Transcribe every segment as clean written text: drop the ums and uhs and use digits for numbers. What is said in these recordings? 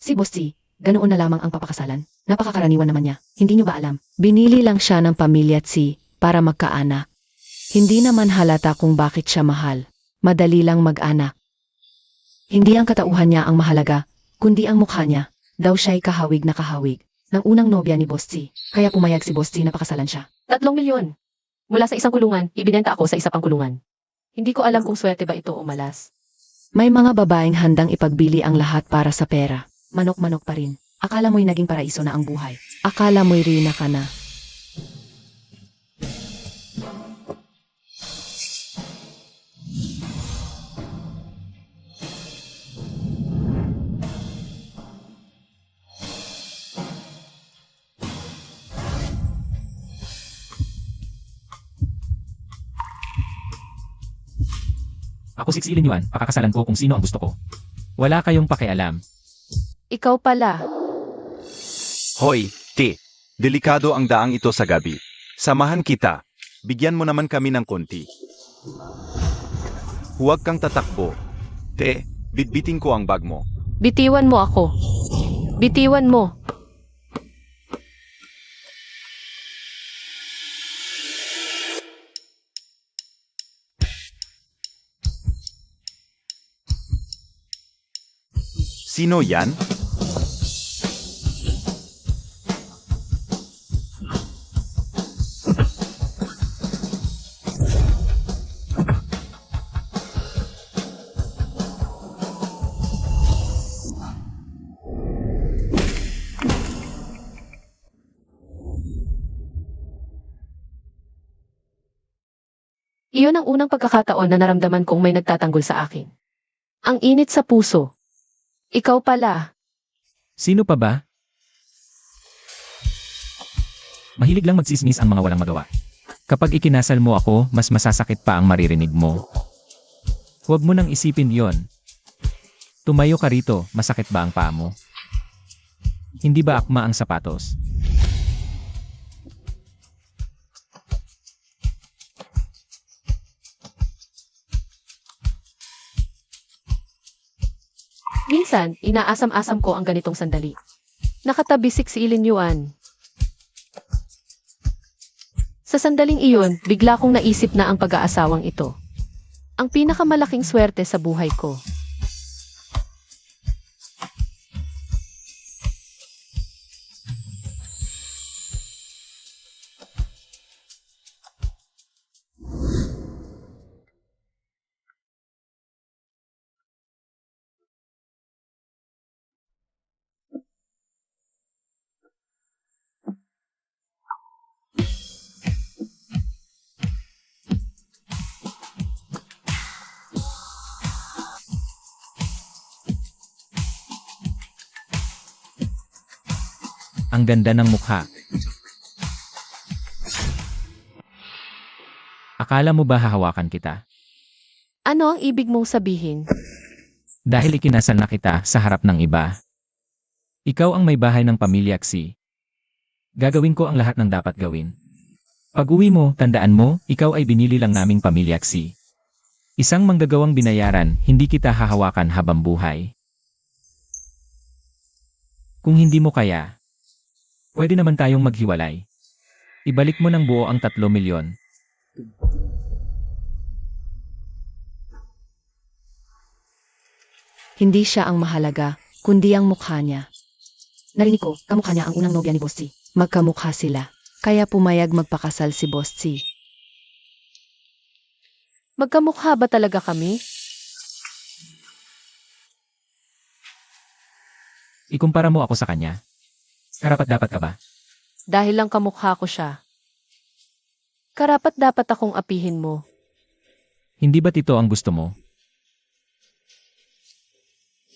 Si Boss C, ganoon na lamang ang papakasalan. Napakakaraniwan naman niya. Hindi niyo ba alam? Binili lang siya ng pamilya C para magkaanak. Hindi naman halata kung bakit siya mahal. Madali lang mag-anak. Hindi ang katauhan niya ang mahalaga, kundi ang mukha niya. Daw siya'y kahawig na kahawig ng unang nobya ni Boss C. Kaya pumayag si Boss C na pakasalan siya. 3 milyon. Mula sa isang kulungan, ibinenta ako sa isa pang kulungan. Hindi ko alam kung swerte ba ito o malas. May mga babaeng handang ipagbili ang lahat para sa pera. Manok-manok pa rin. Akala mo'y naging paraiso na ang buhay. Akala mo'y rina ka na. Ako si Xilin Yuan, pakakasalan ko kung sino ang gusto ko. Wala kayong pakialam. Ikaw pala. Hoy, T. Delikado ang daang ito sa gabi. Samahan kita. Bigyan mo naman kami ng konti. Huwag kang tatakbo. T. Bitbitin ko ang bag mo. Bitiwan mo ako. Bitiwan mo. Sino yan? Iyon ang unang pagkakataon na naramdaman kong may nagtatanggol sa akin. Ang init sa puso. Ikaw pala. Sino pa ba? Mahilig lang magsismis ang mga walang magawa. Kapag ikinasal mo ako, mas masasakit pa ang maririnig mo. Huwag mo nang isipin yon. Tumayo ka rito, masakit ba ang paa mo? Hindi ba akma ang sapatos? Minsan, inaasam-asam ko ang ganitong sandali. Nakatabisik si Ilin Yuan. Sa sandaling iyon, bigla kong naisip na ang pag-aasawang ito. Ang pinakamalaking swerte sa buhay ko. Ang ganda ng mukha. Akala mo ba hahawakan kita? Ano ang ibig mong sabihin? Dahil ikinasal na kita sa harap ng iba. Ikaw ang may bahay ng pamilya Xi. Gagawin ko ang lahat ng dapat gawin. Pag-uwi mo, tandaan mo, ikaw ay binili lang naming pamilya Xi. Isang manggagawang binayaran, hindi kita hahawakan habang buhay. Kung hindi mo kaya, pwede naman tayong maghiwalay. Ibalik mo ng buo ang 3 milyon. Hindi siya ang mahalaga, kundi ang mukha niya. Narinig ko, kamukha niya ang unang nobya ni Boss C. Magkamukha sila. Kaya pumayag magpakasal si Boss C. Magkamukha ba talaga kami? Ikumpara mo ako sa kanya. Karapat-dapat ka ba? Dahil lang kamukha ko siya. Karapat dapat akong apihin mo. Hindi ba't ito ang gusto mo?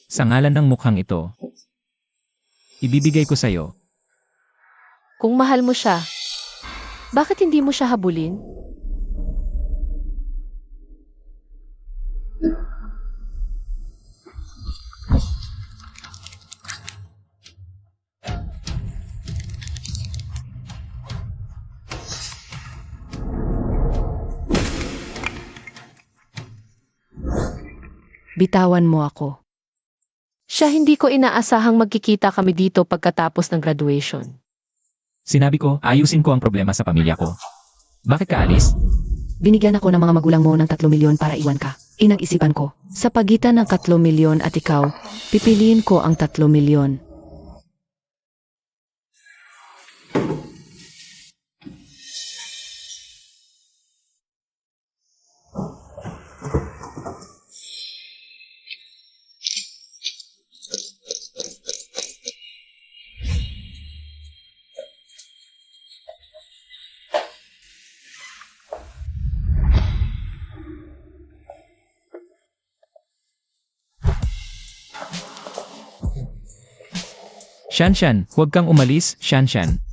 Sa ngalan ng mukhang ito, ibibigay ko sa'yo. Kung mahal mo siya, bakit hindi mo siya habulin? Bitawan mo ako. Siya hindi ko inaasahang magkikita kami dito pagkatapos ng graduation. Sinabi ko, ayusin ko ang problema sa pamilya ko. Bakit ka alis? Binigyan ako ng mga magulang mo ng 3 milyon para iwan ka. Inag-isipan ko, sa pagitan ng 3 milyon at ikaw, pipiliin ko ang 3 milyon. Shanshan, huwag kang umalis, Shanshan.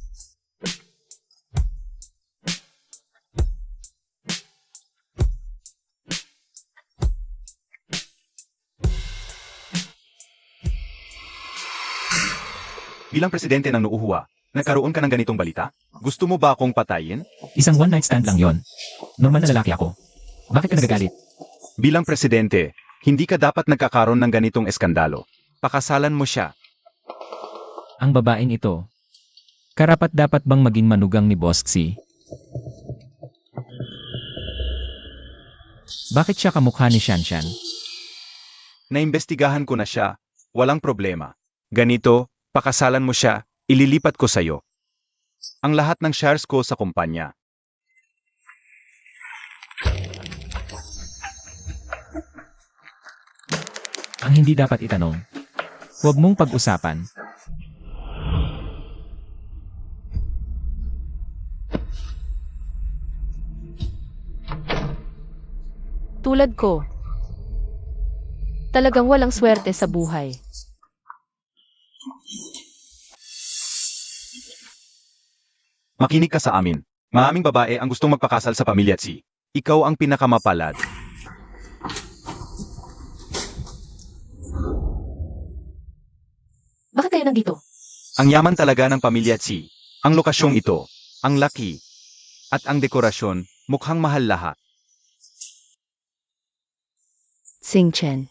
Bilang presidente ng Nuuhua, nagkaroon ka ng ganitong balita? Gusto mo ba akong patayin? Isang one night stand lang yon. Normal na lalaki ako. Bakit ka nagagalit? Bilang presidente, hindi ka dapat nagkakaroon ng ganitong eskandalo. Pakasalan mo siya. Ang babaeng ito. Karapat dapat bang maging manugang ni Boss Xi? Bakit siya kamukha ni Shanshan? Naimbestigahan ko na siya. Walang problema. Ganito, pakasalan mo siya, ililipat ko sa'yo. Ang lahat ng shares ko sa kumpanya. Ang hindi dapat itanong. Huwag mong pag-usapan. Tulad ko. Talagang walang swerte sa buhay. Makinig ka sa amin. Maaming babae ang gustong magpakasal sa pamilya Tsi. Ikaw ang pinakamapalad. Bakit kayo nandito? Ang yaman talaga ng pamilya Tsi. Ang lokasyong ito, ang laki, at ang dekorasyon, mukhang mahal lahat. Sing Chen,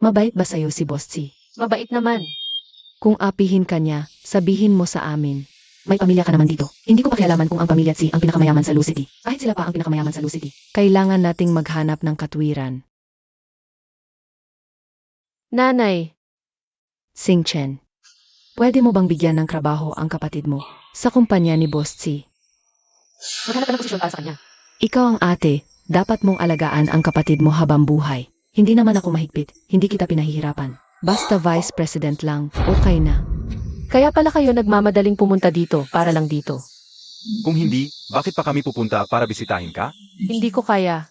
mabait ba sa'yo si Boss Xi? Mabait naman. Kung apihin ka niya, sabihin mo sa amin. May pamilya ka naman dito. Hindi ko pakialaman kung ang pamilya Xi ang pinakamayaman sa Lu City. Kahit sila pa ang pinakamayaman sa Lu City. Kailangan nating maghanap ng katwiran. Nanay, Sing Chen, pwede mo bang bigyan ng trabaho ang kapatid mo sa kumpanya ni Boss Xi? maghanap ka ng posisyon para sa kanya. Ikaw ang ate, dapat mong alagaan ang kapatid mo habang buhay. Hindi naman ako mahigpit, hindi kita pinahihirapan. Basta vice president lang, okay na. Kaya pala kayo nagmamadaling pumunta dito para lang dito. Kung hindi, bakit pa kami pupunta para bisitahin ka? Hindi ko kaya.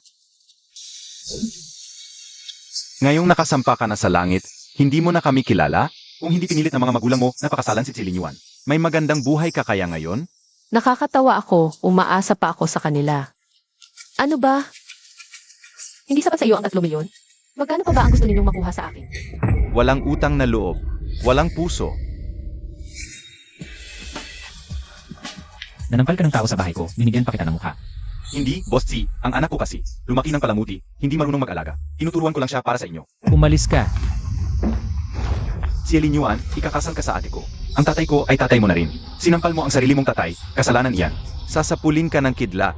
Ngayong nakasampa ka na sa langit, hindi mo na kami kilala? Kung hindi pinilit ng mga magulang mo na pakasalan si Chilinyuan, may magandang buhay ka kaya ngayon? Nakakatawa ako, umaasa pa ako sa kanila. Ano ba? Hindi sapat sa iyo ang 3 milyon? Magkano pa ba ang gusto ninyong makuha sa akin? Walang utang na loob, walang puso. Nanampal ka ng tao sa bahay ko, binigyan pa kita ng mukha. Hindi, Boss Tsi, ang anak ko kasi, lumaki ng palamuti, hindi marunong mag-alaga. Tinuturuan ko lang siya para sa inyo. Umalis ka. Si Elinyuan, ikakasal ka sa ate ko. Ang tatay ko ay tatay mo na rin. Sinampal mo ang sarili mong tatay, kasalanan iyan. Sasapulin ka ng kidlat.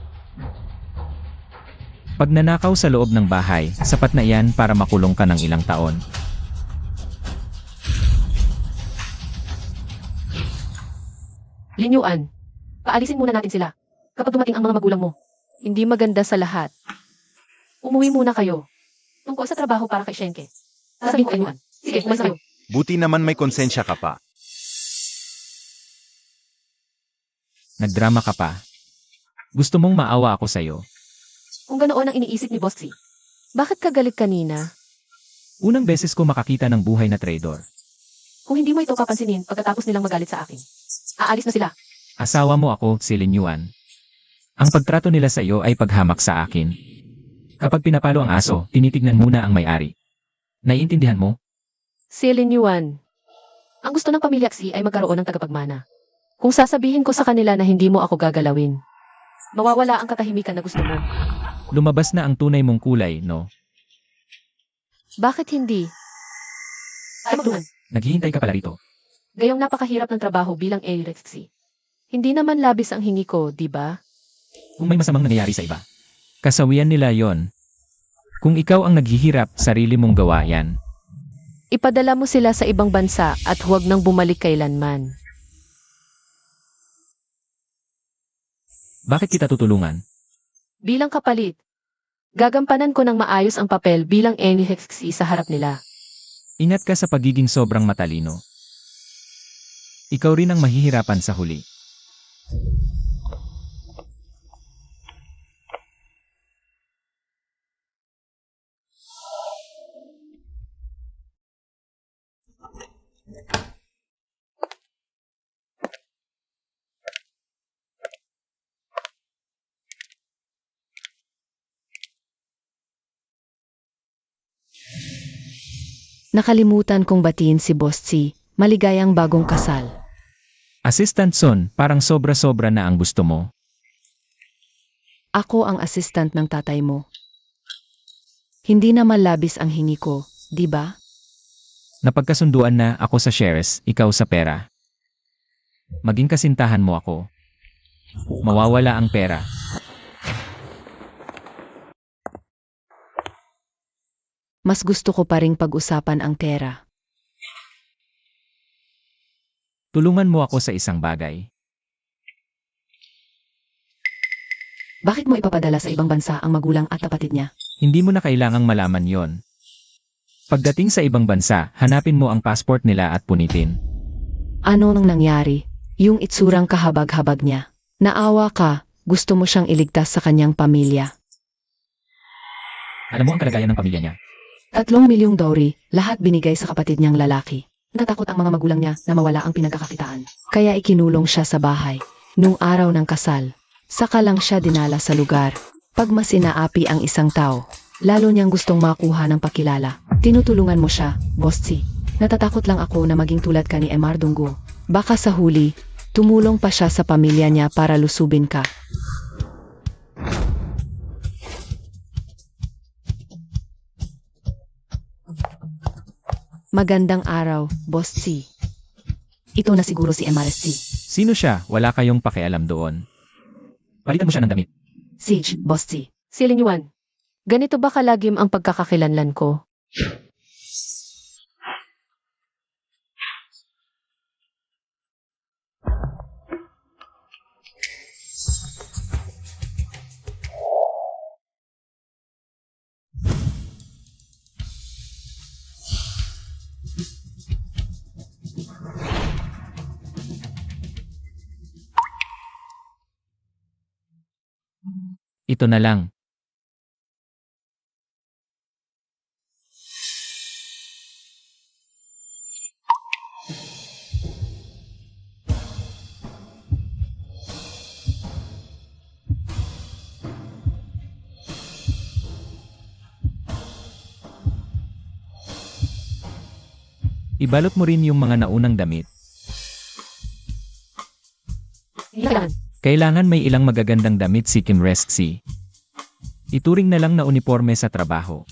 Pag nanakaw sa loob ng bahay, sapat na iyan para makulong ka ng ilang taon. Linyuan, paalisin muna natin sila. Kapag dumating ang mga magulang mo. Hindi maganda sa lahat. Umuwi muna kayo. Tungkol sa trabaho para kay Shenke. Sasabihin ko kay Linyuan. Sige, umalis kayo. Buti naman may konsensya ka pa. Nagdrama ka pa. Gusto mong maawa ako sa'yo. Kung ganoon ang iniisip ni Boss Xi, bakit ka galit kanina? Unang beses ko makakita ng buhay na traidor. Kung hindi mo ito papansinin pagkatapos nilang magalit sa akin. Aalis na sila. Asawa mo ako, si Linyuan. Ang pagtrato nila sa iyo ay paghamak sa akin. Kapag pinapalo ang aso, tinitignan muna ang may-ari. Naiintindihan mo? Si Linyuan. Ang gusto ng pamilya Xi ay magkaroon ng tagapagmana. Kung sasabihin ko sa kanila na hindi mo ako gagalawin, mawawala ang katahimikan na gusto mo. Lumabas na ang tunay mong kulay, no? Bakit hindi? Ay magluhan. Naghihintay ka pala rito. Gayong napakahirap ng trabaho bilang ARXC. Hindi naman labis ang hingi ko, di ba? Kung may masamang nangyayari sa iba. Kasawian nila yon. Kung ikaw ang naghihirap, sarili mong gawa yan. Ipadala mo sila sa ibang bansa at huwag nang bumalik kailanman. Bakit kita tutulungan? Bilang kapalit, gagampanan ko ng maayos ang papel bilang ARXC sa harap nila. Ingat ka sa pagiging sobrang matalino. Ikaw rin ang mahihirapan sa huli. Nakalimutan kong batiin si Boss C. Maligayang bagong kasal. Assistant Son, parang sobra-sobra na ang gusto mo. Ako ang assistant ng tatay mo. Hindi naman labis ang hingi ko, di ba? Napagkasunduan na ako sa shares, ikaw sa pera. Maging kasintahan mo ako. Mawawala ang pera. Mas gusto ko pa ring pag-usapan ang pera. Tulungan mo ako sa isang bagay. Bakit mo ipapadala sa ibang bansa ang magulang at kapatid niya? Hindi mo na kailangang malaman yon. Pagdating sa ibang bansa, hanapin mo ang passport nila at punitin. Ano nang nangyari? Yung itsurang kahabag-habag niya. Naawa ka, gusto mo siyang iligtas sa kanyang pamilya. Alam mo ang kalagayan ng pamilya niya. 3 milyong dowry, lahat binigay sa kapatid niyang lalaki. Natatakot ang mga magulang niya na mawala ang pinagkakakitaan. Kaya ikinulong siya sa bahay. Nung araw ng kasal, saka lang siya dinala sa lugar. Pag masinaapi ang isang tao, lalo niyang gustong makuha ng pakilala. Tinutulungan mo siya, Boss C. Natatakot lang ako na maging tulad ka ni Emar Dunggo. Baka sa huli, tumulong pa siya sa pamilya niya para lusubin ka. Magandang araw, Boss C. Ito na siguro si MRSC. Sino siya? Wala kayong pakialam doon. Palitan mo siya ng damit. Siege, Boss C. Si Linyuan, ganito ba kalagim ang pagkakakilanlan ko? Ito na lang. Ibalot mo rin yung mga naunang damit. Hindi kailangan. Kailangan may ilang magagandang damit si Kim Resksi. Ituring na lang na uniforme sa trabaho.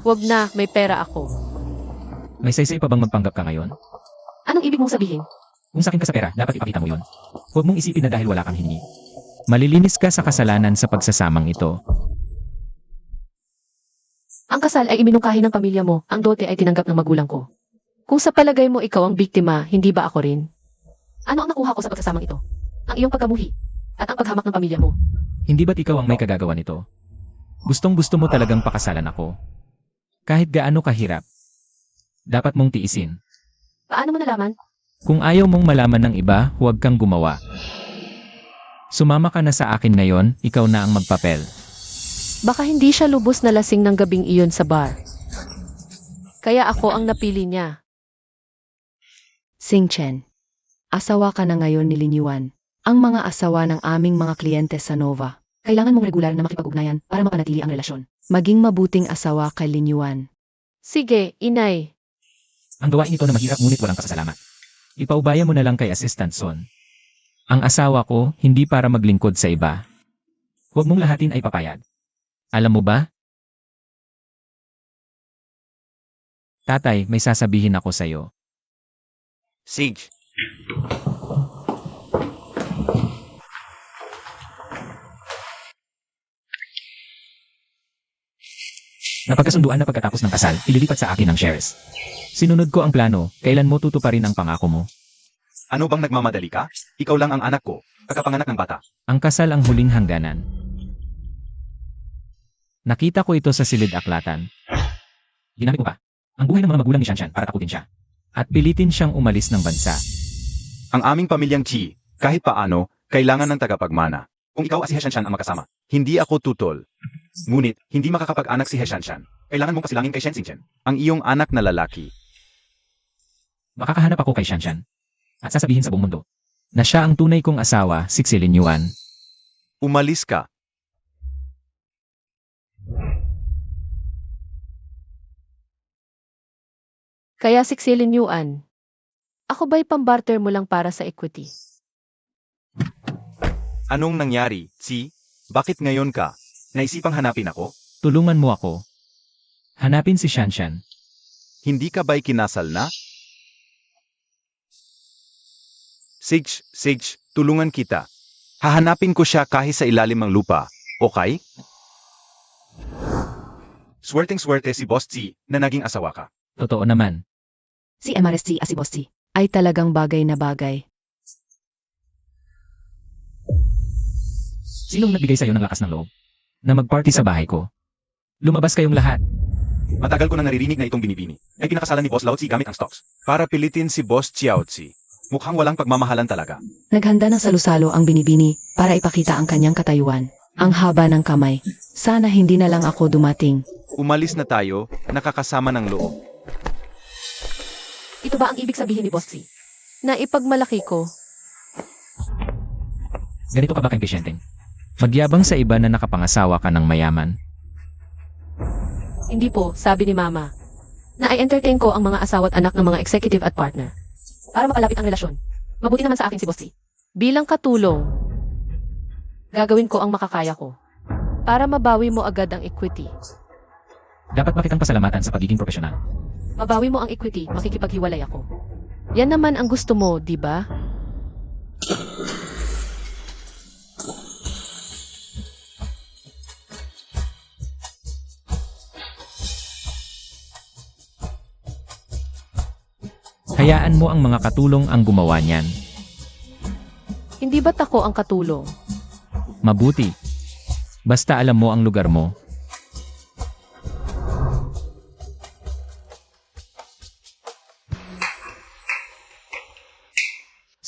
Wag na, may pera ako. May saysay pa bang magpanggap ka ngayon? Anong ibig mong sabihin? Kung sakin ka sa pera, dapat ipakita mo yon. Huwag mong isipin na dahil wala kang hingi. Malilinis ka sa kasalanan sa pagsasamang ito. Ang kasal ay iminungkahi ng pamilya mo, ang dote ay tinanggap ng magulang ko. Kung sa palagay mo ikaw ang biktima, hindi ba ako rin? Ano ang nakuha ko sa pagsasamang ito? Ang iyong pagkamuhi at ang paghamak ng pamilya mo. Hindi ba't ikaw ang may kagagawa nito? Gustong-gusto mo talagang pakasalan ako. Kahit gaano kahirap. Dapat mong tiisin. Paano mo nalaman? Kung ayaw mong malaman ng iba, huwag kang gumawa. Sumama ka na sa akin ngayon, ikaw na ang magpapel. Baka hindi siya lubos na lasing ng gabing iyon sa bar. Kaya ako ang napili niya. Sing Chen. Asawa ka na ngayon ni Linyuan. Ang mga asawa ng aming mga kliyente sa Nova. Kailangan mong regular na makipag-ugnayan para mapanatili ang relasyon. Maging mabuting asawa kay Linyuan. Sige, inay. Ang gawain ito na mahirap ngunit walang pasasalamat. Ipaubaya mo na lang kay Assistant Son. Ang asawa ko, hindi para maglingkod sa iba. Huwag mong lahatin ay papayag. Alam mo ba? Tatay, may sasabihin ako sa'yo. Sage, Napagkasunduan na pagkatapos ng kasal, ililipat sa akin ang shares. Sinunod ko ang plano, kailan mo tutuparin ang pangako mo? ano bang nagmamadali ka? Ikaw lang ang anak ko, pagkapanganak ng bata. Ang kasal ang huling hangganan. Nakita ko ito sa silid aklatan. Ginamit ko pa ang buhay ng mga magulang ni Shanshan para takutin siya. At pilitin siyang umalis ng bansa. Ang aming pamilyang Chi, kahit paano, kailangan ng tagapagmana. Kung ikaw at si Heshanshan ang magkasama, hindi ako tutol. Ngunit, hindi makakapag-anak si Heshanshan. Kailangan mong pasilangin kay Shen Xingchen, ang iyong anak na lalaki. Makakahanap ako kay Shanshan. At sasabihin sa buong mundo na siya ang tunay kong asawa, si Xilin Yuan. Umalis ka. Kaya siksilin Yuan. Ako ba'y pambarter mo lang para sa equity? Anong nangyari, Chi? Bakit ngayon ka? Naisipang hanapin ako? Tulungan mo ako. Hanapin si Shanshan. Hindi ka ba'y kinasal na? Sage, tulungan kita. Hahanapin ko siya kahit sa ilalim ng lupa, okay? Swerteng-swerte si Boss Chi na naging asawa ka. Totoo naman. Si MRSC at si Boss T ay talagang bagay na bagay. Sinong nagbigay sa'yo ng lakas ng loob? Na magparty sa bahay ko. Lumabas kayong lahat. Matagal ko na naririnig na itong binibini. Ay pinakasalan ni Boss Lao Chi gamit ang stocks. Para pilitin si Boss Chiao Chi. Mukhang walang pagmamahalan talaga. Naghanda ng salusalo ang binibini para ipakita ang kanyang katayuan. Ang haba ng kamay. Sana hindi na lang ako dumating. Umalis na tayo, nakakasama ng loob. Ito ba ang ibig sabihin ni Boss T? Na ipagmalaki ko? Ganito ka ba kay Shenteng? Magyabang sa iba na nakapangasawa ka ng mayaman. Hindi po, sabi ni Mama. Na i-entertain ko ang mga asawa at anak ng mga executive at partner. Para mapalapit ang relasyon. Mabuti naman sa akin si Boss T. Bilang katulong, gagawin ko ang makakaya ko. Para mabawi mo agad ang equity. Dapat ba kitang pasalamatan sa pagiging profesional? Mabawi mo ang equity, makikipaghiwalay ako. Yan naman ang gusto mo, di ba? Hayaan mo ang mga katulong ang gumawa niyan. Hindi ba't ako ang katulong? Mabuti. Basta alam mo ang lugar mo.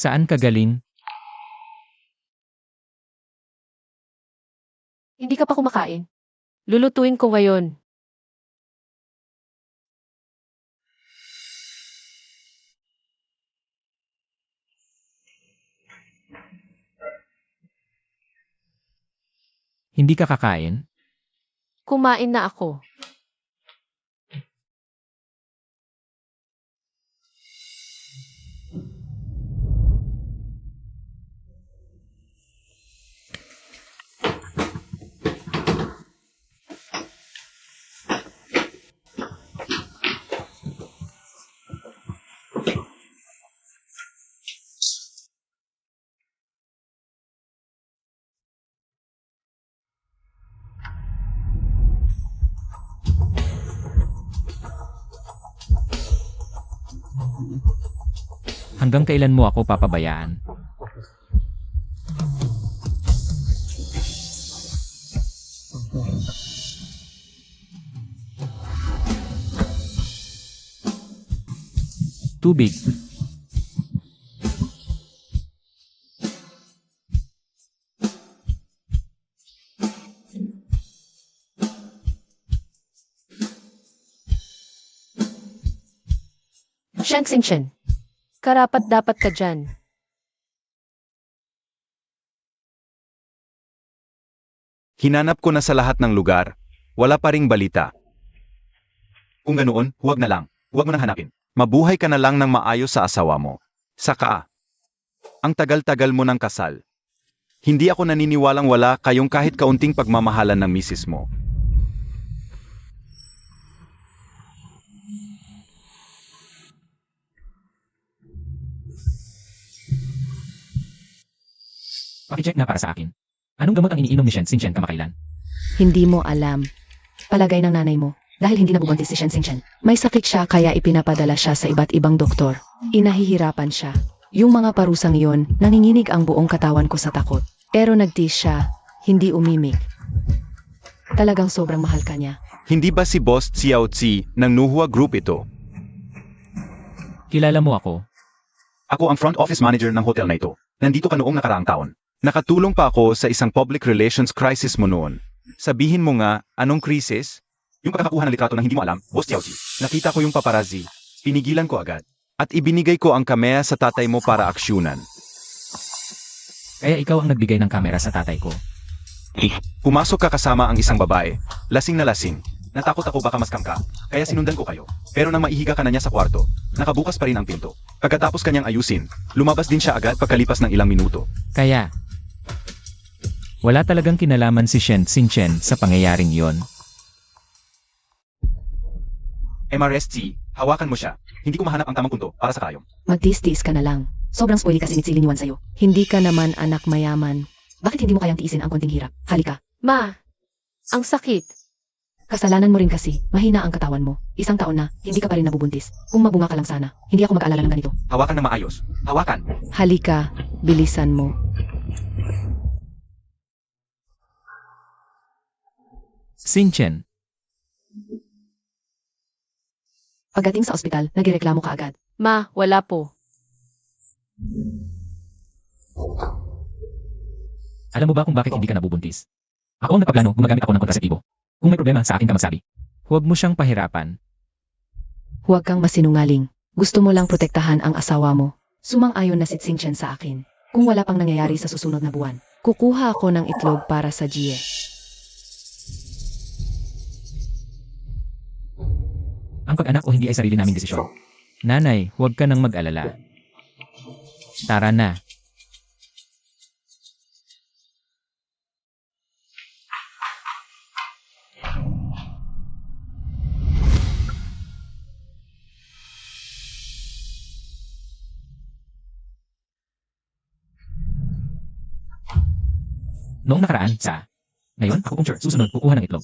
Saan ka galing? Hindi ka pa kumakain. Lulutuin ko ngayon. Hindi ka kakain? Kumain na ako. Hanggang kailan mo ako papabayaan? Tubig. Shen Xingchen. Karapat dapat ka dyan. Hinanap ko na sa lahat ng lugar, wala pa ring balita. Kung ganoon, huwag na lang. Huwag mo nang hanapin. Mabuhay ka na lang ng maayos sa asawa mo. Saka, ang tagal-tagal mo ng kasal. Hindi ako naniniwalang wala kayong kahit kaunting pagmamahalan ng misis mo. Pakicheck na para sa akin. Anong gamot ang iniinom ni Shen Xingchen kamakailan? Hindi mo alam. Palagay ng nanay mo, dahil hindi nabubuntis si Shen Xingchen. May sakit siya kaya ipinapadala siya sa iba't ibang doktor. Inahihirapan siya. Yung mga parusang iyon, nanginginig ang buong katawan ko sa takot. Pero nagtiis siya, hindi umimik. Talagang sobrang mahal ka niya. Hindi ba si Boss Xiao Tzi ng Nuhua Group ito? Kilala mo ako. Ako ang front office manager ng hotel na ito. Nandito ka noong nakaraang taon. Nakatulong pa ako sa isang public relations crisis mo noon. Sabihin mo nga, anong crisis? Yung pagkakakuha ng litrato na hindi mo alam, Boss Xiao Tzi. Nakita ko yung paparazzi. Pinigilan ko agad. At ibinigay ko ang kamera sa tatay mo para aksyonan. Kaya ikaw ang nagbigay ng kamera sa tatay ko. Pumasok ka kasama ang isang babae. Lasing na lasing. Natakot ako baka maskam ka. Kaya sinundan ko kayo. Pero nang maihiga ka na niya sa kwarto, nakabukas pa rin ang pinto. Pagkatapos kanyang ayusin, lumabas din siya agad pagkalipas ng ilang minuto. Kaya, wala talagang kinalaman si Shen Xingchen sa pangyayaring iyon. MRST, hawakan mo siya. Hindi ko mahanap ang tamang punto para sa kayong. Magtiis-tiis ka na lang. Sobrang spoily kasi ni Siliniwan sa'yo. Hindi ka naman anak mayaman. Bakit hindi mo kayang tiisin ang konting hirap? Halika. Ma, ang sakit. Kasalanan mo rin kasi, mahina ang katawan mo. Isang taon na, hindi ka pa rin nabubuntis. Kung mabunga ka lang sana, hindi ako mag-aalala ng ganito. Hawakan na maayos. Hawakan. Halika, bilisan mo. Xingchen, Pagdating sa ospital, nagireklamo ka agad. Ma, wala po. alam mo ba kung bakit hindi ka nabubuntis? Ako ang nagpaplano, gumagamit ako ng kontraseptibo. Kung may problema, sa akin ka magsabi. Huwag mo siyang pahirapan. Huwag kang masinungaling. Gusto mo lang protektahan ang asawa mo. Sumang-ayon na si Xingchen sa akin. Kung wala pang nangyayari sa susunod na buwan, kukuha ako ng itlog para sa Jie. Ang pag-anak o hindi ay sarili naming desisyon. Nanay, huwag ka nang mag-alala. Tara na. Noong nakaraan, ngayon, acupuncture, susunod, kukuha ng itlog.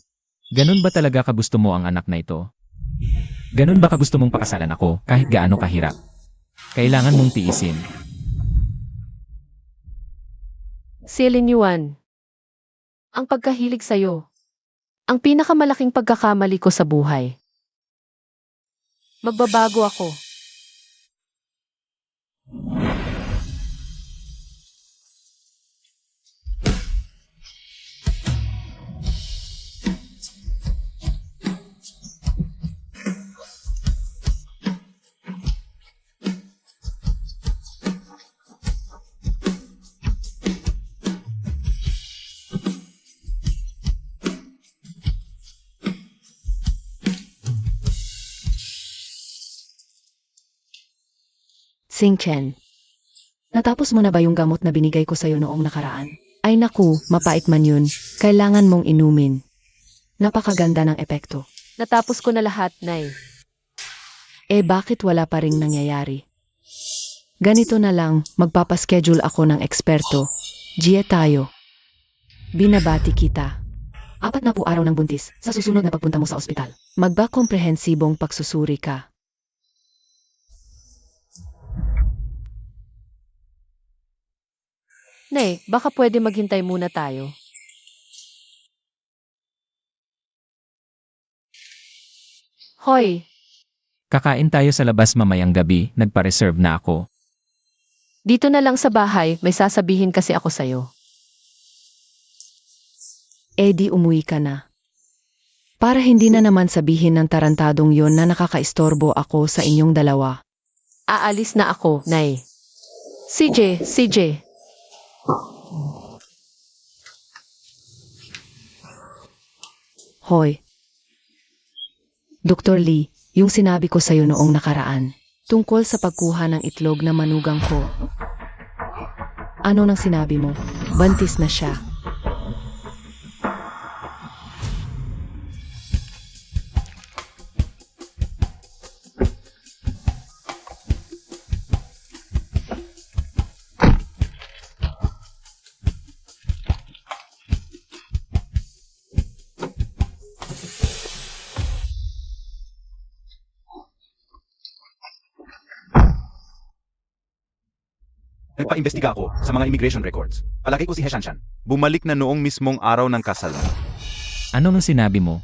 Ganun ba talaga kagusto mo ang anak na ito? Ganun ba kagusto mong pakasalan ako kahit gaano kahirap? Kailangan mong tiisin. Celine Yuan, ang pagkahilig sa'yo, ang pinakamalaking pagkakamali ko sa buhay. Magbabago ako. Xingchen, natapos mo na ba yung gamot na binigay ko sa'yo noong nakaraan? Ay naku, mapait man yun. Kailangan mong inumin. Napakaganda ng epekto. Natapos ko na lahat, Nay. Eh bakit wala pa ring nangyayari? Ganito na lang, magpapaschedule ako ng eksperto. Jie tayo. Binabati kita. 4 araw ng buntis, sa susunod na pagpunta mo sa ospital. Magba-komprehensibong pagsusuri ka. Nay, baka pwede maghintay muna tayo. Hoy, Kakain tayo sa labas mamayang gabi, nagpa-reserve na ako. dito na lang sa bahay, may sasabihin kasi ako sa'yo. Eh di umuwi ka na. Para hindi na naman sabihin ng tarantadong yon na nakakaistorbo ako sa inyong dalawa. Aalis na ako, Nay. CJ. Hoy. Dr. Lee, yung sinabi ko sa'yo noong nakaraan, tungkol sa pagkuha ng itlog na manugang ko. Ano nang sinabi mo? Bantis na siya. Nagpa-imbestiga ako sa mga immigration records. Palagay ko si He Shanshan. Bumalik na noong mismong araw ng kasal mo. Ano nang sinabi mo?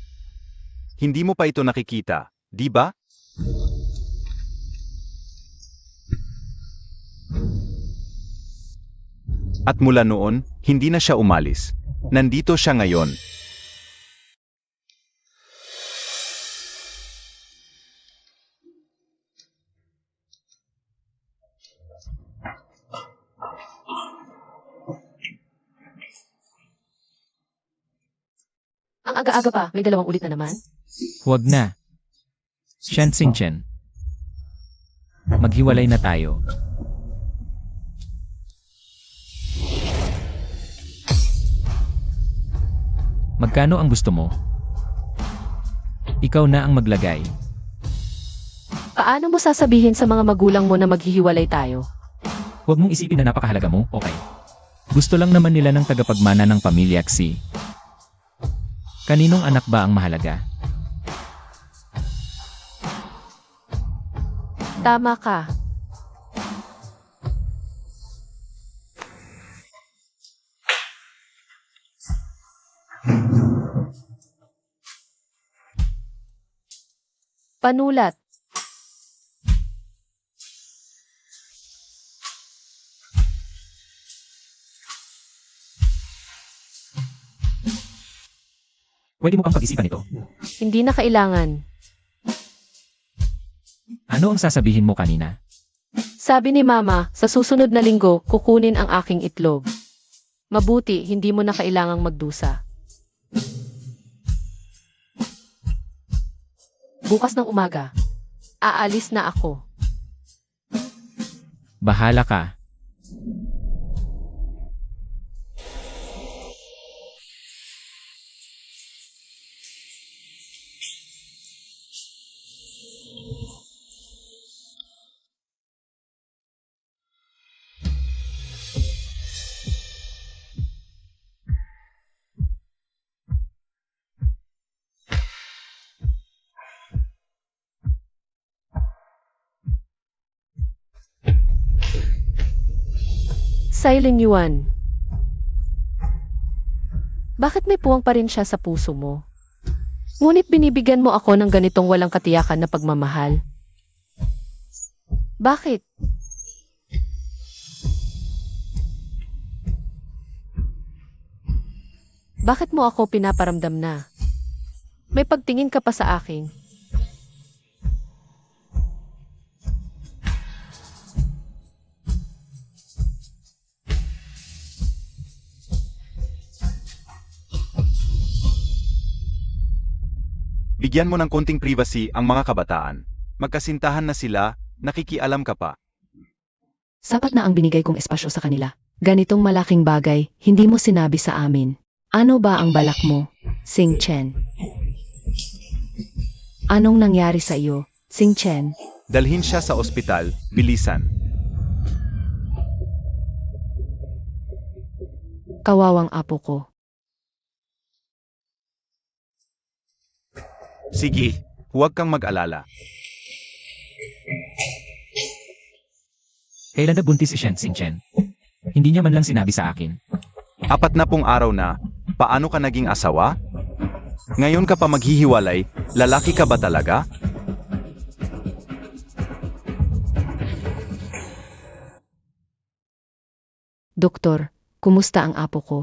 Hindi mo pa ito nakikita, di ba? At mula noon, hindi na siya umalis. Nandito siya ngayon. Ang aga-aga pa, may 2 ulit na naman. Huwag na. Shen Xingchen. Maghiwalay na tayo. Magkano ang gusto mo? Ikaw na ang maglagay. Paano mo sasabihin sa mga magulang mo na maghihiwalay tayo? Huwag mong isipin na napakahalaga mo, okay? Gusto lang naman nila ng tagapagmana ng pamilya Xi. Kaninong anak ba ang mahalaga? Tama ka. Panulat. Pwede mo pang pag-isipan ito. Hindi na kailangan. Ano ang sasabihin mo kanina? Sabi ni Mama, sa susunod na linggo, kukunin ang aking itlog. Mabuti, hindi mo na kailangang magdusa. Bukas ng umaga, aalis na ako. Bahala ka. Silent Yuan. Bakit may puwang pa rin siya sa puso mo? Ngunit binibigyan mo ako ng ganitong walang katiyakan na pagmamahal. Bakit? Bakit mo ako pinaparamdam na? May pagtingin ka pa sa akin. Bigyan mo ng konting privacy ang mga kabataan. Magkasintahan na sila, nakikialam ka pa. Sapat na ang binigay kong espasyo sa kanila. Ganitong malaking bagay, hindi mo sinabi sa amin. Ano ba ang balak mo, Xing Chen? Anong nangyari sa iyo, Xing Chen? Dalhin siya sa ospital, bilisan. Kawawang apo ko. Sige, huwag kang mag-alala. Kailan nabuntis si Shen Xingchen? Hindi niya man lang sinabi sa akin. 40 araw na, paano ka naging asawa? Ngayon ka pa maghihiwalay, lalaki ka ba talaga? Doktor, kumusta ang apo ko?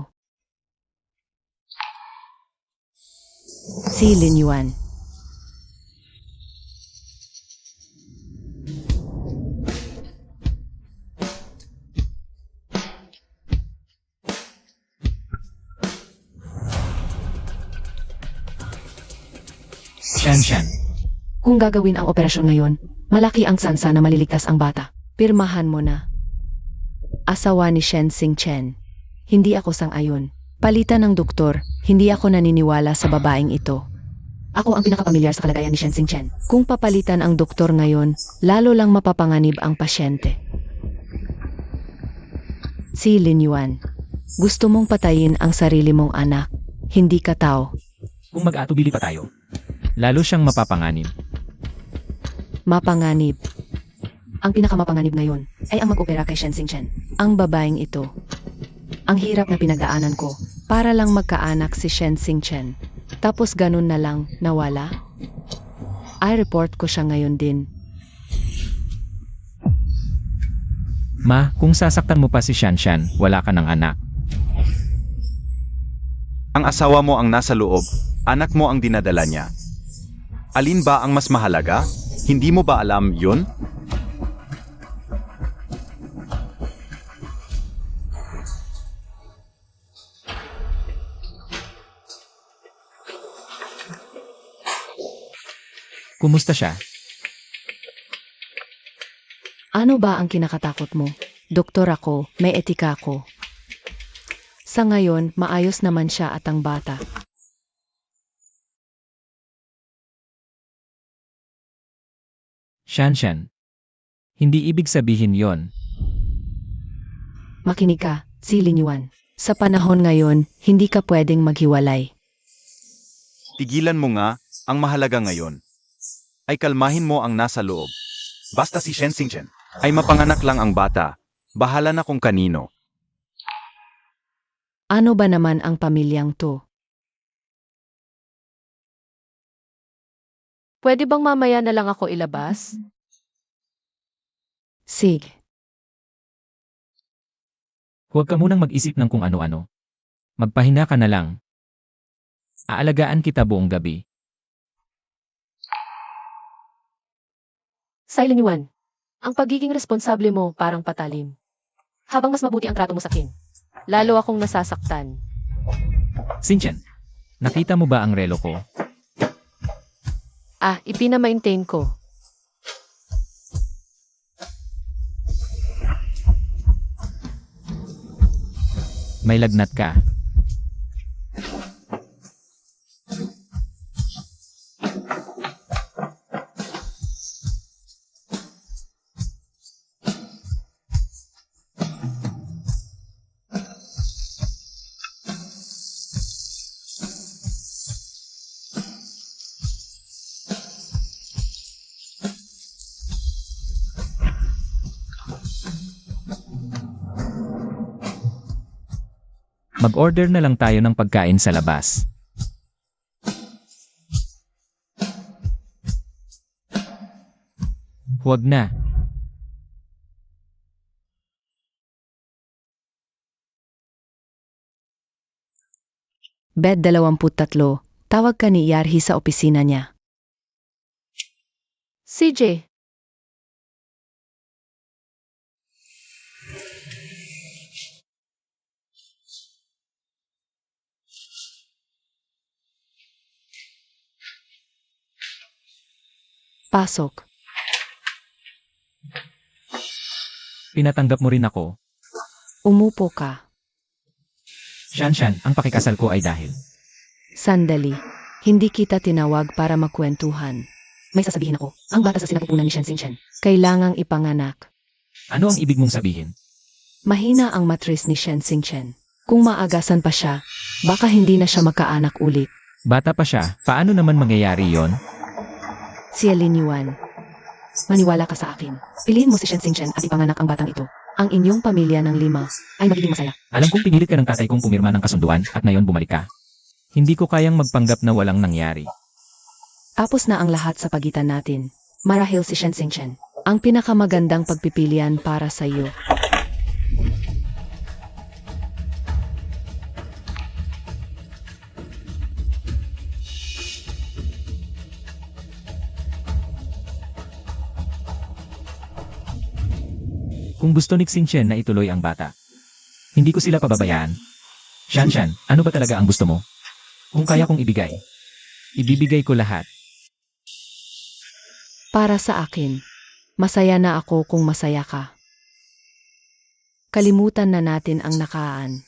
Si Lin Yuan. Shen. Kung gagawin ang operasyon ngayon, malaki ang sansa na maliligtas ang bata. Pirmahan mo na. Asawa ni Shen Xingchen. Hindi ako sang-ayon. Palitan ng doktor, hindi ako naniniwala sa babaeng ito. Ako ang pinakapamilyar sa kalagayan ni Shen Xingchen. Kung papalitan ang doktor ngayon, lalo lang mapapanganib ang pasyente. Si Lin Yuan, gusto mong patayin ang sarili mong anak, hindi ka tao. Kung mag-atubili pa tayo, lalo siyang mapapanganib. Mapanganib. Ang pinakamapanganib ngayon ay ang mag-opera kay Shen Xingchen. Ang babaeng ito. Ang hirap na pinagdaanan ko para lang magkaanak si Shen Xingchen. Tapos ganun na lang nawala. I-report ko siya ngayon din. Ma, kung sasaktan mo pa si Shanshan, wala ka ng anak. Ang asawa mo ang nasa loob, anak mo ang dinadala niya. Alin ba ang mas mahalaga? Hindi mo ba alam yun? Kumusta siya? Ano ba ang kinakatakot mo? Doktor ako, may etika ako. Sa ngayon, maayos naman siya at ang bata. Shanshan. Hindi ibig sabihin yon. Makinig ka, si Lin Yuan. Sa panahon ngayon, hindi ka pwedeng maghiwalay. Tigilan mo nga, ang mahalaga ngayon ay kalmahin mo ang nasa loob. Basta si Shen Xingchen ay mapanganak lang ang bata, bahala na kung kanino. Ano ba naman ang pamilyang to? Pwede bang mamaya na lang ako ilabas? Sig. Huwag ka munang mag-isip ng kung ano-ano. Magpahinga ka na lang. Aalagaan kita buong gabi. Silent Yuan, ang pagiging responsable mo parang patalim. Habang mas mabuti ang trato mo sa akin, lalo akong nasasaktan. Xingchen, nakita mo ba ang relo ko? Ipinamaintain ko. May lagnat ka. Mag-order na lang tayo ng pagkain sa labas. Huwag na. Bed 23, tawag ka ni Yarhi sa opisina niya. CJ, Pasok. Pinatanggap mo rin ako. Umupo ka. Shanshan, ang pakikasal ko ay dahil. Sandali. Hindi kita tinawag para makwentuhan. may sasabihin ako. Ang bata sa sinapupunan ni Shen Xingchen. Kailangang ipanganak. Ano ang ibig mong sabihin? Mahina ang matris ni Shen Xingchen. Kung maagasan pa siya, baka hindi na siya makaanak ulit. Bata pa siya, paano naman mangyayari yon? Si Lin Yuan. Maniwala ka sa akin. Piliin mo si Shen Xingchen at ipanganak ang batang ito. Ang inyong pamilya ng 5 ay magiging masaya. Alam kong pinilit ka ng tatay kong pumirma ng kasunduan at ngayon bumalik ka. Hindi ko kayang magpanggap na walang nangyari. Tapos na ang lahat sa pagitan natin. Marahil si Shen Xingchen. Ang pinakamagandang pagpipilian para sa iyo. Kung gusto ni Xingchen na ituloy ang bata, hindi ko sila pababayaan. Shanshan, ano ba talaga ang gusto mo? Kung kaya kong ibigay, ibibigay ko lahat. Para sa akin, masaya na ako kung masaya ka. Kalimutan na natin ang nakaan.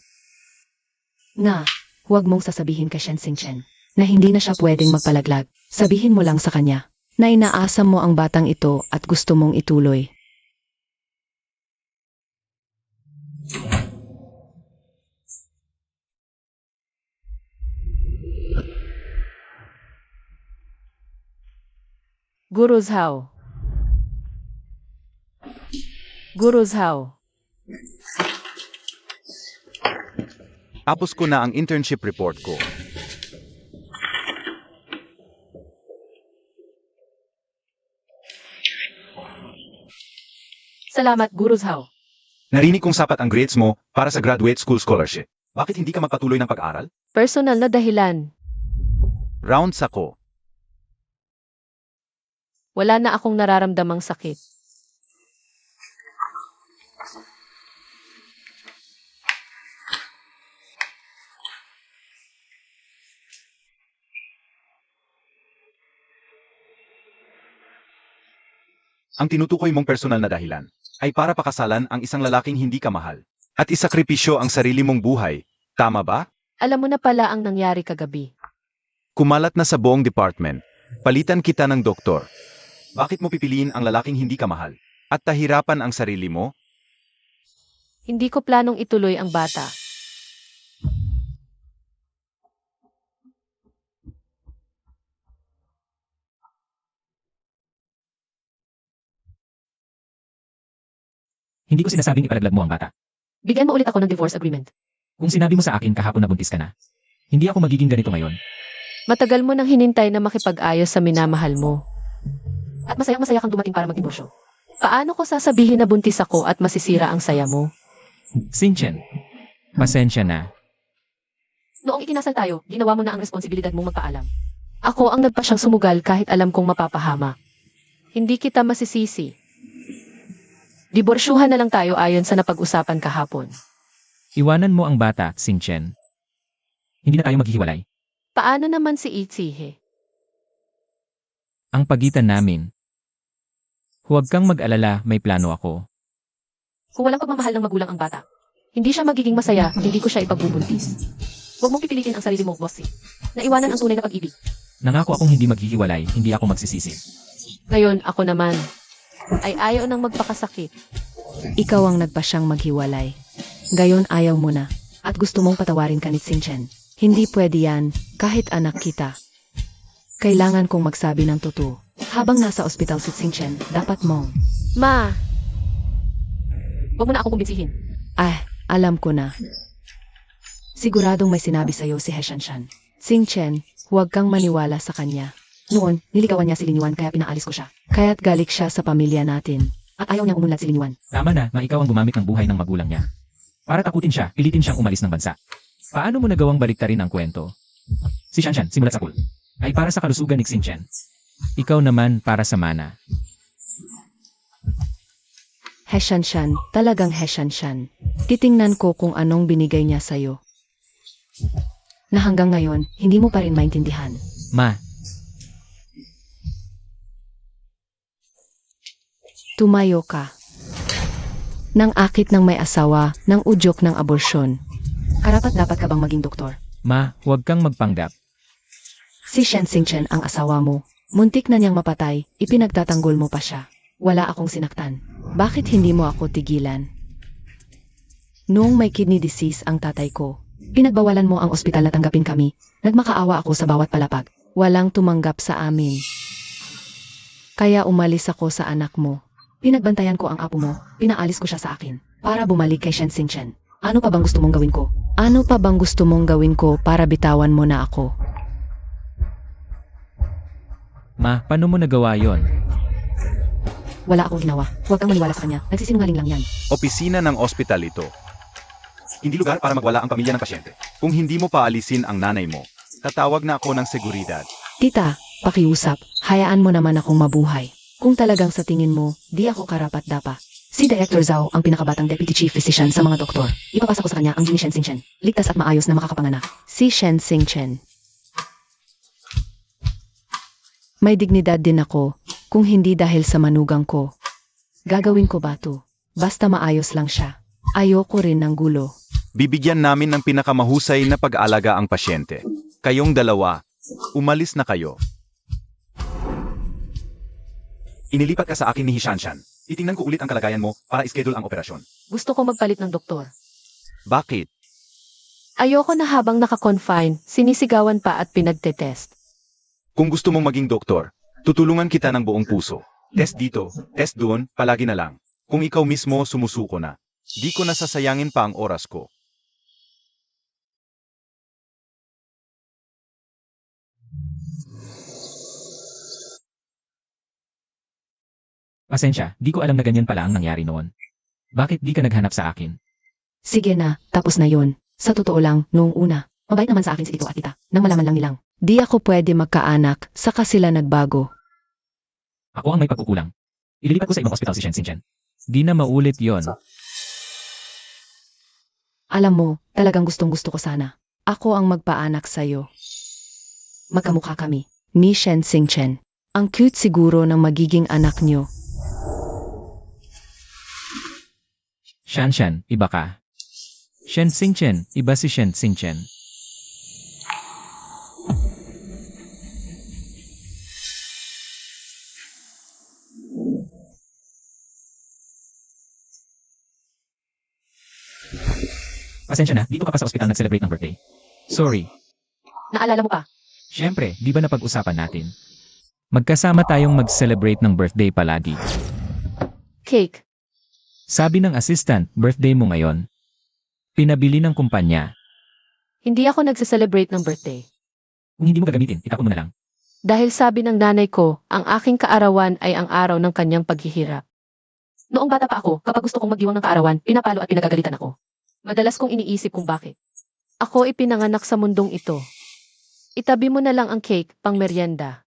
Huwag mong sasabihin kay Shen Xingchen na hindi na siya pwedeng magpalaglag. Sabihin mo lang sa kanya. Na inaasam mo ang batang ito at gusto mong ituloy. Guru Zhao. Guru Zhao. Tapos ko na ang internship report ko. Salamat, Guru Zhao. Narinig kong sapat ang grades mo para sa graduate school scholarship. Bakit hindi ka magpatuloy ng pag-aral? Personal na dahilan. Rounds ako. Wala na akong nararamdamang sakit. Ang tinutukoy mong personal na dahilan ay para pakasalan ang isang lalaking hindi ka mahal at isakripisyo ang sarili mong buhay. Tama ba? Alam mo na pala ang nangyari kagabi. Kumalat na sa buong department. Palitan kita ng doktor. Bakit mo pipiliin ang lalaking hindi ka mahal at tahirapan ang sarili mo? Hindi ko planong ituloy ang bata. Hindi ko sinasabing ipalaglag mo ang bata. Bigyan mo ulit ako ng divorce agreement. Kung sinabi mo sa akin kahapon na buntis ka na, hindi ako magiging ganito ngayon. Matagal mo nang hinintay na makipag-ayos sa minamahal mo. At masayang-masaya kang dumating para magdiborsyo. Paano ko sasabihin na buntis ako at masisira ang saya mo? Xinchen, pasensya na. Noong ikinasal tayo, ginawa mo na ang responsibilidad mong magpaalam. Ako ang nagpasyang sumugal kahit alam kong mapapahama. Hindi kita masisisi. Diborsyuhan na lang tayo ayon sa napag-usapan kahapon. Iwanan mo ang bata, Xinchen. Hindi na tayo maghihiwalay. Paano naman si Ichihe? Ang pagitan namin. Huwag kang mag-alala, may plano ako. Kung walang pagmamahal ng magulang ang bata, hindi siya magiging masaya, hindi ko siya ipagbubuntis. Huwag mong pipilitin ang sarili mo, bossy. Naiwanan ang tunay na pag-ibig. Nangako akong hindi maghihiwalay, hindi ako magsisisi. Ngayon, ako naman, ay ayaw nang magpakasakit. Ikaw ang nagpasyang maghiwalay. Gayon ayaw mo na, at gusto mong patawarin ka ni Xinchen. Hindi pwede yan, kahit anak kita. Kailangan kong magsabi ng totoo. Habang nasa ospital si Xinchen, dapat mong... Ma! Huwag mo na akong kumbinsihin. Alam ko na. Siguradong may sinabi sa'yo si Heshanshan. Xinchen, huwag kang maniwala sa kanya. Noon, nilikawan niya si Lingyuan kaya pinaalis ko siya. Kaya't galik siya sa pamilya natin. At ayaw niyang umunlad si Lingyuan. Tama na, ikaw ang gumamit ng buhay ng magulang niya. Para takutin siya, pilitin siyang umalis ng bansa. Paano mo nagawang baliktarin ang kwento? Si Shanshan, simulat sa pool, ay para sa kalusugan ni Xinchen. Ikaw naman para sa mana. Heshanshan, talagang Heshanshan. Titingnan ko kung anong binigay niya sa'yo. Na hanggang ngayon, hindi mo pa rin maintindihan. Ma, Tumayo ka. Nang akit ng may asawa, ng udyok ng aborsyon. Karapat dapat ka bang maging doktor? huwag kang magpanggap. Si Shen Xinchen ang asawa mo. Muntik na niyang mapatay, ipinagtatanggol mo pa siya. Wala akong sinaktan. Bakit hindi mo ako tigilan? Noong may kidney disease ang tatay ko, pinagbawalan mo ang ospital na tanggapin kami. Nagmakaawa ako sa bawat palapag. Walang tumanggap sa amin. Kaya umalis ako sa anak mo. Pinagbantayan ko ang apo mo, pinaalis ko siya sa akin, para bumalik kay Shen Xinchen. Ano pa bang gusto mong gawin ko? Ano pa bang gusto mong gawin ko para bitawan mo na ako? Ma, paano mo nagawa yon? Wala akong ginawa. Huwag kang maniwala sa kanya. Nagsisinungaling lang yan. Opisina ng ospital ito. Hindi lugar para magwala ang pamilya ng pasyente. Kung hindi mo paalisin ang nanay mo, tatawag na ako ng seguridad. Tita, pakiusap. Hayaan mo naman akong mabuhay. Kung talagang sa tingin mo, di ako karapat-dapat. Si Director Zhao ang pinakabatang Deputy Chief Physician sa mga doktor. Ipapasa ko sa kanya ang Jimmy Shen Xinchen. Ligtas at maayos na makakapanganak. Si Shen Xinchen. May dignidad din ako, kung hindi dahil sa manugang ko. Gagawin ko ba to? Basta maayos lang siya. Ayoko rin ng gulo. Bibigyan namin ng pinakamahusay na pag-aalaga ang pasyente. Kayong dalawa, umalis na kayo. Inilipat ka sa akin ni Hishanshan. Titingnan ko ulit ang kalagayan mo para ischedule ang operasyon. Gusto ko magpalit ng doktor. Bakit? Ayoko na habang naka-confine, sinisigawan pa at pinagtetest. Kung gusto mong maging doktor, tutulungan kita ng buong puso. Test dito, test doon, palagi na lang. Kung ikaw mismo sumusuko na, di ko nasasayangin pa ang oras ko. Pasensya, di ko alam na ganyan pala ang nangyari noon. Bakit di ka naghanap sa akin? Sige na, tapos na yon. Sa totoo lang, noong una, mabait naman sa akin si Tito at Tita, nang malaman lang nilang. Di ako pwede magkaanak, saka sila nagbago. Ako ang may pagkukulang. Ililipat ko sa ibang ospital si Shen Xinchen. Di na maulit yon. Alam mo, talagang gustong-gusto ko sana. Ako ang magpaanak sa'yo. Magkamukha kami, ni Shen Xingchen. Ang cute siguro ng magiging anak niyo. Shan, iba ka. Shen Xingchen, iba si Shen Xingchen. Pasensya na, dito ka pa sa ospital nag-celebrate ng birthday. Sorry. Naalala mo pa? Siyempre, di ba napag-usapan natin? Magkasama tayong mag-celebrate ng birthday palagi. Cake. Sabi ng assistant, birthday mo ngayon. Pinabili ng kumpanya. Hindi ako nagse-celebrate ng birthday. Kung hindi mo gagamitin, itapon mo na lang. Dahil sabi ng nanay ko, ang aking kaarawan ay ang araw ng kanyang paghihirap. Noong bata pa ako, kapag gusto kong magdiwang ng kaarawan, pinapalo at pinagagalitan ako. Madalas kong iniisip kung bakit. Ako ipinanganak sa mundong ito. Itabi mo na lang ang cake, pang merienda.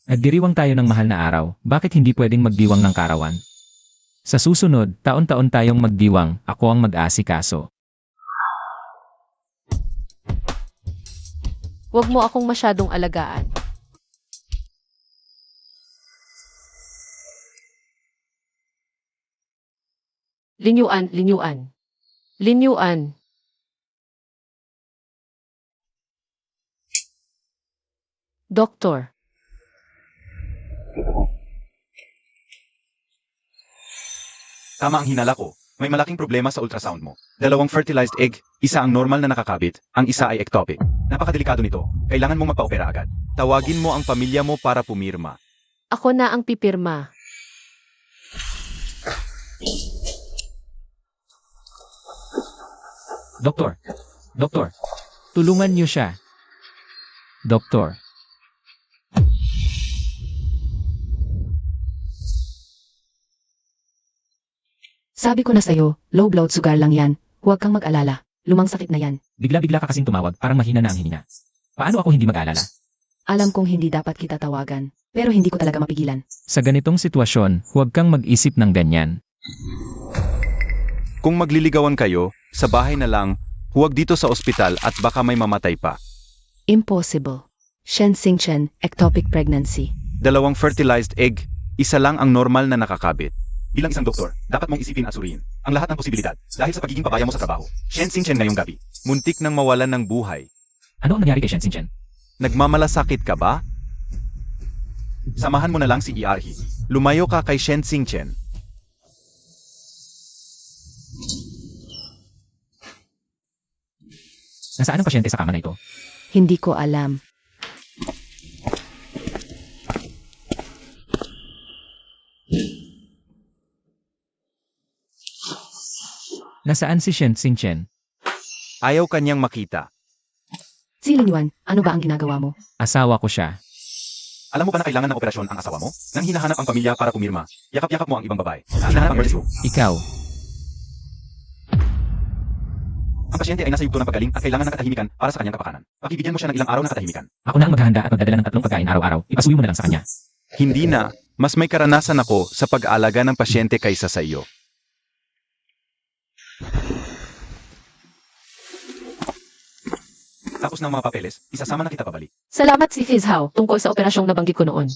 Nagdiriwang tayo ng mahal na araw, bakit hindi pwedeng magdiwang ng karawan? Sa susunod, taon-taon tayong magdiwang, ako ang mag-aasikaso. Huwag mo akong masyadong alagaan. Linyuan. Doktor. Tama ang hinala ko. May malaking problema sa ultrasound mo. 2 fertilized egg, isa ang normal na nakakabit, ang isa ay ectopic. Napakadelikado nito. Kailangan mong magpa-opera agad. Tawagin mo ang pamilya mo para pumirma. Ako na ang pipirma. Doktor, tulungan niyo siya. Doktor, Sabi ko na sa'yo, low blood sugar lang yan. Huwag kang mag-alala. Lumang sakit na yan. bigla-bigla ka kasing tumawag, parang mahina na ang hininga. Paano ako hindi mag-aalala? Alam kong hindi dapat kita tawagan, pero hindi ko talaga mapigilan. Sa ganitong sitwasyon, huwag kang mag-isip ng ganyan. Kung magliligawan kayo, sa bahay na lang, huwag dito sa ospital at baka may mamatay pa. Impossible. Shen Xingchen, ectopic pregnancy. 2 fertilized egg, isa lang ang normal na nakakabit. Bilang isang doktor, dapat mong isipin at suriin ang lahat ng posibilidad dahil sa pagiging pabaya mo sa trabaho. Shen Xingchen ngayong gabi, muntik nang mawalan ng buhay. Ano ang nangyari kay Shen Xingchen? Nagmamalasakit ka ba? Samahan mo na lang si Iarhi. Lumayo ka kay Shen Xingchen. Nasaan ang pasyente sa kama na ito? Hindi ko alam. Nasaan si Shen Xingchen? Ayaw kanyang makita. Si Linyuan, ano ba ang ginagawa mo? Asawa ko siya. Alam mo ba na kailangan ng operasyon ang asawa mo? Nang hinahanap ang pamilya para pumirma, yakap-yakap mo ang ibang babae. Hinahanap ang emergency room. Ikaw. Ang pasyente ay nasa yugto ng pagaling at kailangan ng katahimikan para sa kanyang kapakanan. Pakibigyan mo siya ng ilang araw ng katahimikan. Ako na ang maghahanda at magdadala ng 3 pagkain araw-araw. Ipasuwi mo na lang sa kanya. Hindi na, mas may karanasan ako sa pag-aalaga ng pasyente kaysa sa iyo. Tapos ng mga papeles, isasama na kita pabalik. Salamat si Fizhao tungkol sa operasyong nabanggit ko noon.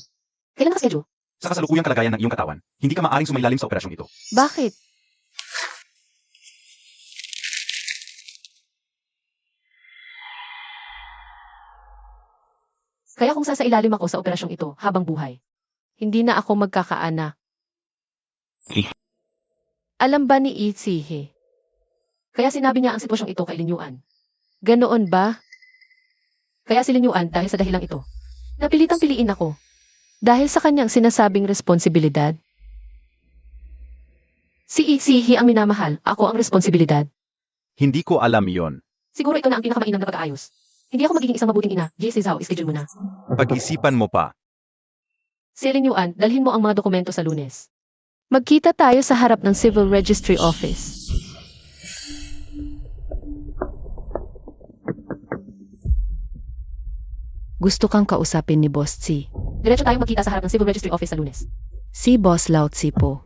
Kailan ka schedule? Sa kasalukuyang kalagayan ng iyong katawan, hindi ka maaaring sumailalim sa operasyong ito. Bakit? Kaya kung sasailalim ako sa operasyong ito habang buhay, hindi na ako magkakaanak. Alam ba ni Ichihe? Kaya sinabi niya ang sitwasyong ito kay Linyuan. Ganoon ba? Kaya si Linyuan dahil sa dahilang ito. Napilitang piliin ako. Dahil sa kanyang sinasabing responsibilidad. Si Ichihe ang minamahal, ako ang responsibilidad. Hindi ko alam iyon. Siguro ito na ang pinakamainam na pag-aayos. Hindi ako magiging isang mabuting ina. Jay Zhao, schedule mo na. Pag-isipan mo pa. Silin Yuan, dalhin mo ang mga dokumento sa Lunes. Magkita tayo sa harap ng Civil Registry Office. Gusto kang kausapin ni Boss Tsi. Diretso tayong magkita sa harap ng Civil Registry Office sa Lunes. Si Boss Lao Tsi po.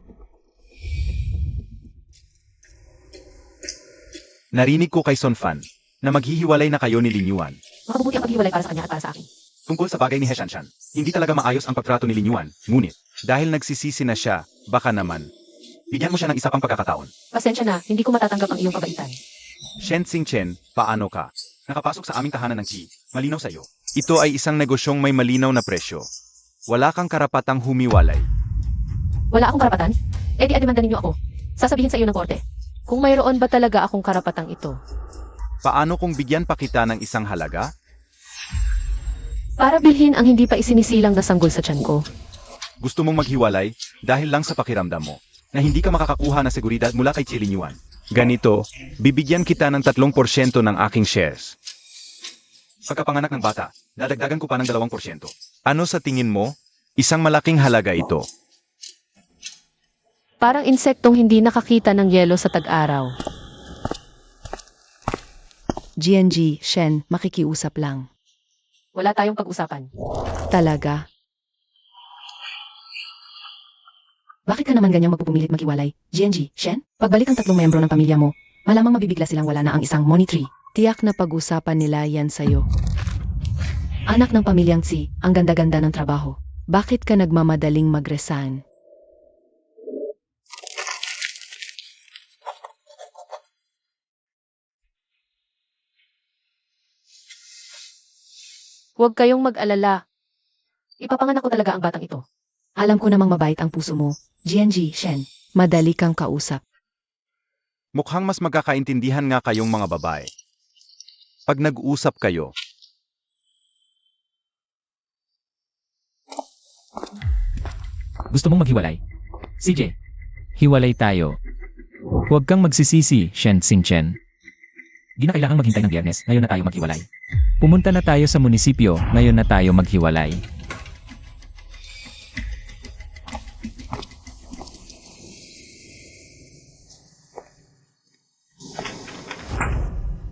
Narinig ko kay Son Fan na maghihiwalay na kayo ni Lin Yuan. Makabubuti ang paghiwalay para sa kanya at para sa akin. Tungkol sa bagay ni He Shanshan, hindi talaga maayos ang pagtrato ni Lin Yuan, ngunit, dahil nagsisisi na siya, baka naman, bigyan mo siya ng isa pang pagkakataon. Pasensya na, hindi ko matatanggap ang iyong kabaitan. Shen Xingchen, paano ka? Nakapasok sa aming tahanan ng Qi, malinaw sa iyo. Ito ay isang negosyong may malinaw na presyo. Wala kang karapatang humiwalay. Wala akong karapatan? Eh di ademanda ninyo ako. Sasabihin sa iyo ng korte. Kung mayroon ba talaga akong karapatang ito? Paano kung bigyan pa kita ng isang halaga? Para bilhin ang hindi pa isinisilang na sanggol sa tiyan ko. Gusto mong maghiwalay dahil lang sa pakiramdam mo na hindi ka makakakuha ng seguridad mula kay Qi Lin Yuan. Ganito, bibigyan kita ng 3% ng aking shares. Pagkapanganak ng bata, dadagdagan ko pa ng 2%. Ano sa tingin mo? Isang malaking halaga ito. Parang insektong hindi nakakita ng yelo sa tag-araw. GNG, Shen, makikiusap lang. Wala tayong pag-usapan. Talaga? Bakit ka naman ganyang magpupumilit maghiwalay? GNG, Shen, pagbalik ang 3 membro ng pamilya mo, malamang mabibigla silang wala na ang isang money tree. Tiyak na pag-usapan nila yan sa'yo. Anak ng pamilyang Tsi, ang ganda-ganda ng trabaho. Bakit ka nagmamadaling mag-resign? Huwag kayong mag-alala. Ipapanganak ko talaga ang batang ito. Alam ko namang mabait ang puso mo. GNG, Shen, madali kang kausap. Mukhang mas magkakaintindihan nga kayong mga babae. Pag nag-usap kayo, Gusto mong maghiwalay? CJ, hiwalay tayo. Huwag kang magsisisi, Shen Xingchen. Di na kailangang maghintay ng Biyernes, ngayon na tayo maghiwalay. Pumunta na tayo sa munisipyo, ngayon na tayo maghiwalay.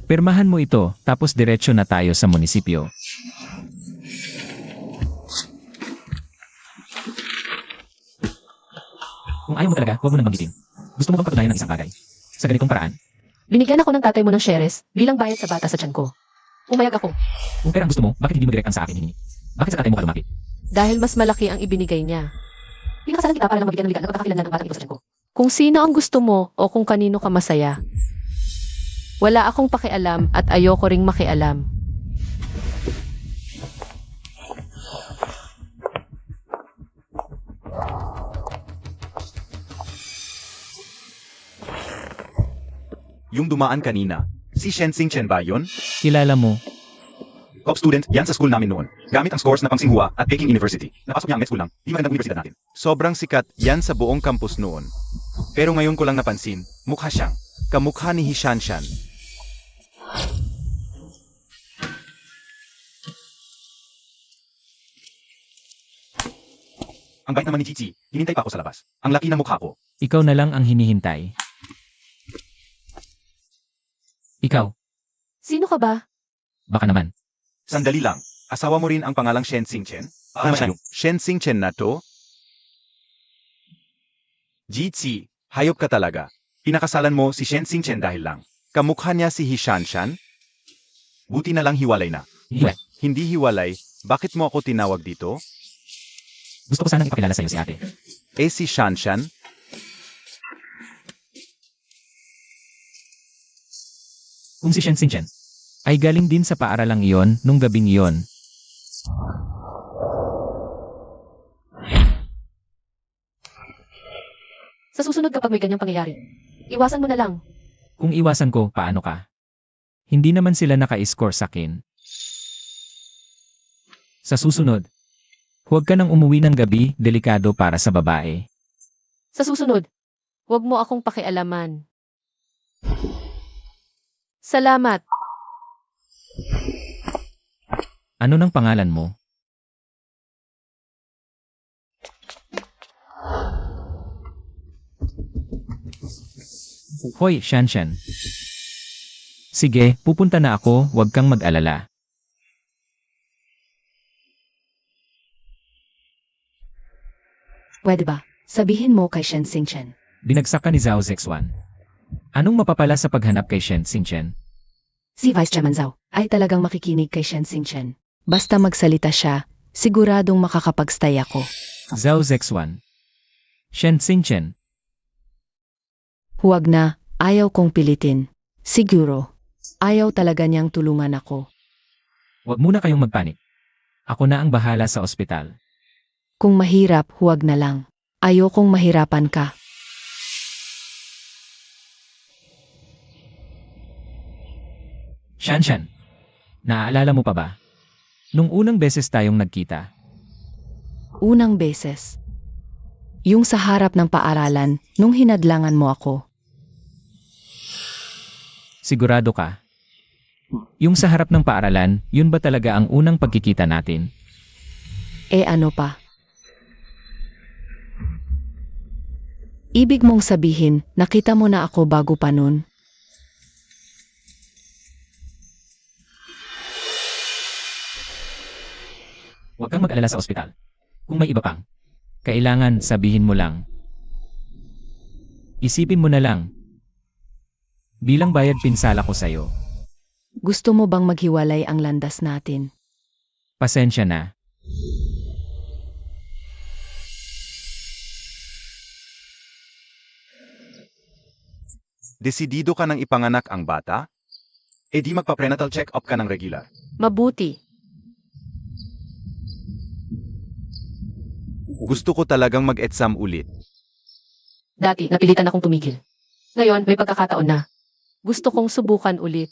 Pirmahan mo ito, tapos diretso na tayo sa munisipyo. Kung ayaw mo talaga, huwag mo nang banggitin. Gusto mo bang patunayan ng isang bagay? Sa ganitong paraan, Binigyan ako ng tatay mo ng shares bilang bayad sa bata sa tiyan ko. Umayag ako kung pera ang gusto mo, bakit hindi mo direct ang sa akin hiningi? Bakit sa tatay mo ka lumapit? dahil mas malaki ang ibinigay niya. Pinakasalan kita para lang mabigyan ng liga ng pagkakakilanlan ng batang ito sa tiyan ko. Kung sino ang gusto mo o kung kanino ka masaya. Wala akong pakialam at ayoko ring makialam. yung dumaan kanina, si Shen Xingchen ba yun? Kilala mo, Top student, yan sa school namin noon. Gamit ang scores na pang Tsinghua at Peking University. Napasok niya ang med school lang, di magandang universidad natin. Sobrang sikat yan sa buong campus noon. Pero ngayon ko lang napansin, mukha siyang kamukha ni Hishanshan. Ang bait naman ni Chichi, hinintay pa ako sa labas. Ang laki ng mukha ko. ikaw na lang ang hinihintay. Ikaw, Sino ka ba? baka naman. Sandali lang, asawa mo rin ang pangalang Shen Xingchen? Shen Xingchen na to? Jitsi, hayop ka talaga. Pinakasalan mo si Shen Xingchen dahil lang. Kamukha niya si Hishanshan? Buti na lang hiwalay na. Hiwalay. Hindi hiwalay, bakit mo ako tinawag dito? Gusto ko sanang ipakilala sa'yo si ate. Eh si Shanshan? Kung si Shen Xingchen ay galing din sa paaralang iyon nung gabing iyon. Sa susunod kapag may ganyang pangyayari, iwasan mo na lang. Kung iwasan ko, paano ka? Hindi naman sila naka-score sa akin. Sa susunod, huwag ka nang umuwi ng gabi, delikado para sa babae. Sa susunod, huwag mo akong pakialaman. Salamat. Ano ng pangalan mo? Hoy, Shanshan. Sige, pupunta na ako, huwag kang mag-alala. Pwede ba? Sabihin mo kay Shen Xingchen. Binagsak ka ni Zhao Zexuan. Anong mapapala sa paghanap kay Shen Xingchen? Si Vice Chairman Zhao ay talagang makikinig kay Shen Xingchen. Basta magsalita siya, siguradong makakapagstay ako. Zhao Zexuan. Shen Xingchen. Huwag na, ayaw kong pilitin. Siguro, ayaw talaga niyang tulungan ako. Huwag muna kayong magpanik. Ako na ang bahala sa ospital. Kung mahirap, huwag na lang. Ayokong mahirapan ka. Shanshan. Naaalala mo pa ba? Nung unang beses tayong nagkita, Unang beses. Yung sa harap ng paaralan, nung hinadlangan mo ako. sigurado ka? Yung sa harap ng paaralan, yun ba talaga ang unang pagkikita natin? Ano pa? Ibig mong sabihin, nakita mo na ako bago pa nun? Huwag kang mag-alala sa ospital. Kung may iba pang kailangan, sabihin mo lang. Isipin mo na lang. Bilang bayad pinsala ko sa'yo. Gusto mo bang maghiwalay ang landas natin? Pasensya na. Desidido ka nang ipanganak ang bata? Di magpa-prenatal check-up ka ng regular. Mabuti. Gusto ko talagang mag-exam ulit. Dati, napilitan akong tumigil. Ngayon, may pagkakataon na. Gusto kong subukan ulit.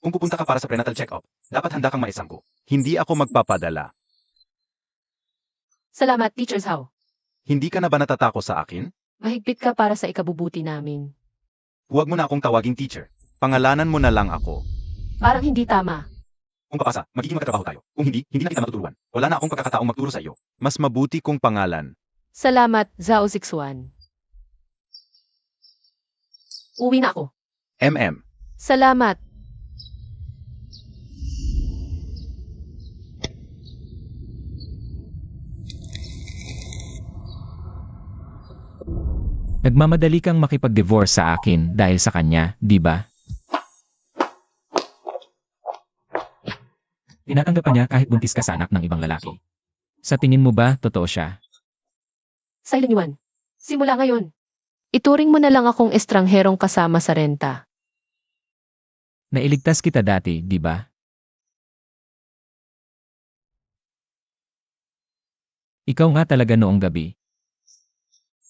Kung pupunta ka para sa prenatal check-up, dapat handa kang ma-exam ko. Hindi ako magpapadala. Salamat, Teacher Zhao. Hindi ka na ba natatako sa akin? Mahigpit ka para sa ikabubuti namin. Huwag mo na akong tawaging teacher. Pangalanan mo na lang ako. Parang hindi tama. Kung papasa, magiging magkatrabaho tayo. Kung hindi, hindi na kita matutulungan. Wala na akong pagkakataong magturo sa iyo. Mas mabuti kong pangalan. Salamat, Zhao Zixuan. Uwi na ako. MM. Salamat. Nagmamadali kang makipag-divorce sa akin dahil sa kanya, di ba? Tinatanggapan niya kahit buntis ka sa anak ng ibang lalaki. Sa tingin mo ba, totoo siya? Silent Yuan. Simula ngayon. Ituring mo na lang akong estrangherong kasama sa renta. Nailigtas kita dati, di ba? Ikaw nga talaga noong gabi.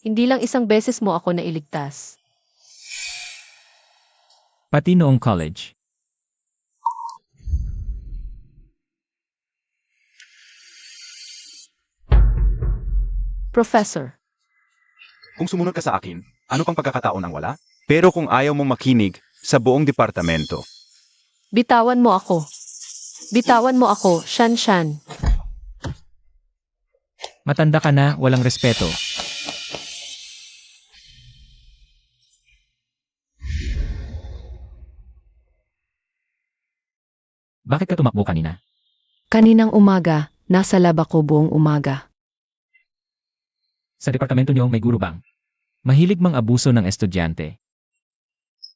Hindi lang isang beses mo ako nailigtas. Pati noong college. Professor. Kung sumunod ka sa akin, ano pang pagkakataon ang wala? Pero kung ayaw mong makinig sa buong departamento, Bitawan mo ako. Bitawan mo ako, Shan Shan. Matanda ka na, walang respeto. Bakit ka tumakbo kanina? Kaninang umaga, nasa lab ako buong umaga. Sa departamento niyo may guro bang? Mahilig mang abuso ng estudyante.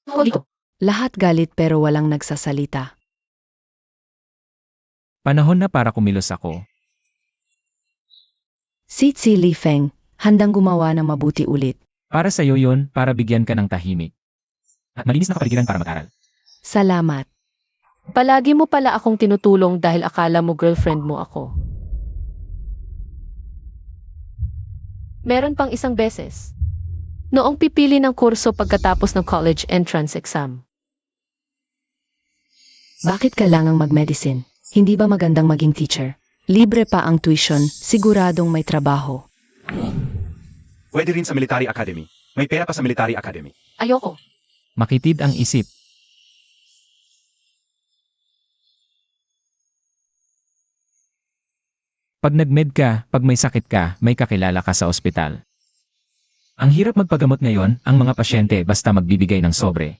Ako dito. Lahat galit pero walang nagsasalita. Panahon na para kumilos ako. Si Li Feng, handang gumawa ng mabuti ulit. Para sa'yo yun, para bigyan ka ng tahimik. At malinis na kapaligiran para mag-aral. Salamat. Palagi mo pala akong tinutulong dahil akala mo girlfriend mo ako. Meron pang isang beses. Noong pipili ng kurso pagkatapos ng college entrance exam. Bakit kailangang mag-medicine? Hindi ba magandang maging teacher? Libre pa ang tuition, siguradong may trabaho. pwede rin sa military academy. May pera pa sa military academy. Ayoko. Makitid ang isip. Pag nag-med ka, pag may sakit ka, may kakilala ka sa ospital. Ang hirap magpagamot ngayon, ang mga pasyente basta magbibigay ng sobre.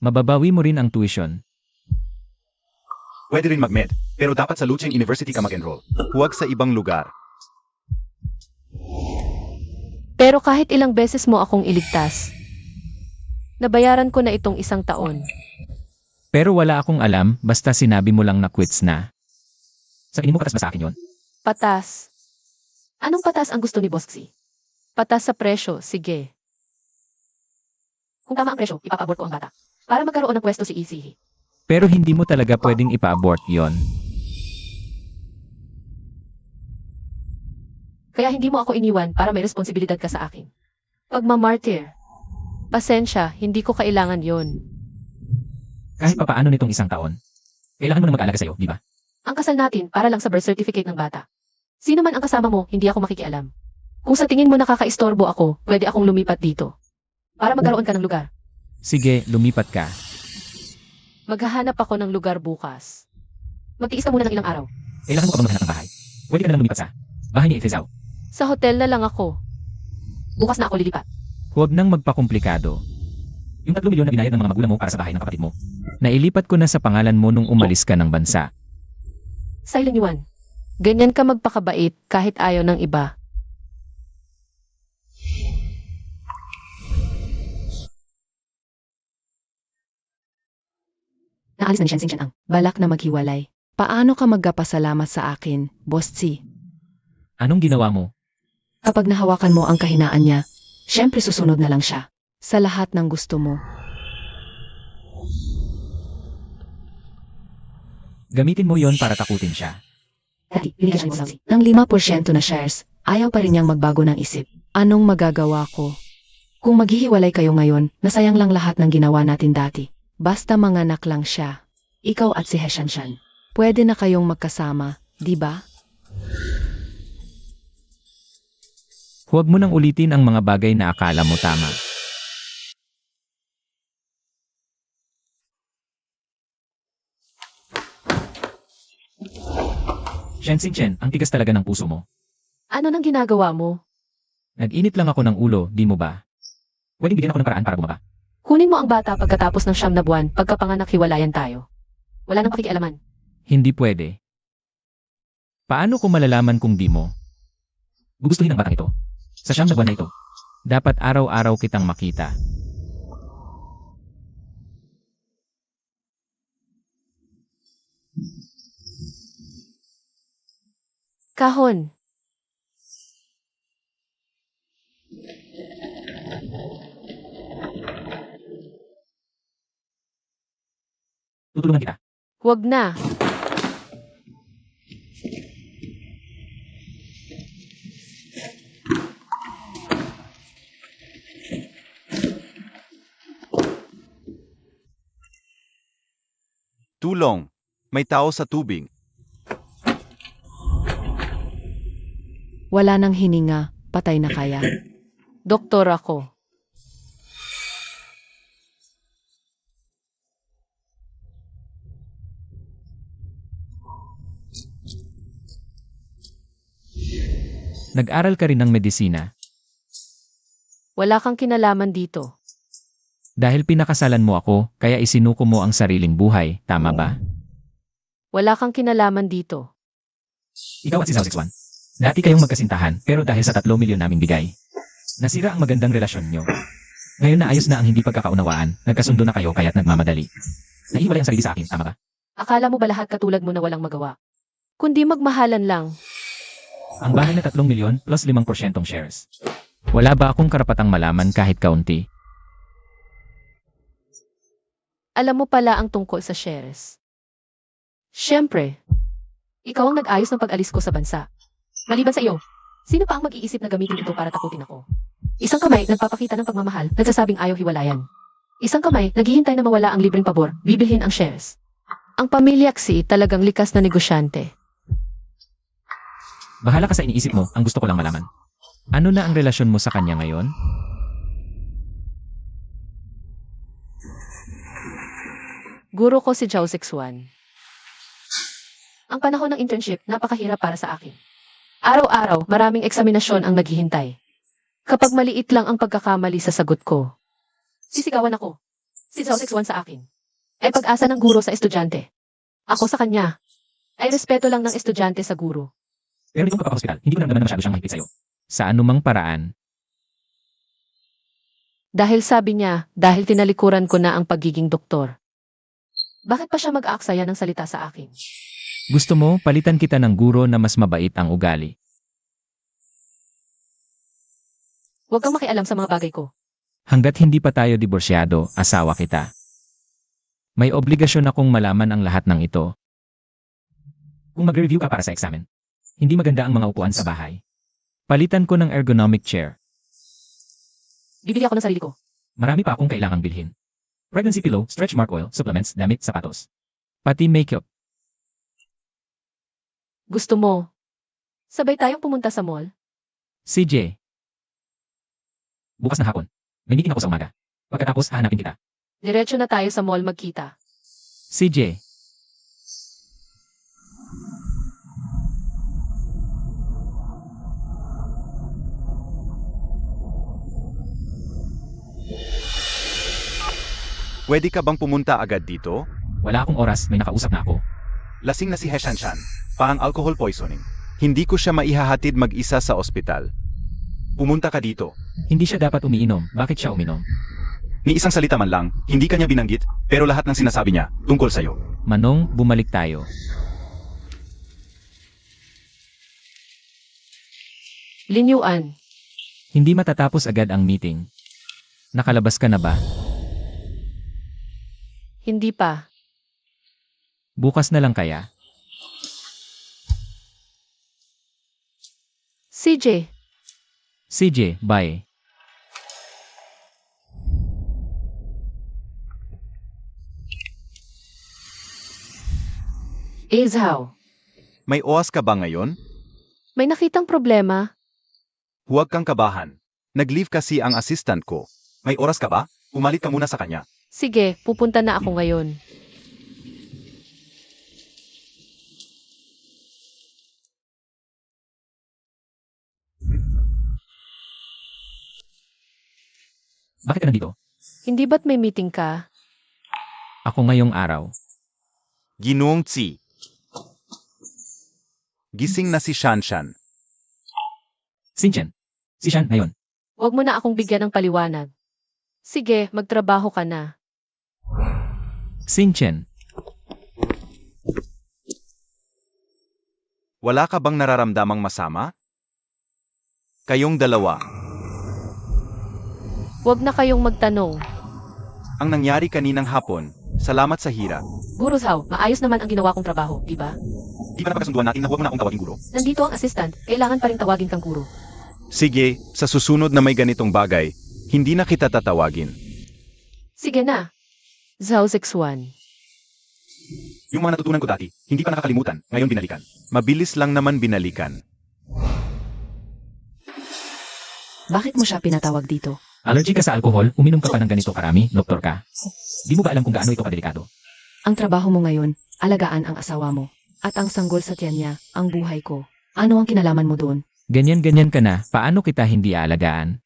Mababawi mo rin ang tuition. Pwede rin mag-med, pero dapat sa Lucheng University ka mag-enroll. Huwag sa ibang lugar. Pero kahit ilang beses mo akong iligtas, nabayaran ko na itong 1 taon. Pero wala akong alam, basta sinabi mo lang na quits na. Sa tingin mo patas ba sa akin yon? Patas. Anong patas ang gusto ni Bossy? Patas sa presyo, sige. Kung tama ang presyo, ipapa-abort ko ang bata. Para magkaroon ng pwesto si Easy. Pero hindi mo talaga pwedeng ipa-abort yon. Kaya hindi mo ako iniwan para may responsibilidad ka sa akin. Pagmamartir. Pasensya, hindi ko kailangan yon. Kahit papaano nitong 1 taon. Kailangan mo na mag-aalaga sa'yo, di ba? Ang kasal natin para lang sa birth certificate ng bata. Sino man ang kasama mo, hindi ako makikialam. Kung sa tingin mo nakakaistorbo ako, pwede akong lumipat dito. Para magkaroon ka ng lugar. Sige, lumipat ka. Maghahanap ako ng lugar bukas. Magtiis ka muna ng ilang araw. Kailangan mo ka bang maghanap ng bahay? Pwede ka na lang lumipat sa bahay ni Itizaw. Sa hotel na lang ako. Bukas na ako lilipat. Huwag nang magpakomplikado. Yung 3 milyon na binayad ng mga magulang mo para sa bahay ng kapatid mo. Nailipat ko na sa pangalan mo nung umalis ka ng bansa. Silent Yuan. Ganyan ka magpakabait kahit ayaw ng iba. Naalis na ni Shen ang balak na maghiwalay. Paano ka magpasalamat sa akin, Bossy? Anong ginawa mo? Kapag nahawakan mo ang kahinaan niya, syempre susunod na lang siya. Sa lahat ng gusto mo. Gamitin mo yon para takutin siya. Dati, binigyan mo ng 5% na shares, ayaw pa rin niyang magbago ng isip. Anong magagawa ko? Kung maghihiwalay kayo ngayon, nasayang lang lahat ng ginawa natin dati. Basta manganak lang siya. Ikaw at si Heshanshan. Pwede na kayong magkasama, di ba? Huwag mo nang ulitin ang mga bagay na akala mo tama. Shen, ang tigas talaga ng puso mo. Ano nang ginagawa mo? Nag-init lang ako ng ulo, di mo ba? Pwedeng bigyan ako ng paraan para bumaba. Kunin mo ang bata pagkatapos ng 9 na buwan, pagkapanganak hiwalayan tayo. Wala nang pakikialaman. Hindi pwede. Paano ko malalaman kung di mo? Gugustuhin ang batang ito. Sa 9 na buwan na ito. Dapat araw-araw kitang makita. Kahon. Tutulungan kita. Huwag na. Tulong. May tao sa tubig. Wala nang hininga, patay na kaya. Doktor ako. Nag-aral ka rin ng medisina. Wala kang kinalaman dito. Dahil pinakasalan mo ako, kaya isinuko mo ang sariling buhay, tama ba? Wala kang kinalaman dito. Ikaw at si Zhao Zixuan. Dati kayong magkasintahan, pero dahil sa 3 milyon naming bigay, nasira ang magandang relasyon nyo. Ngayon na ayos na ang hindi pagkakaunawaan, nagkasundo na kayo kaya't nagmamadali. Naihiwalay ang sarili sa akin, tama ba? Akala mo ba lahat katulad mo na walang magawa? Kundi magmahalan lang. Ang bahay na 3 milyon plus 5% shares. Wala ba akong karapatang malaman kahit kaunti? Alam mo pala ang tungkol sa shares. Siyempre, ikaw ang nag-ayos ng pag-alis ko sa bansa. Maliban sa iyo, sino pa ang mag-iisip na gamitin ito para takutin ako? Isang kamay nagpapakita ng pagmamahal, nagsasabing ayaw hiwalayan. Isang kamay naghihintay na mawala ang libreng pabor, bibilhin ang shares. Ang pamilya Xi talagang likas na negosyante. Bahala ka sa iniisip mo, ang gusto ko lang malaman. Ano na ang relasyon mo sa kanya ngayon? Guro ko si Zhao Zixuan. Ang panahon ng internship, napakahirap para sa akin. Araw-araw, maraming eksaminasyon ang naghihintay. Kapag maliit lang ang pagkakamali sa sagot ko, sisigawan ako. Si Zhao 61 sa akin. Ay pag-asa ng guro sa estudyante. Ako sa kanya. Ay respeto lang ng estudyante sa guro. Pero nitong pagpapahospital, hindi ko naman na masyado siyang mahigpit sa'yo. Sa anumang paraan, Dahil sabi niya, dahil tinalikuran ko na ang pagiging doktor. Bakit pa siya mag-aaksaya ng salita sa akin? gusto mo palitan kita ng guro na mas mabait ang ugali. Huwag kang makialam sa mga bagay ko. Hanggat hindi pa tayo diborsyado, asawa kita. May obligasyon akong malaman ang lahat ng ito. Kung mag-review ka para sa examen, hindi maganda ang mga upuan sa bahay. Palitan ko ng ergonomic chair. Bibili ako ng sarili ko. Marami pa akong kailangang bilhin. Pregnancy pillow, stretch mark oil, supplements, damit, sapatos. Pati makeup. Gusto mo? Sabay tayong pumunta sa mall? CJ. Bukas na hapon. May meeting ako sa umaga. Pagkatapos, hahanapin kita. Diretso na tayo sa mall magkita. CJ. Pwede ka bang pumunta agad dito? Wala akong oras, may nakausap na ako. Lasing na si He Shanshan. Parang alcohol poisoning. Hindi ko siya maihahatid mag-isa sa ospital. Pumunta ka dito. Hindi siya dapat umiinom. Bakit siya uminom? Ni isang salita man lang, hindi kanya binanggit, pero lahat ng sinasabi niya tungkol sa'yo. Manong, bumalik tayo. Linyuan. Hindi matatapos agad ang meeting. Nakalabas ka na ba? Hindi pa. Bukas na lang kaya? CJ. CJ, bye. Zhao. May oras ka ba ngayon? May nakitang problema? Huwag kang kabahan. Nag-leave kasi ang assistant ko. May oras ka ba? Umalit ka muna sa kanya. Sige, pupunta na ako ngayon. Bakit ka nandito? Hindi ba't may meeting ka? Ako ngayong araw. Ginoong Tsi. Gising na si Shanshan. Sinchen. Si Shan, ngayon. Huwag mo na akong bigyan ng paliwanag. Sige, magtrabaho ka na. Sinchen. Wala ka bang nararamdamang masama? Kayong dalawa. Huwag na kayong magtanong. Ang nangyari kaninang hapon, salamat sa hira. Guro Zhao, maayos naman ang ginawa kong trabaho, di ba? Di ba napagkasunduan natin na huwag mo na akong tawaging guro? Nandito ang assistant, kailangan pa rin tawagin kang guro. Sige, sa susunod na may ganitong bagay, hindi na kita tatawagin. Sige na. Zhao 61. Yung mga natutunan ko dati, hindi pa nakakalimutan, ngayon binalikan. Mabilis lang naman binalikan. Bakit mo siya pinatawag dito? Allergy ka sa alcohol, uminom ka pa ng ganito karami, doktor ka. Di mo ba alam kung gaano ito kadelikado? Ang trabaho mo ngayon, alagaan ang asawa mo. At ang sanggol sa tiyan niya, ang buhay ko. Ano ang kinalaman mo doon? Ganyan-ganyan ka na, paano kita hindi aalagaan?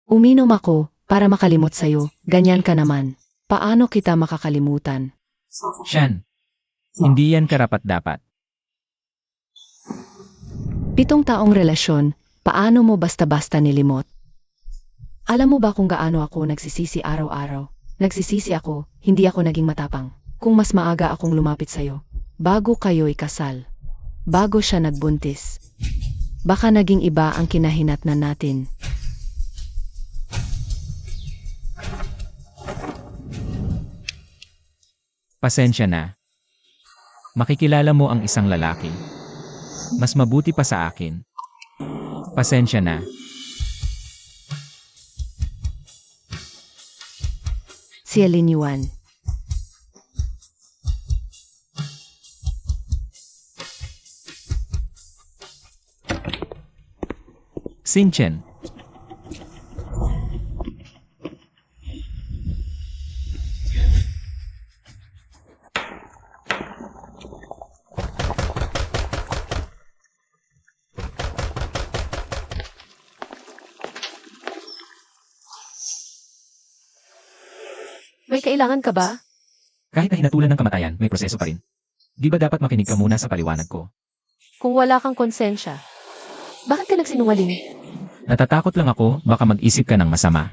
Uminom ako para makalimot sa'yo. Ganyan ka naman. Paano kita makakalimutan? Shan. Hindi yan karapat-dapat. 7 taong relasyon, paano mo basta-basta nilimot? Alam mo ba kung gaano ako nagsisisi araw-araw? Nagsisisi ako, hindi ako naging matapang. Kung mas maaga akong lumapit sa'yo, bago kayo ikasal, bago siya nagbuntis, baka naging iba ang kinahinatnan natin. Pasensya na. Makikilala mo ang isang lalaki. Mas mabuti pa sa akin. Pasensya na. Si Lin Yuan. Sinchen. May kailangan ka ba? Kahit na hinatulan ng kamatayan, may proseso pa rin. Di ba dapat makinig ka muna sa paliwanag ko? Kung wala kang konsensya, bakit ka nagsinungaling? Natatakot lang ako, baka mag-isip ka ng masama.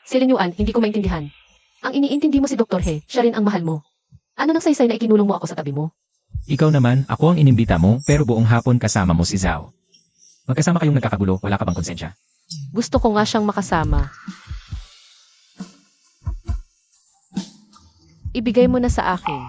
Si Linyuan, hindi ko maintindihan. Ang iniintindi mo si Dr. He, siya rin ang mahal mo. Ano nang saysay na ikinulong mo ako sa tabi mo? Ikaw naman, ako ang inimbita mo, pero buong hapon kasama mo si Zhao. Magkasama kayong nagkakagulo, wala ka bang konsensya? Gusto ko nga siyang makasama. Ibigay mo na sa akin.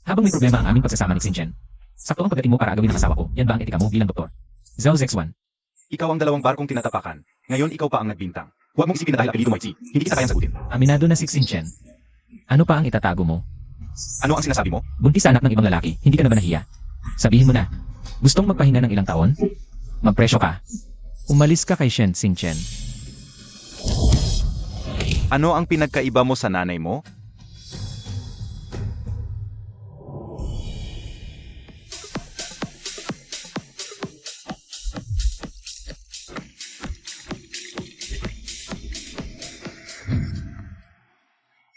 Habang may problema ang aming pagsasama ni Xinchen, sakto ang pagdating mo para agawin ang asawa ko, yan ba ang etika mo bilang doktor? Zhao Zexuan, Ikaw ang dalawang barkong tinatapakan. Ngayon ikaw pa ang nagbintang. Huwag mong isipin na dahil apelido mo ay Tsi, hindi kita kayang sagutin. aminado na si Xinchen. Ano pa ang itatago mo? Ano ang sinasabi mo? Buntis sa anak ng ibang lalaki, hindi ka na ba nahiya? Sabihin mo na, gustong magpahinga ng ilang taon? Magpresyo ka. Umalis ka kay Shen Xinchen. Ano ang pinagkaiba mo sa nanay mo?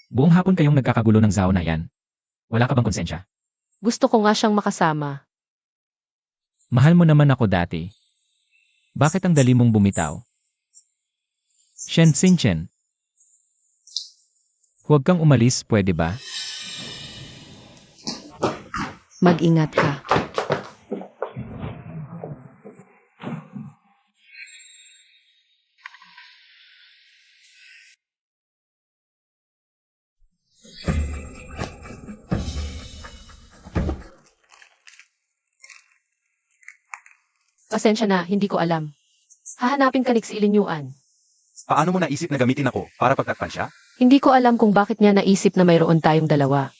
Buong hapon kayong nagkakagulo ng Zhao na yan. Wala ka bang konsensya? Gusto ko nga siyang makasama. Mahal mo naman ako dati. Bakit ang dali mong bumitaw? Shen Xinchen. Huwag kang umalis, pwede ba? Mag-ingat ka. Pasensya na, hindi ko alam. Hahanapin ka ni si Linyuan. Paano mo naisip na gamitin ako para pagtakpan siya? Hindi ko alam kung bakit niya naisip na mayroon tayong dalawa.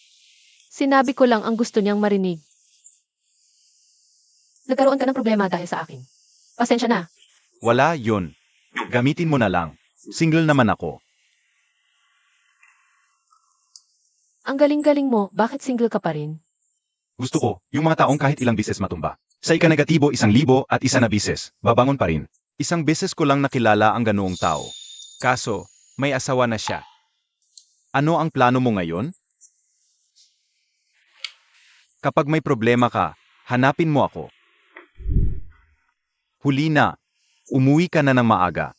Sinabi ko lang ang gusto niyang marinig. Nagkaroon ka ng problema dahil sa akin. Pasensya na. Wala yun. Gamitin mo na lang. Single naman ako. Ang galing-galing mo, bakit single ka pa rin? Gusto ko, yung mga taong kahit ilang bises matumba. Sa ika-negatibo 1,000 at isa na bises, babangon pa rin. Isang beses ko lang nakilala ang ganoong tao. Kaso, may asawa na siya. Ano ang plano mo ngayon? Kapag may problema ka, hanapin mo ako. Huli na. Umuwi ka na ng maaga.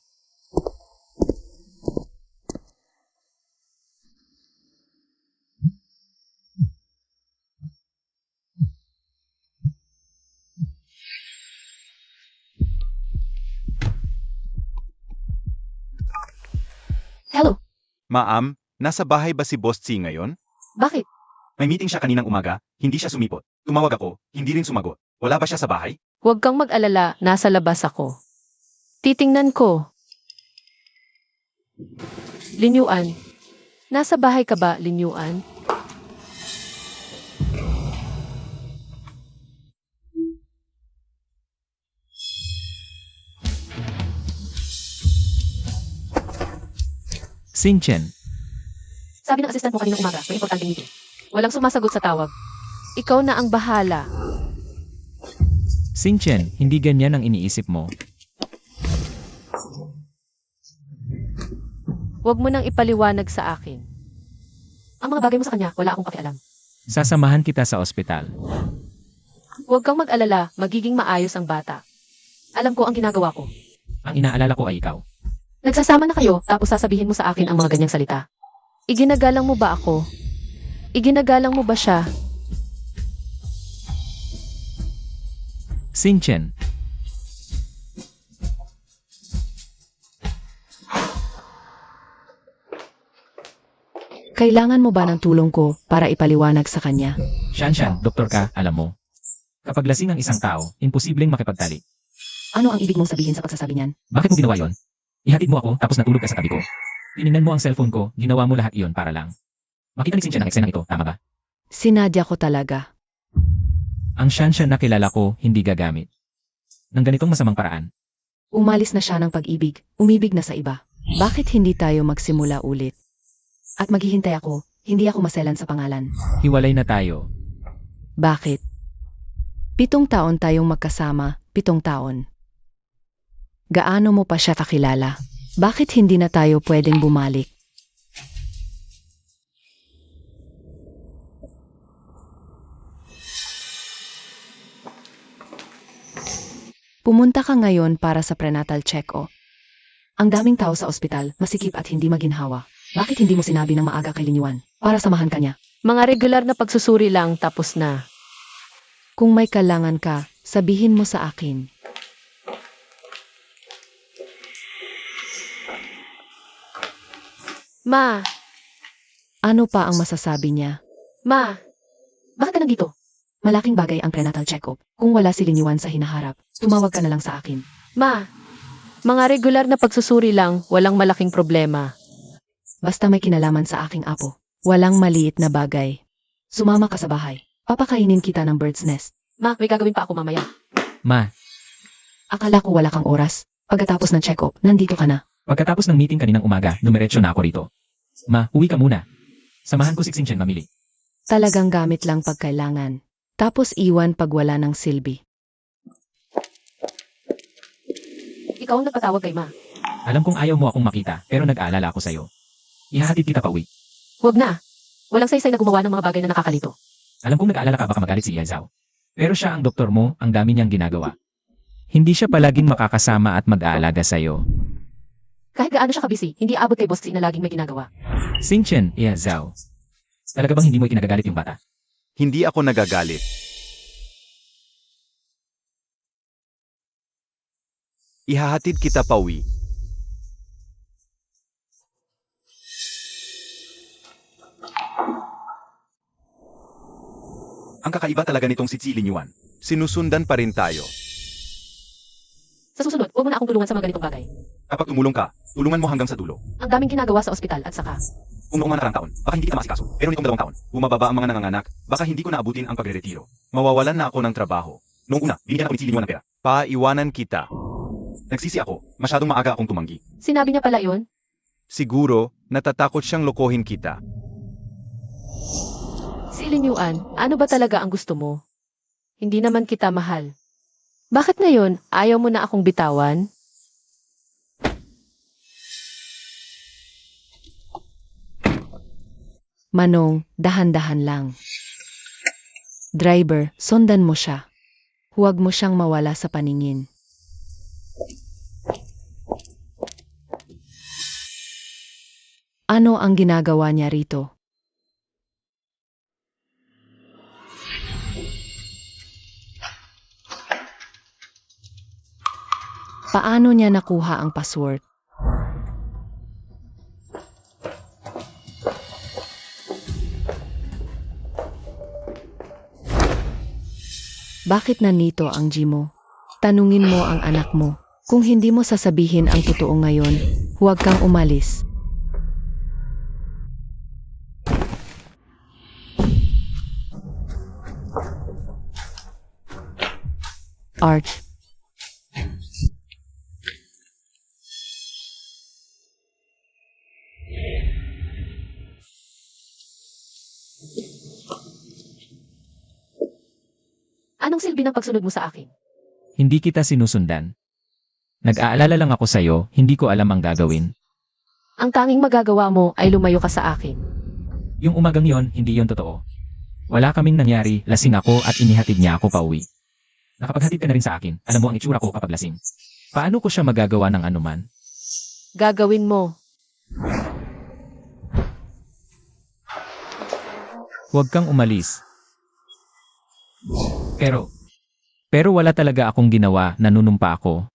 Hello, Ma'am, nasa bahay ba si Boss Tsi ngayon? bakit? May meeting siya kaninang umaga, hindi siya sumipot. Tumawag ako, hindi rin sumagot. Wala ba siya sa bahay? Huwag kang mag-alala, nasa labas ako. Titingnan ko. Linyuan. Nasa bahay ka ba, Linyuan? Xinchen, Sabi ng assistant mo kaninang umaga, may importante meeting. Walang sumasagot sa tawag. Ikaw na ang bahala. Xinchen, hindi ganyan ang iniisip mo. Huwag mo nang ipaliwanag sa akin. Ang mga bagay mo sa kanya, wala akong pakialam. Sasamahan kita sa ospital. Huwag kang mag-alala, magiging maayos ang bata. Alam ko ang ginagawa ko. Ang inaalala ko ay ikaw. Nagsasama na kayo, tapos sasabihin mo sa akin ang mga ganyang salita. Iginagalang mo ba ako? Iginagalang mo ba siya? Xinchen, Kailangan mo ba ng tulong ko para ipaliwanag sa kanya? Shanshan, doktor ka, alam mo. Kapag lasing ang isang tao, imposibleng makipagtalik. Ano ang ibig mong sabihin sa pagsasabi niyan? Bakit mo ginawa yon? Ihatid mo ako tapos natulog ka sa tabi ko. Tiningnan mo ang cellphone ko, ginawa mo lahat iyon para lang. Makita ni Xinchen ang eksenang ito, tama ba? Sinadya ko talaga. Ang Shanshan na kilala ko, hindi gagamit ng ganitong masamang paraan. Umalis na siya ng pag-ibig, umibig na sa iba. Bakit hindi tayo magsimula ulit? At maghihintay ako, hindi ako maselan sa pangalan. Hiwalay na tayo. Bakit? 7 taon tayong magkasama, 7 taon. Gaano mo pa siya kakilala? Bakit hindi na tayo pwedeng bumalik? Pumunta ka ngayon para sa prenatal check-up. Ang daming tao sa ospital, masikip at hindi maginhawa. Bakit hindi mo sinabi ng maaga kay Linyuan para samahan ka niya? Mga regular na pagsusuri lang tapos na. Kung may kailangan ka, sabihin mo sa akin. Ma, Ano pa ang masasabi niya? ma, bakit ka nandito? Malaking bagay ang prenatal check-up. Kung wala si Linyuan sa hinaharap, tumawag ka na lang sa akin. Ma, mga regular na pagsusuri lang, walang malaking problema. Basta may kinalaman sa aking apo. Walang maliit na bagay. Sumama ka sa bahay. Papakainin kita ng bird's nest. Ma, may gagawin pa ako mamaya. Ma, Akala ko wala kang oras. Pagkatapos ng check-up, nandito ka na. pagkatapos ng meeting kaninang umaga, dumiretso na ako rito. Ma, uwi ka muna. Samahan ko si Xingchen mamili. Talagang gamit lang pagkailangan. Tapos iwan pag wala ng silbi. Ikaw ang nagpatawag kay ma. Alam kong ayaw mo akong makita, pero nag-aalala ako sa'yo. Ihahatid kita pa uwi. Huwag na. Walang saysay na gumawa ng mga bagay na nakakalito. Alam kong nag-aalala ka baka magalit si Yazao. Pero siya ang doktor mo, ang dami niyang ginagawa. Hindi siya palaging makakasama at mag-aalaga sa'yo. Kahit gaano siya kabisi, hindi abot kay boss na laging may ginagawa. Xingchen, Yazao. Talaga bang hindi mo ikinagagalit yung bata? Hindi ako nagagalit. Ihahatid kita pauwi. Ang kakaiba talaga nitong si Chi Linyuan. Sinusundan pa rin tayo. Sa susunod, huwag mo na akong tulungan sa mga ganitong bagay. Kapag tumulong ka, tulungan mo hanggang sa dulo. Ang daming ginagawa sa ospital at saka. Kung noong mga nakarang taon, baka hindi kita masikaso. Pero nitong 2 taon, bumababa ang mga nanganganak, baka hindi ko naabutin ang pagre-retiro. Mawawalan na ako ng trabaho. Noong una, binigyan ako ni Chi Linyuan ng pera. Paiwanan kita. Nagsisi ako, masyadong maaga akong tumanggi. Sinabi niya pala yun? Siguro, natatakot siyang lokohin kita. Si Linyuan, ano ba talaga ang gusto mo? Hindi naman kita mahal. Bakit ngayon, ayaw mo na akong bitawan? Manong, dahan-dahan lang. Driver, sundan mo siya. Huwag mo siyang mawala sa paningin. Ano ang ginagawa niya rito? Paano niya nakuha ang password? Bakit nandito ang Gmo? Tanungin mo ang anak mo. Kung hindi mo sasabihin ang totoo ngayon, huwag kang umalis. Art. Anong silbi ng pagsunod mo sa akin? Hindi kita sinusundan. Nag-aalala lang ako sa'yo, hindi ko alam ang gagawin. Ang tanging magagawa mo ay lumayo ka sa akin. Yung umagang yon, hindi yon totoo. Wala kaming nangyari, lasing ako at inihatid niya ako pauwi. Nakapaghatid ka na rin sa akin, alam mo ang itsura ko kapag lasing. Paano ko siya magagawa ng anuman? Gagawin mo. Huwag kang umalis. Pero wala talaga akong ginawa, nanunumpa ako.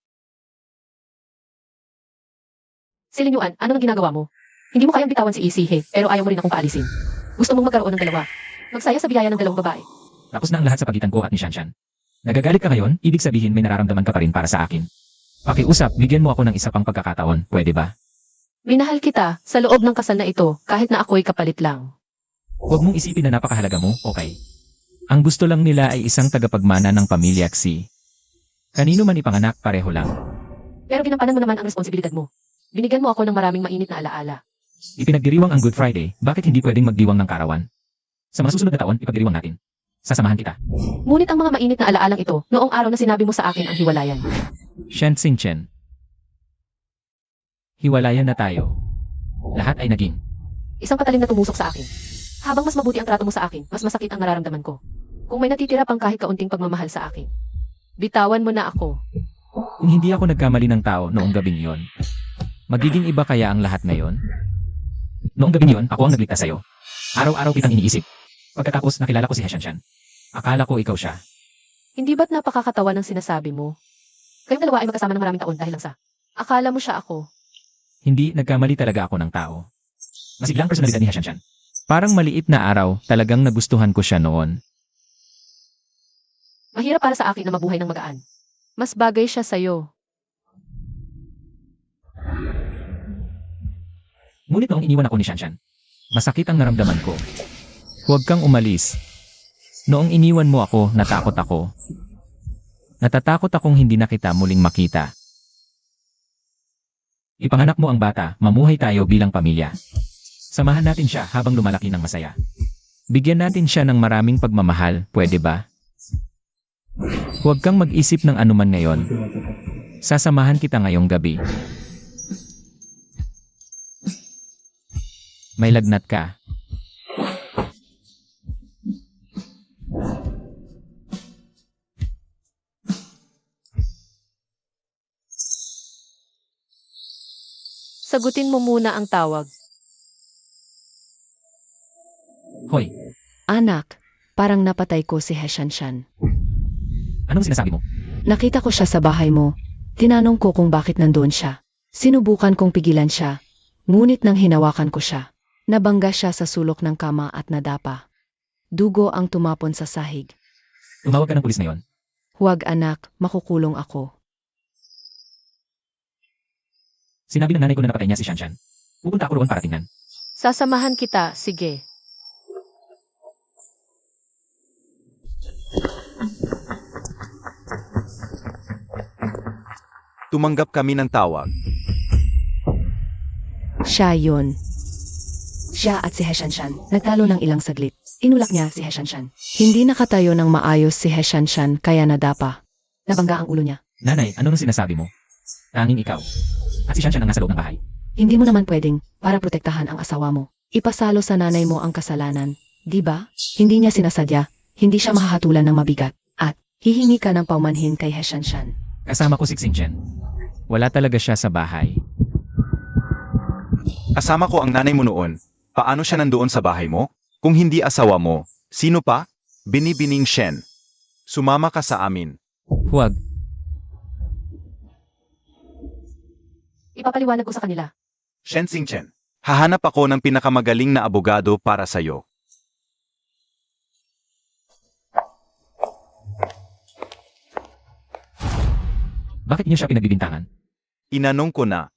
Si Linyuan, ano nang ginagawa mo? Hindi mo kayang bitawan si Isihe, pero ayaw mo rin akong paalisin. Gusto mong magkaroon ng dalawa. Magsaya sa biyaya ng dalawang babae. Tapos na ang lahat sa pagitan ko at ni Shanshan. Nagagalit ka ngayon, ibig sabihin may nararamdaman ka pa rin para sa akin. Pakiusap, bigyan mo ako ng isa pang pagkakataon, pwede ba? Minahal kita sa loob ng kasal na ito kahit na ako'y kapalit lang. Huwag mong isipin na napakahalaga mo, okay? Ang gusto lang nila ay isang tagapagmana ng pamilya Xi. Kanino man ipanganak, pareho lang. Pero ginampanan mo naman ang responsibilidad mo. Binigyan mo ako ng maraming mainit na alaala. Ipinagdiriwang ang Good Friday, bakit hindi pwedeng magdiwang ng karawan? Sa mga susunod na taon, ipagdiriwang natin. Sasamahan kita. Ngunit ang mga mainit na alaalang ito, noong araw na sinabi mo sa akin ang hiwalayan. Shen Xingchen. Hiwalayan na tayo. Lahat ay naging. Isang patalim na tumusok sa akin. Habang mas mabuti ang trato mo sa akin, mas masakit ang nararamdaman ko. Kung may natitira pang kahit kaunting pagmamahal sa akin, bitawan mo na ako. Kung hindi ako nagkamali ng tao noong gabing yon, magiging iba kaya ang lahat ngayon? Noong gabing yon, ako ang nagligtas sa'yo. Araw-araw kitang iniisip. Pagkatapos nakilala ko si He Shanshan. Akala ko ikaw siya. Hindi ba't napakakatawa ng sinasabi mo? Kayong dalawa ay magkasama ng maraming taon dahil lang sa akala mo siya ako. Hindi, nagkamali talaga ako ng tao. Masiglang personalidad ni He Shanshan. Parang maliit na araw, talagang nagustuhan ko siya noon. Mahirap para sa akin na mabuhay ng magaan. Mas bagay siya sa'yo. Ngunit noong iniwan ako ni Shanshan, masakit ang naramdaman ko. Huwag kang umalis. Noong iniwan mo ako, natakot ako. Natatakot akong hindi na kita muling makita. Ipanganak mo ang bata, mamuhay tayo bilang pamilya. Samahan natin siya habang lumalaki ng masaya. Bigyan natin siya ng maraming pagmamahal, pwede ba? Huwag kang mag-isip ng anuman ngayon. Sasamahan kita ngayong gabi. May lagnat ka. Sagutin mo muna ang tawag. Hoy, Anak, parang napatay ko si He Shanshan. anong sinasabi mo? Nakita ko siya sa bahay mo. Tinanong ko kung bakit nandoon siya. Sinubukan kong pigilan siya. Ngunit nang hinawakan ko siya, nabangga siya sa sulok ng kama at nadapa. Dugo ang tumapon sa sahig. Tumawag ka ng pulis ngayon. Huwag anak, makukulong ako. Sinabi ng nanay ko na napatay niya si Shanshan. Pupunta ako roon para tingnan. Sasamahan kita, sige. Tumanggap kami ng tawag. Siya yun. Siya at si He Shanshan nagtalo ng ilang saglit. Inulak niya si He Shanshan. Hindi nakatayo ng maayos si He Shanshan kaya nadapa. Nabangga ang ulo niya. Nanay, ano nang sinasabi mo? Tanging ikaw. At si Shanshan ang nasa loob ng bahay. Hindi mo naman pwedeng para protektahan ang asawa mo. Ipasalo sa nanay mo ang kasalanan. Di ba? Hindi niya sinasadya. Hindi siya mahahatulan ng mabigat. At hihingi ka ng paumanhin kay He Shanshan. Kasama ko si Xingchen. Wala talaga siya sa bahay. Kasama ko ang nanay mo noon. Paano siya nandoon sa bahay mo? Kung hindi asawa mo, sino pa? Binibining Shen. Sumama ka sa amin. Huwag. Ipapaliwanag ko sa kanila. Shen Xingchen. Hahanap ako ng pinakamagaling na abogado para sa'yo. Bakit niyo siya pinagbibintangan? Inanong ko na.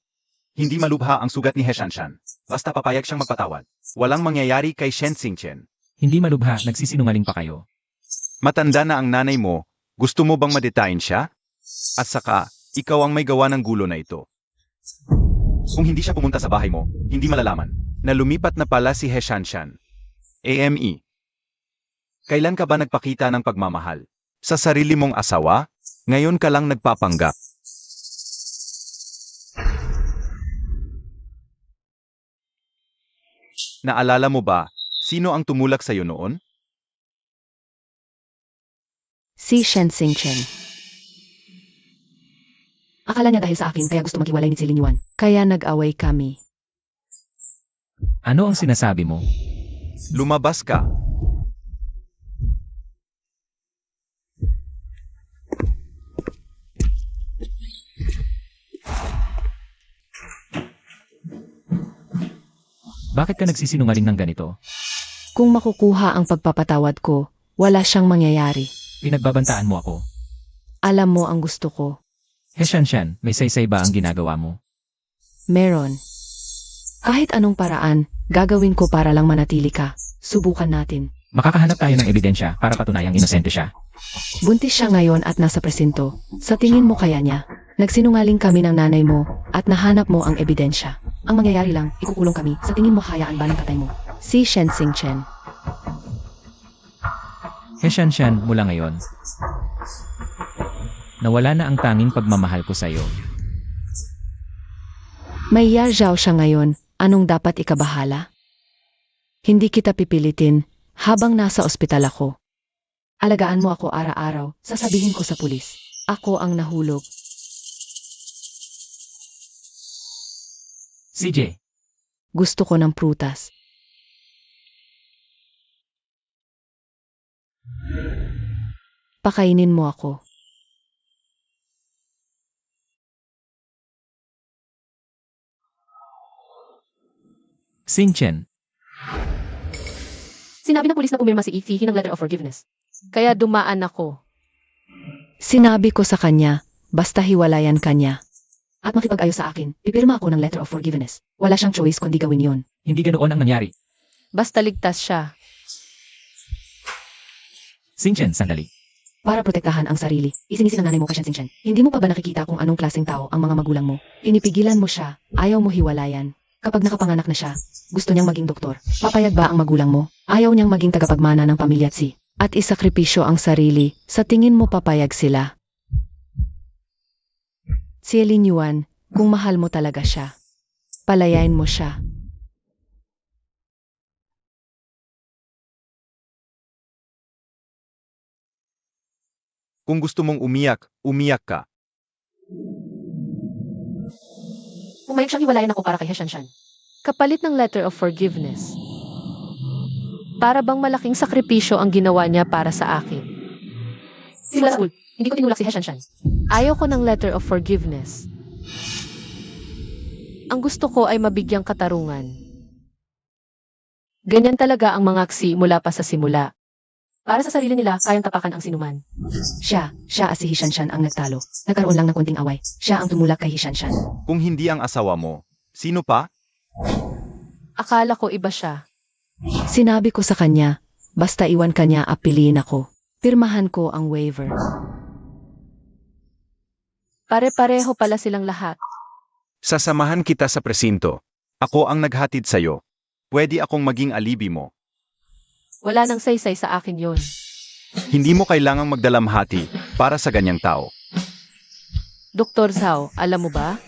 Hindi malubha ang sugat ni He Shanshan. Basta papayag siyang magpatawad. Walang mangyayari kay Shen Xingchen. Hindi malubha, nagsisinungaling pa kayo. Matanda na ang nanay mo. Gusto mo bang madetayin siya? At saka, ikaw ang may gawa ng gulo na ito. Kung hindi siya pumunta sa bahay mo, hindi malalaman na lumipat na pala si He Shanshan. AME. Kailan ka ba nagpakita ng pagmamahal? Sa sarili mong asawa? Ngayon ka lang nagpapanggap. Naalala mo ba, sino ang tumulak sa'yo noon? Si Shen Xingchen. Akala niya dahil sa akin kaya gusto maghiwalay ni si Lin Yuan. Kaya nag-away kami. Ano ang sinasabi mo? Lumabas ka. Bakit ka nagsisinungaling ng ganito? Kung makukuha ang pagpapatawad ko, wala siyang mangyayari. Pinagbabantaan mo ako. Alam mo ang gusto ko. He Shanshan, may saysay ba ang ginagawa mo? Meron. Kahit anong paraan, gagawin ko para lang manatili ka. Subukan natin. Makakahanap tayo ng ebidensya para patunayang inosente siya. Buntis siya ngayon at nasa presinto. Sa tingin mo kaya niya? Nagsinungaling kami ng nanay mo at nahanap mo ang ebidensya. Ang mangyayari lang, ikukulong kami. Sa tingin mo hayaan ba ng tatay mo? Si Shen Xingchen. Heshanshan mula ngayon. Nawala na ang tanging pagmamahal ko sa'yo. May yajaw siya ngayon, anong dapat ikabahala? Hindi kita pipilitin habang nasa ospital ako. Alagaan mo ako araw-araw, sasabihin ko sa pulis. Ako ang nahulog. CJ, Gusto ko ng prutas. Pakainin mo ako. Xingchen, Sinabi ng pulis na pumirma si Ethy ng letter of forgiveness. Kaya dumaan ako. Sinabi ko sa kanya, basta hiwalayan kanya. At makipag-ayos sa akin, pipirma ako ng letter of forgiveness. Wala siyang choice kundi gawin yon. hindi ganoon ang nangyari. Basta ligtas siya. Xingchen, sandali. Para protektahan ang sarili, isinisi ng nanay mo kay Shen Xingchen. Hindi mo pa ba nakikita kung anong klaseng tao ang mga magulang mo? Pinipigilan mo siya, ayaw mo hiwalayan. Kapag nakapanganak na siya, gusto niyang maging doktor. Papayag ba ang magulang mo? Ayaw niyang maging tagapagmana ng pamilya at at isakripisyo ang sarili. Sa tingin mo papayag sila? Cielin Yuan, kung mahal mo talaga siya, palayain mo siya. Kung gusto mong umiyak, umiyak ka. Pumayag siyang hiwalayan ako para kay Heshanshan. Kapalit ng letter of forgiveness. Para bang malaking sakripisyo ang ginawa niya para sa akin. Simula sa school, hindi ko tinulak si Heshanshan. Ayaw ko ng letter of forgiveness. Ang gusto ko ay mabigyang katarungan. Ganyan talaga ang mga aksi mula pa sa simula. Para sa sarili nila, kayang tapakan ang sinuman. Siya at si Hishanshan ang nagtalo. Nagkaroon lang ng konting away. Siya ang tumulak kay Hishanshan. Kung hindi ang asawa mo, sino pa? Akala ko iba siya. Sinabi ko sa kanya, basta iwan kanya at piliin ako. Pirmahan ko ang waiver. Pare-pareho pala silang lahat. Sasamahan kita sa presinto. Ako ang naghatid sa'yo. Pwede akong maging alibi mo. Wala nang saysay sa akin yon. Hindi mo kailangang magdalamhati para sa ganyang tao. Dr. Zhao, alam mo ba?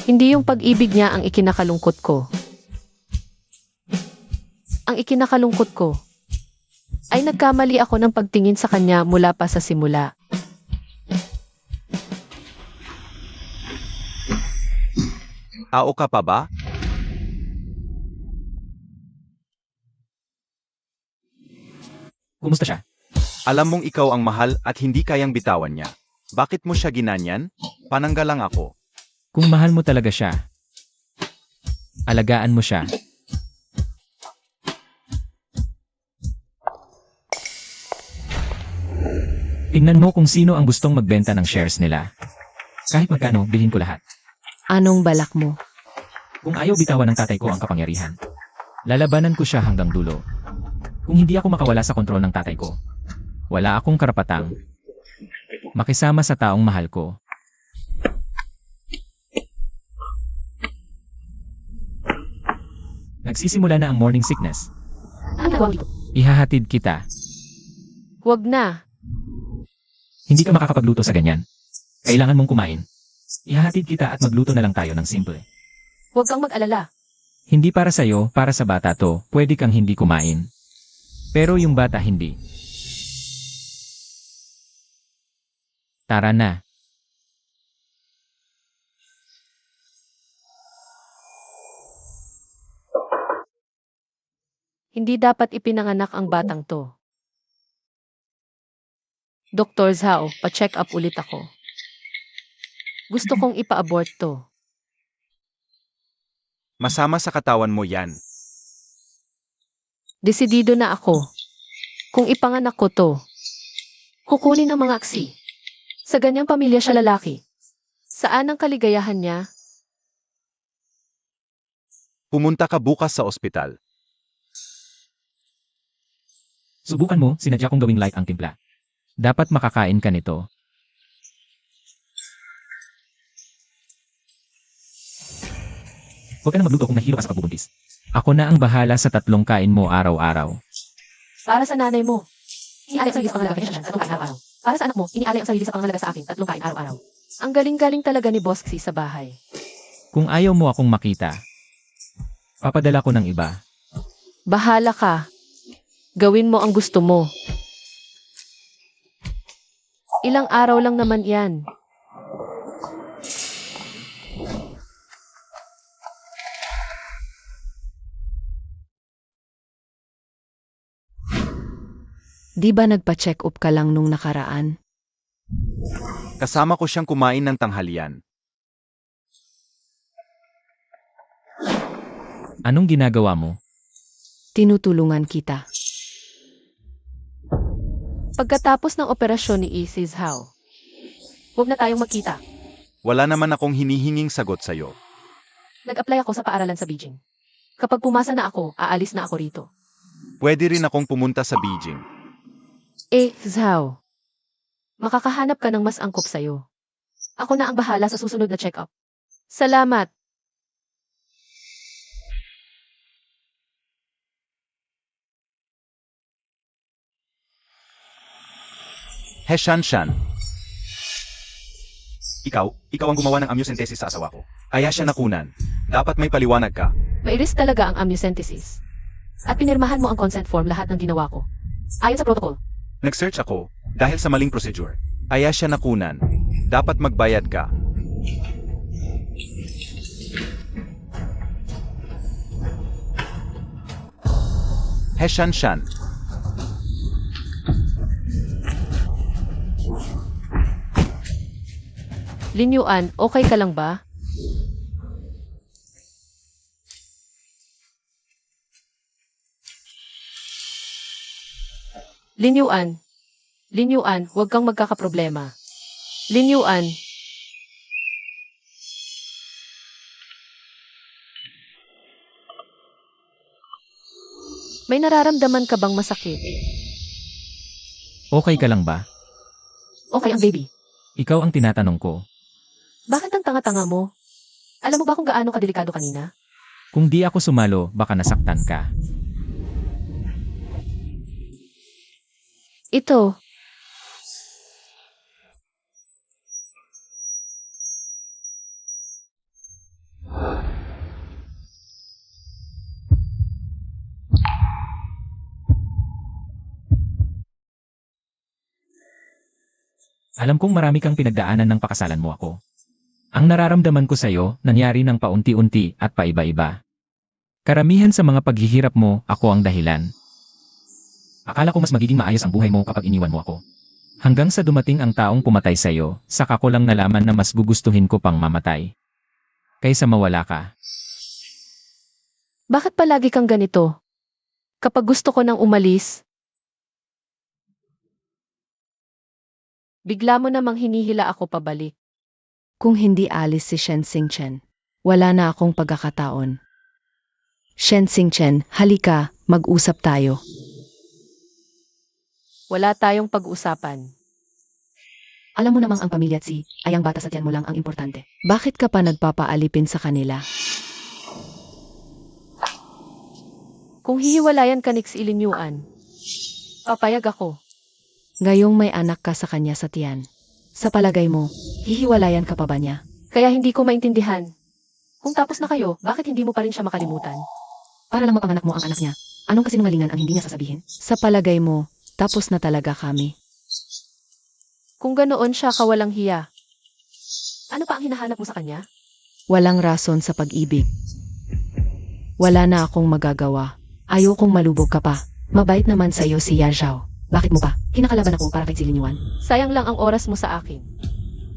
Hindi yung pag-ibig niya ang ikinakalungkot ko. Ang ikinakalungkot ko ay nagkamali ako ng pagtingin sa kanya mula pa sa simula. Tao ka pa ba? Kumusta siya? Alam mong ikaw ang mahal at hindi kayang bitawan niya. Bakit mo siya ginanyan? Pananggalang ako. Kung mahal mo talaga siya, alagaan mo siya. Tingnan mo kung sino ang gustong magbenta ng shares nila. Kahit magkano, bilhin ko lahat. Anong balak mo? Kung ayaw bitawan ng tatay ko ang kapangyarihan, lalabanan ko siya hanggang dulo. Kung hindi ako makawala sa kontrol ng tatay ko, wala akong karapatang makisama sa taong mahal ko. Nagsisimula na ang morning sickness. Ano ginagawa mo dito? Ihahatid kita. Huwag na. Hindi ka makakapagluto sa ganyan. Kailangan mong kumain. Ihahatid kita at magluto na lang tayo ng simple. Huwag kang mag-alala. Hindi para sa'yo, para sa bata to, pwede kang hindi kumain. Pero yung bata hindi. Tara na. Hindi dapat ipinanganak ang batang to. Dr. Zhao, pa-check up ulit ako. Gusto kong ipa-abort to. Masama sa katawan mo yan. Desidido na ako. Kung ipanganak ko to, kukunin ang mga aksi. Sa ganyang pamilya siya lalaki. Saan ang kaligayahan niya? Pumunta ka bukas sa ospital. Subukan mo, sinadya kong gawing light ang timpla. Dapat makakain ka nito. Huwag ka nang magluto kung nahihilo ka sa pagbubuntis. Ako na ang bahala sa 3 kain mo araw-araw. Para sa nanay mo, inialay ang sarili sa pangalaga kay Shashan, 3 kain araw-araw. Para sa anak mo, inialay ang sarili sa pangalaga sa akin, 3 kain araw-araw. Ang galing-galing talaga ni Boss Xi sa bahay. Kung ayaw mo akong makita, papadala ko ng iba. Bahala ka. Gawin mo ang gusto mo. Ilang araw lang naman yan. Di ba nagpa-check up ka lang nung nakaraan? Kasama ko siyang kumain ng tanghalian. Anong ginagawa mo? Tinutulungan kita. Pagkatapos ng operasyon ni Isis Hao, huwag na tayong magkita. Wala naman akong hinihinging sagot sa'yo. Nag-apply ako sa paaralan sa Beijing. Kapag pumasa na ako, aalis na ako rito. Pwede rin akong pumunta sa Beijing. Zhao, makakahanap ka ng mas angkop sa'yo. Ako na ang bahala sa susunod na check-up. Salamat. He Shanshan. Ikaw ang gumawa ng amniocentesis sa asawa ko. Kaya siya nakunan. Dapat may paliwanag ka. May risk talaga ang amniocentesis. At pinirmahan mo ang consent form lahat ng ginawa ko. Ayon sa protocol. Nag-search ako dahil sa maling procedure. Kaya siya nakunan. Dapat magbayad ka. He Shanshan. Lin Yuan, okay ka lang ba? Lin Yuan, huwag kang magkakaproblema. Lin Yuan. May nararamdaman ka bang masakit? Okay ka lang ba? Okay ang baby. Ikaw ang tinatanong ko. Bakit ang tanga-tanga mo? Alam mo ba kung gaano kadelikado kanina? Kung di ako sumalo, baka nasaktan ka. Ito. Alam kong marami kang pinagdaanan ng pakasalan mo ako. Ang nararamdaman ko sa'yo, nangyari ng paunti-unti at paiba-iba. Karamihan sa mga paghihirap mo, ako ang dahilan. Akala ko mas magiging maayos ang buhay mo kapag iniwan mo ako. Hanggang sa dumating ang taong pumatay sa'yo, saka ko lang nalaman na mas gugustuhin ko pang mamatay. Kaysa mawala ka. Bakit palagi kang ganito? Kapag gusto ko nang umalis, bigla mo namang hinihila ako pabalik. Kung hindi alis si Shen Xingchen, wala na akong pagkakataon. Shen Xingchen, halika, mag-usap tayo. Wala tayong pag-usapan. Alam mo namang ang pamilya at ay ang bata sa tiyan mo lang ang importante. Bakit ka pa nagpapaalipin sa kanila? Kung hihiwalayan ka ni Xilin Yuan, papayag ako. Ngayong may anak ka sa kanya sa tiyan. Sa palagay mo, hihiwalayan ka pa ba niya? Kaya hindi ko maintindihan. Kung tapos na kayo, bakit hindi mo pa rin siya makalimutan? Para lang mapanganak mo ang anak niya. Anong kasinungalingan ang hindi niya sasabihin? Sa palagay mo, tapos na talaga kami. Kung ganoon siya kawalang hiya, ano pa ang hinahanap mo sa kanya? Walang rason sa pag-ibig. Wala na akong magagawa. Ayokong malubog ka pa. Mabait naman sa'yo si Ya Zhao. Bakit mo pa? Kinakalaban ako para kay Xilin Yuan. Sayang lang ang oras mo sa akin.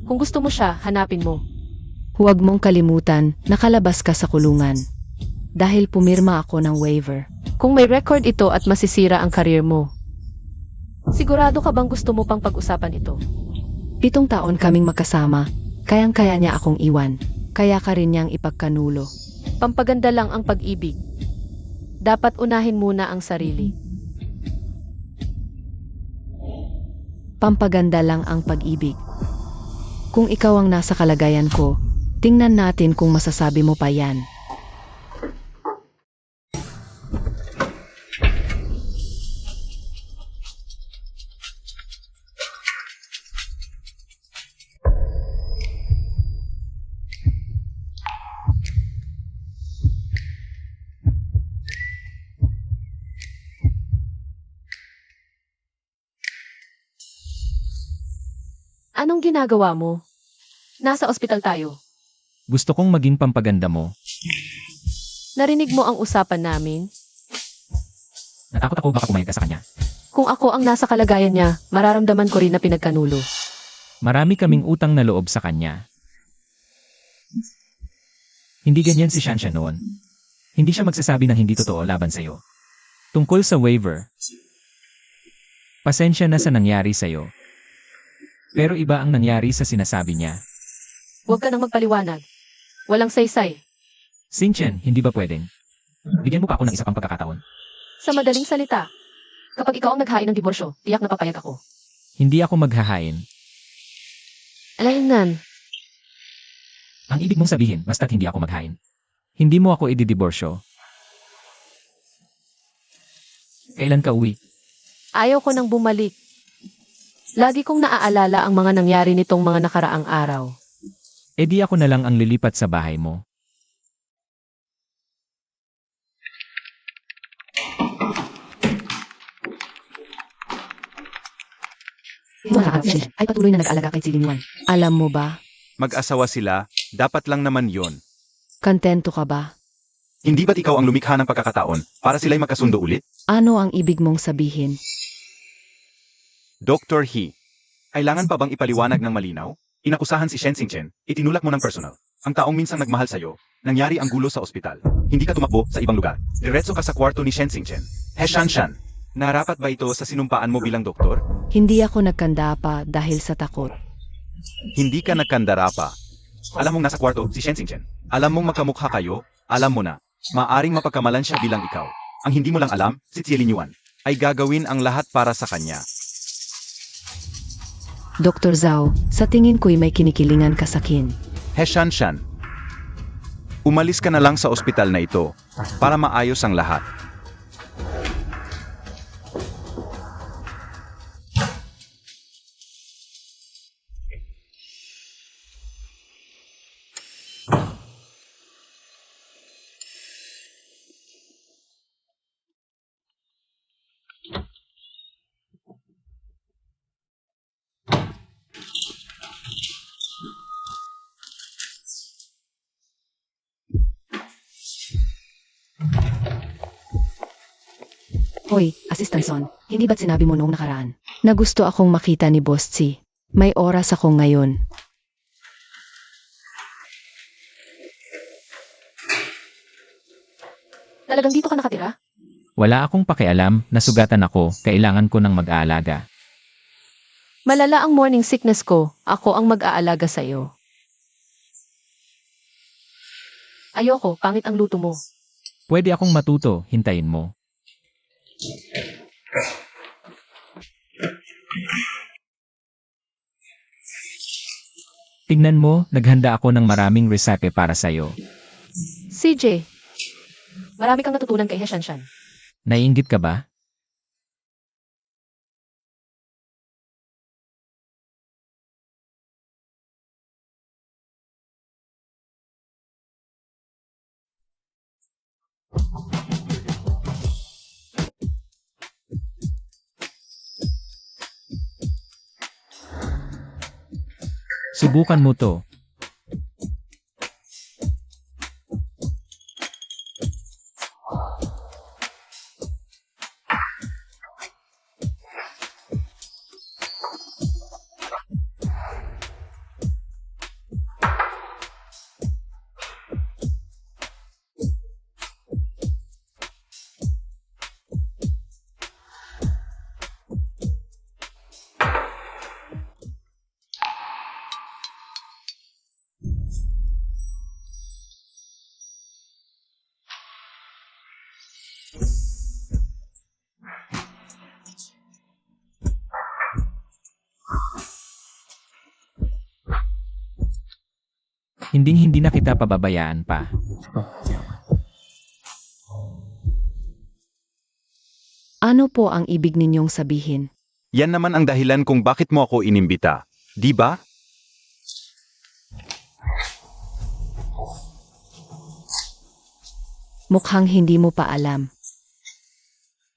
Kung gusto mo siya, hanapin mo. Huwag mong kalimutan, nakalabas ka sa kulungan. Dahil pumirma ako ng waiver. Kung may record ito at masisira ang karir mo, sigurado ka bang gusto mo pang pag-usapan ito? 7 taon kaming magkasama, kayang-kaya niya akong iwan. Kaya ka rin niyang ipagkanulo. Pampaganda lang ang pag-ibig. Dapat unahin muna ang sarili. Pampaganda lang ang pag-ibig. Kung ikaw ang nasa kalagayan ko, tingnan natin kung masasabi mo pa yan. Anong ginagawa mo? Nasa ospital tayo. Gusto kong maging pampaganda mo. Narinig mo ang usapan namin? Natakot ako baka pumayag ka sa kanya. Kung ako ang nasa kalagayan niya, mararamdaman ko rin na pinagkanulo. Marami kaming utang na loob sa kanya. Hindi ganyan si Shanshan noon. Hindi siya magsasabi ng hindi totoo laban sa'yo. Tungkol sa waiver. Pasensya na sa nangyari sa'yo. Pero iba ang nangyari sa sinasabi niya. Huwag ka nang magpaliwanag. Walang saysay. Xinchen, hindi ba pwedeng? Bigyan mo pa ako ng isa pang pagkakataon. Sa madaling salita, kapag ikaw ang naghain ng diborsyo, tiyak na papayag ako. Hindi ako maghahain. Alainan, Ang ibig mong sabihin, basta't hindi ako maghain. Hindi mo ako ididiborsyo. Kailan ka uwi? ayaw ko nang bumalik. Lagi kong naaalala ang mga nangyari nitong mga nakaraang araw. E di ako na lang ang lilipat sa bahay mo. Mga Shanshan ay patuloy na nag-alaga kay Silin Yuan. Alam mo ba, Mag-asawa sila, dapat lang naman yon. kontento ka ba? Hindi ba't ikaw ang lumikha ng pagkakataon para sila'y magkasundo ulit? Ano ang ibig mong sabihin? Dr. He, kailangan pa bang ipaliwanag ng malinaw? Inakusahan si Shen Xingchen, itinulak mo ng personal. Ang taong minsang nagmahal sa'yo, nangyari ang gulo sa ospital. Hindi ka tumakbo sa ibang lugar. Diretso ka sa kwarto ni Shen Xingchen. He Shanshan, narapat ba ito sa sinumpaan mo bilang doktor? Hindi ako nagkanda pa dahil sa takot. Hindi ka nagkandara pa. Alam mong nasa kwarto si Shen Xingchen. Alam mong magkamukha kayo, alam mo na. Maaring mapagkamalan siya bilang ikaw. Ang hindi mo lang alam, si Cielin Yuan, ay gagawin ang lahat para sa kanya. Dr. Zhao, sa tingin ko'y may kinikilingan ka sa kin. He Shanshan, umalis ka na lang sa ospital na ito para maayos ang lahat. Hoy, Assistant Son, hindi ba't sinabi mo noong nakaraan na gusto akong makita ni Boss Chi? May oras ako ngayon. Talagang dito ka nakatira? Wala akong pakialam, nasugatan ako, kailangan ko ng mag-aalaga. Malala ang morning sickness ko, ako ang mag-aalaga sa'yo. Ayoko, pangit ang luto mo. Pwede akong matuto, hintayin mo. Tignan mo, naghanda ako ng maraming recipe para sa'yo. CJ, marami kang natutunan kay He Shanshan. Naiinggit ka ba? Subukan mo to. Hindi na kita pababayaan pa. Ano po ang ibig ninyong sabihin? Yan naman ang dahilan kung bakit mo ako inimbita. Di ba? Mukhang hindi mo pa alam.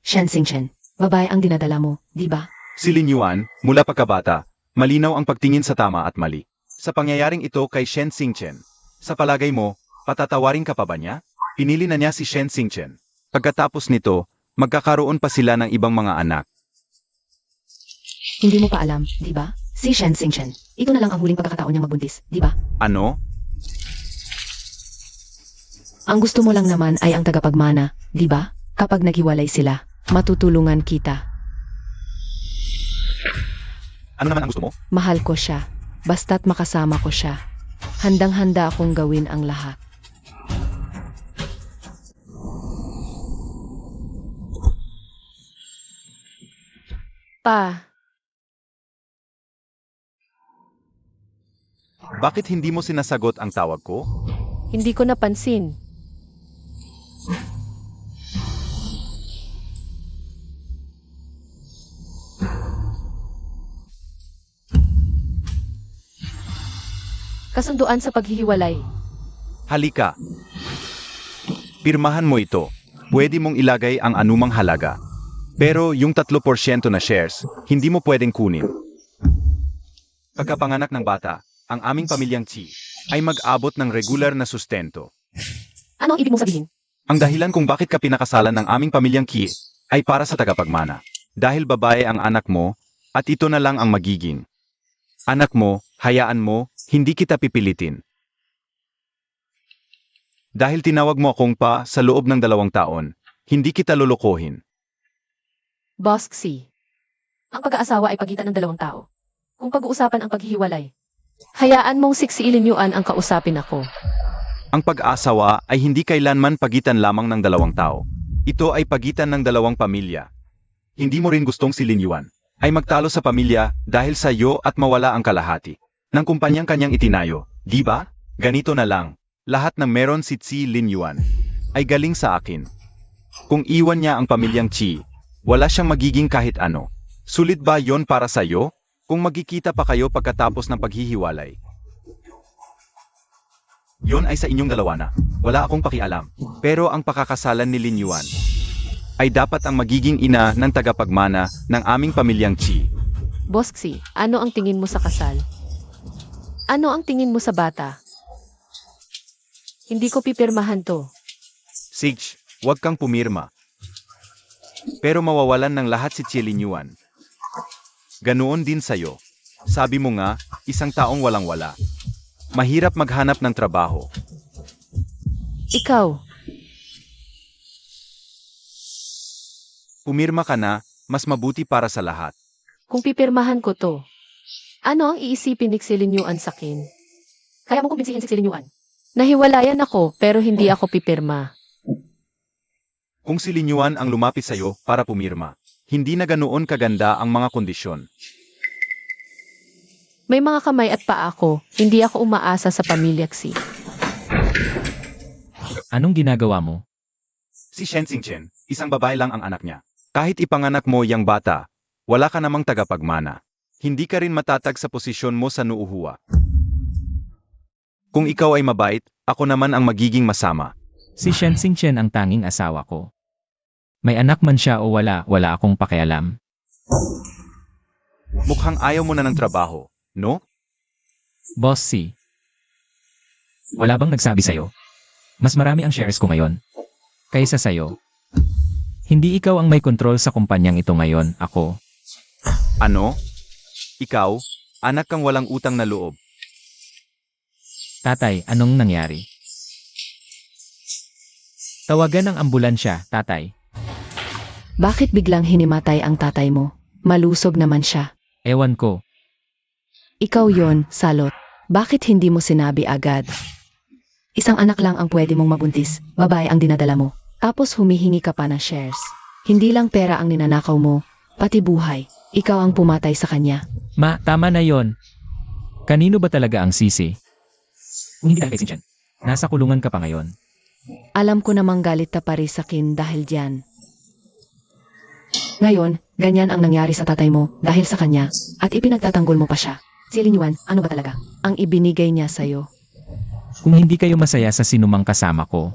Shen Xingchen, babae ang dinadala mo, di ba? Si Lin Yuan, mula pagkabata, Malinaw ang pagtingin sa tama at mali. Sa pangyayaring ito kay Shen Xingchen, sa palagay mo, patatawarin ka pa ba niya? Pinili na niya si Shen Xingchen. Pagkatapos nito, magkakaroon pa sila ng ibang mga anak. Hindi mo pa alam, di ba? Si Shen Xingchen. Ito na lang ang huling pagkakataon niyang magbuntis, di ba? Ano? Ang gusto mo lang naman ay ang tagapagmana, di ba? Kapag naghiwalay sila, matutulungan kita. Ano naman ang gusto mo? Mahal ko siya. Basta't makasama ko siya. Handang-handa akong gawin ang lahat. Pa, Bakit hindi mo sinasagot ang tawag ko? hindi ko napansin. Kasunduan sa paghihiwalay. Halika. Pirmahan mo ito. Pwede mong ilagay ang anumang halaga. Pero yung 3% na shares, hindi mo pwedeng kunin. Pagkapanganak ng bata, ang aming pamilyang Qi ay mag-abot ng regular na sustento. Ano ang ibig mong sabihin? Ang dahilan kung bakit ka pinakasalan ng aming pamilyang Qi ay para sa tagapagmana. Dahil babae ang anak mo, at ito na lang ang magiging. Anak mo, hayaan mo, hindi kita pipilitin. Dahil tinawag mo akong pa sa loob ng 2 taon, hindi kita lulukohin. Boss Xi. Ang pag-aasawa ay pagitan ng 2 tao. Kung pag-uusapan ang paghihiwalay, hayaan mong siksiilin yuan ang kausapin ako. Ang pag-asawa ay hindi kailanman pagitan lamang ng 2 tao. Ito ay pagitan ng 2 pamilya. Hindi mo rin gustong si Lin Yuan ay magtalo sa pamilya dahil sa iyo at mawala ang kalahati ng kumpanyang kanyang itinayo, di ba? Ganito na lang, lahat ng meron si Qi Lin Yuan ay galing sa akin. Kung iwan niya ang pamilyang Qi, wala siyang magiging kahit ano. Sulit ba yon para sa iyo? Kung magkikita pa kayo pagkatapos ng paghihiwalay. Yon ay sa inyong dalawa na. Wala akong pakialam. Pero ang pakakasalan ni Lin Yuan ay dapat ang magiging ina ng tagapagmana ng aming pamilyang Qi. Boss Xi, ano ang tingin mo sa kasal? Ano ang tingin mo sa bata? Hindi ko pipirmahan to. Sige, huwag kang pumirma. Pero mawawalan ng lahat si Qi Lin Yuan. Ganoon din sa'yo. Sabi mo nga, 1 taong walang-wala. Mahirap maghanap ng trabaho. Ikaw, Pumirma ka na, mas mabuti para sa lahat. kung pipirmahan ko to, ano ang iisipin ni Xilin Yuan sa akin? Kaya mo kumbinsihin si Xilin Yuan. Nahiwalayan ako, pero hindi ako pipirma. Kung si Lin Yuan ang lumapit sa'yo para pumirma, hindi na ganoon kaganda ang mga kondisyon. May mga kamay at paa ako, hindi ako umaasa sa pamilya Xi. Anong ginagawa mo? Si Shen Xingchen, isang babae lang ang anak niya. Kahit ipanganak mo yang bata, wala ka namang tagapagmana. Hindi ka rin matatag sa posisyon mo sa Nuuhua. Kung ikaw ay mabait, ako naman ang magiging masama. Si Shen Xingchen ang tanging asawa ko. May anak man siya o wala akong pakialam. Mukhang ayaw mo na ng trabaho, no? Boss C. Wala bang nagsabi sa'yo? Mas marami ang shares ko ngayon kaysa sa'yo. Hindi ikaw ang may kontrol sa kumpanyang ito ngayon, ako. Ano? Ikaw, anak kang walang utang na loob. Tatay, anong nangyari? Tawagan ang ambulansya, tatay. Bakit biglang hinimatay ang tatay mo? Malusog naman siya. Ewan ko. Ikaw yon, Salot. Bakit hindi mo sinabi agad? Isang anak lang ang pwede mong mabuntis, babae ang dinadala mo. Tapos humihingi ka pa ng shares. Hindi lang pera ang ninanakaw mo, pati buhay. Ikaw ang pumatay sa kanya. Ma, tama na yon. Kanino ba talaga ang sisi? Kung hindi dahil kay Xinchen, nasa kulungan ka pa ngayon. Alam ko namang galit ka pa rin sa akin dahil dyan. Ngayon, ganyan ang nangyari sa tatay mo dahil sa kanya at ipinagtatanggol mo pa siya. Si Lin Yuan, ano ba talaga? Ang ibinigay niya sa'yo. Kung hindi kayo masaya sa sinumang kasama ko,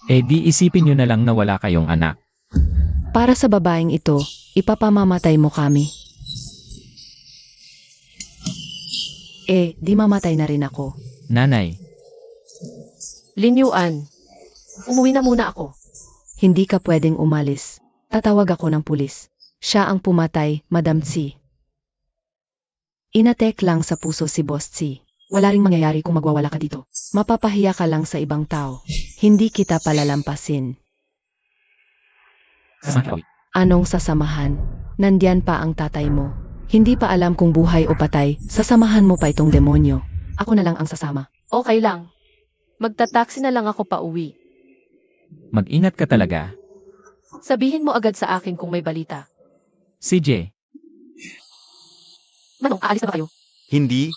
di isipin nyo na lang na wala kayong anak. Para sa babaeng ito, ipapamamatay mo kami. Di mamatay na rin ako. Nanay, Lin Yuan, umuwi na muna ako. Hindi ka pwedeng umalis. Tatawag ako ng pulis. Siya ang pumatay, Madam Tsi. Inatek lang sa puso si Boss Tsi. Wala ring mangyayari kung magwawala ka dito. Mapapahiya ka lang sa ibang tao. Hindi kita palalampasin. samahan ka. Anong sasamahan? Nandyan pa ang tatay mo. Hindi pa alam kung buhay o patay, sasamahan mo pa itong demonyo. Ako na lang ang sasama. Okay lang. Magta-taxi na lang ako pa uwi. Mag-ingat ka talaga. Sabihin mo agad sa akin kung may balita. CJ, Manong, aalis na ba kayo? Hindi.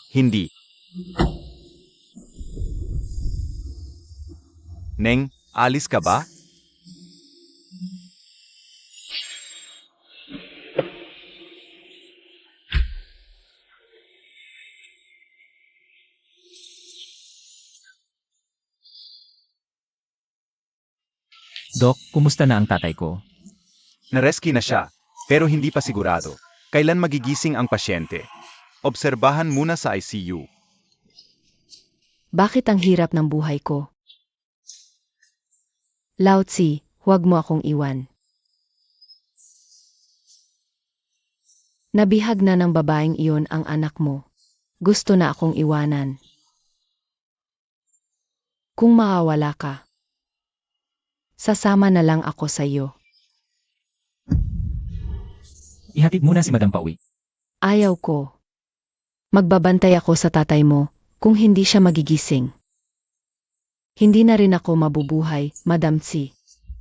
Neng, alis ka ba? Doc, kumusta na ang tatay ko? Nareski na siya, pero hindi pa sigurado. Kailan magigising ang pasyente? Obserbahan muna sa ICU. Bakit ang hirap ng buhay ko? Lao Tsi, huwag mo akong iwan. Nabihag na ng babaeng iyon ang anak mo. Gusto na akong iwanan. Kung makawala ka, sasama na lang ako sa iyo. Ihatid muna si Madam pauwi. Ayaw ko. Magbabantay ako sa tatay mo kung hindi siya magigising. Hindi na rin ako mabubuhay, Madam Tsi.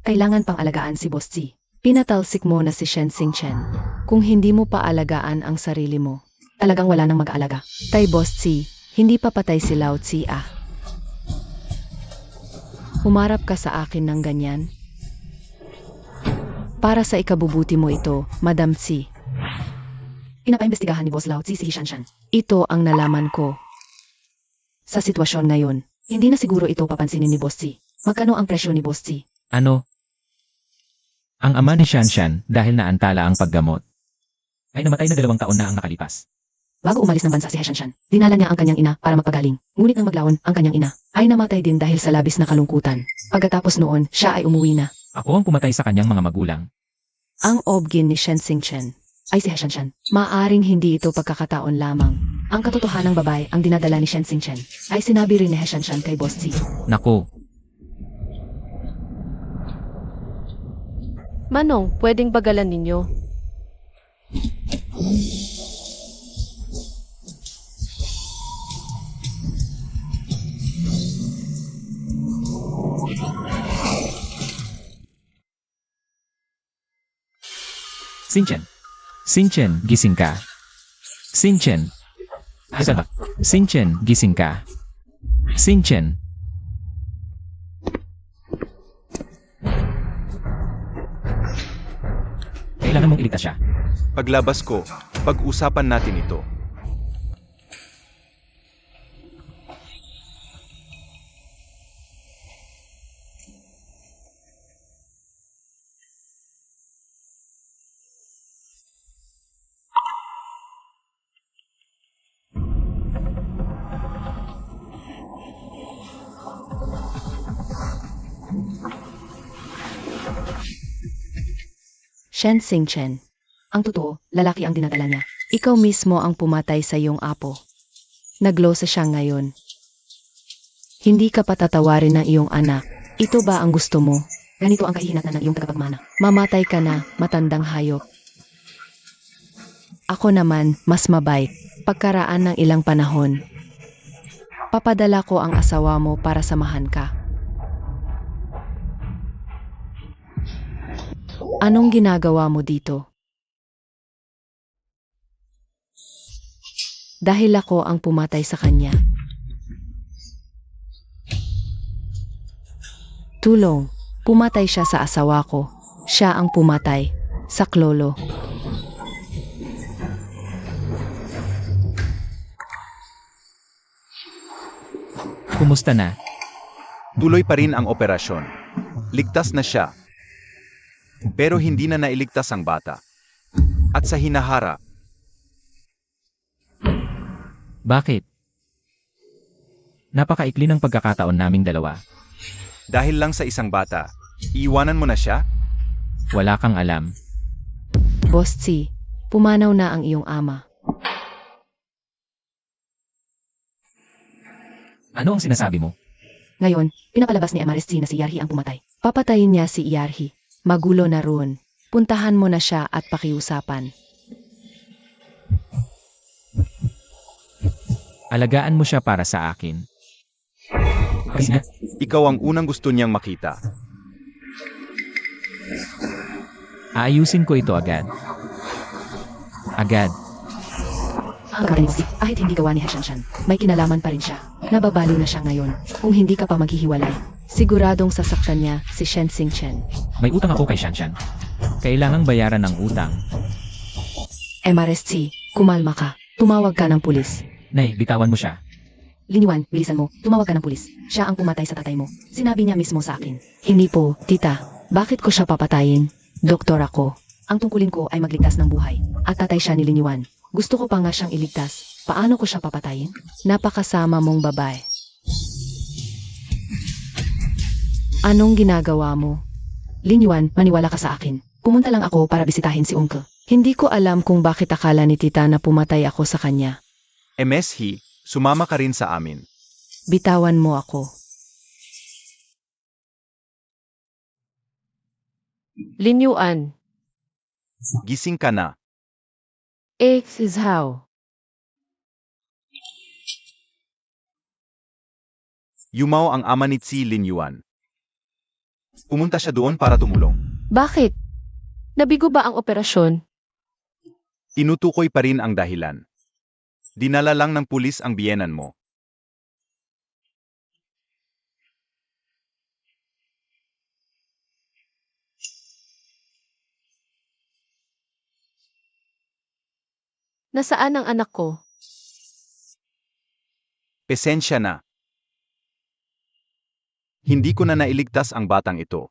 Kailangan pang alagaan si Boss Tsi. Pinatalsik mo na si Shen Xingchen. Kung hindi mo pa alagaan ang sarili mo, talagang wala nang mag-aalaga. Tay Boss Tsi, hindi pa patay si Lao Tsi ah. Humarap ka sa akin ng ganyan. Para sa ikabubuti mo ito, Madam Tsi. Pinapaimbestigahan ni Boss Lao Tsi si Shanshan. Ito ang nalaman ko. Sa sitwasyon ngayon, hindi na siguro ito papansinin ni Boss Tsi. Magkano ang presyo ni Boss Tsi? Ano? Ang ama ni Shanshan, dahil naantala ang paggamot, ay namatay na 2 taon na ang nakalipas. Bago umalis ng bansa si Shanshan, dinala niya ang kanyang ina para magpagaling. Ngunit nang maglaon, ang kanyang ina ay namatay din dahil sa labis na kalungkutan. Pagkatapos noon, siya ay umuwi na. Ako ang pumatay sa kanyang mga magulang. Ang obgin ni Shen Xingchen. Ay si Shanshan. Maaring hindi ito pagkakataon lamang. Ang katotohanang babae ang dinadala ni Shen Xingchen ay sinabi rin ni Shanshan kay Boss Tsi. Naku, Manong, pwedeng bagalan ninyo. Xinchen. Xinchen, gising ka. Xinchen. Asan ba? Xinchen, gising ka. Xinchen. Kailangan mong iligtas siya. Paglabas ko, pag-usapan natin ito. Shen Xingchen. Ang totoo, lalaki ang dinadala niya. Ikaw mismo ang pumatay sa iyong apo. Naglosa siya ngayon. Hindi ka patatawarin ng iyong anak. Ito ba ang gusto mo? Ganito ang kahihinatnan ng iyong tagapagmana. Mamatay ka na, matandang hayop. Ako naman, mas mabait. Pagkaraan ng ilang panahon, papadala ko ang asawa mo para samahan ka. Anong ginagawa mo dito? Dahil ako ang pumatay sa kanya. Tulong. Pumatay siya sa asawa ko. Siya ang pumatay. Saklolo. Kumusta na? Tuloy pa rin ang operasyon. Ligtas na siya. Pero hindi na nailigtas ang bata. At sa hinaharap, Bakit? Napakaikli ng pagkakataon naming dalawa. Dahil lang sa isang bata, iiwanan mo na siya? Wala kang alam. Boss C, pumanaw na ang iyong ama. Ano ang sinasabi mo? Ngayon, pinapalabas ni Amaris C na si Yarhi ang pumatay. Papatayin niya si Yarhi. Magulo na roon. Puntahan mo na siya at pakiusapan. Alagaan mo siya para sa akin. Kasi nga, Ikaw ang unang gusto niyang makita. aayusin ko ito agad. Agad. Ang kapatid mo si, kahit hindi gawa ni Hashanshan, may kinalaman pa rin siya. Nababaliw na siya ngayon. Kung hindi ka pa maghihiwalay, siguradong sasaktan niya si Shen Xingchen. May utang ako kay Shanshan. Kailangang bayaran ng utang. Amaris C, kumalma ka. Tumawag ka ng pulis. Nay, bitawan mo siya. Liniwan, bilisan mo, tumawag ka ng pulis. Siya ang pumatay sa tatay mo. Sinabi niya mismo sa akin. Hindi po, tita. Bakit ko siya papatayin? Doktor ako. Ang tungkulin ko ay magligtas ng buhay. At tatay siya ni Liniwan. Gusto ko pa nga siyang iligtas. Paano ko siya papatayin? Napakasama mong babae. Anong ginagawa mo? Liniwan, maniwala ka sa akin. Pumunta lang ako para bisitahin si Uncle. Hindi ko alam kung bakit akala ni tita na pumatay ako sa kanya. MSH, sumama ka rin sa amin. Bitawan mo ako. Linyuan. Gising ka na. X is how. Yumaw ang ama ni Tsi Linyuan. Pumunta siya doon para tumulong. Bakit? Nabigo ba ang operasyon? Tinutukoy pa rin ang dahilan. Dinala lang ng pulis ang biyenan mo. Nasaan ang anak ko? Pesensya na. Hindi ko na nailigtas ang batang ito.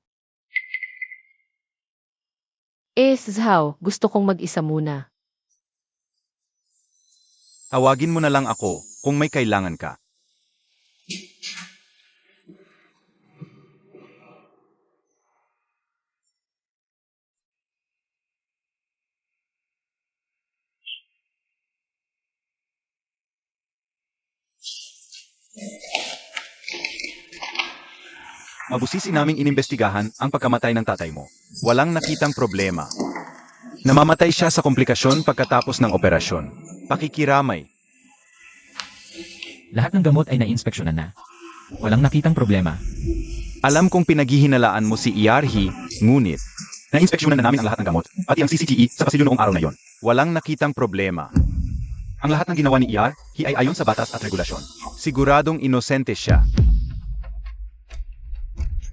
X is how. Gusto kong mag-isa muna. Tawagin mo na lang ako kung may kailangan ka. Mabusisi naming inimbestigahan ang pagkamatay ng tatay mo. Walang nakitang problema. Namamatay siya sa komplikasyon pagkatapos ng operasyon. Pakikiramay. Lahat ng gamot ay naiinspeksyonan na. Walang nakitang problema. Alam kong pinaghihinalaan mo si Iyarhi, ngunit na-inspeksyonan na namin ang lahat ng gamot, pati ang CCTE sa pasilyo noong araw na yon. Walang nakitang problema. Ang lahat ng ginawa ni Iyarhi ay ayon sa batas at regulasyon. Siguradong inosente siya.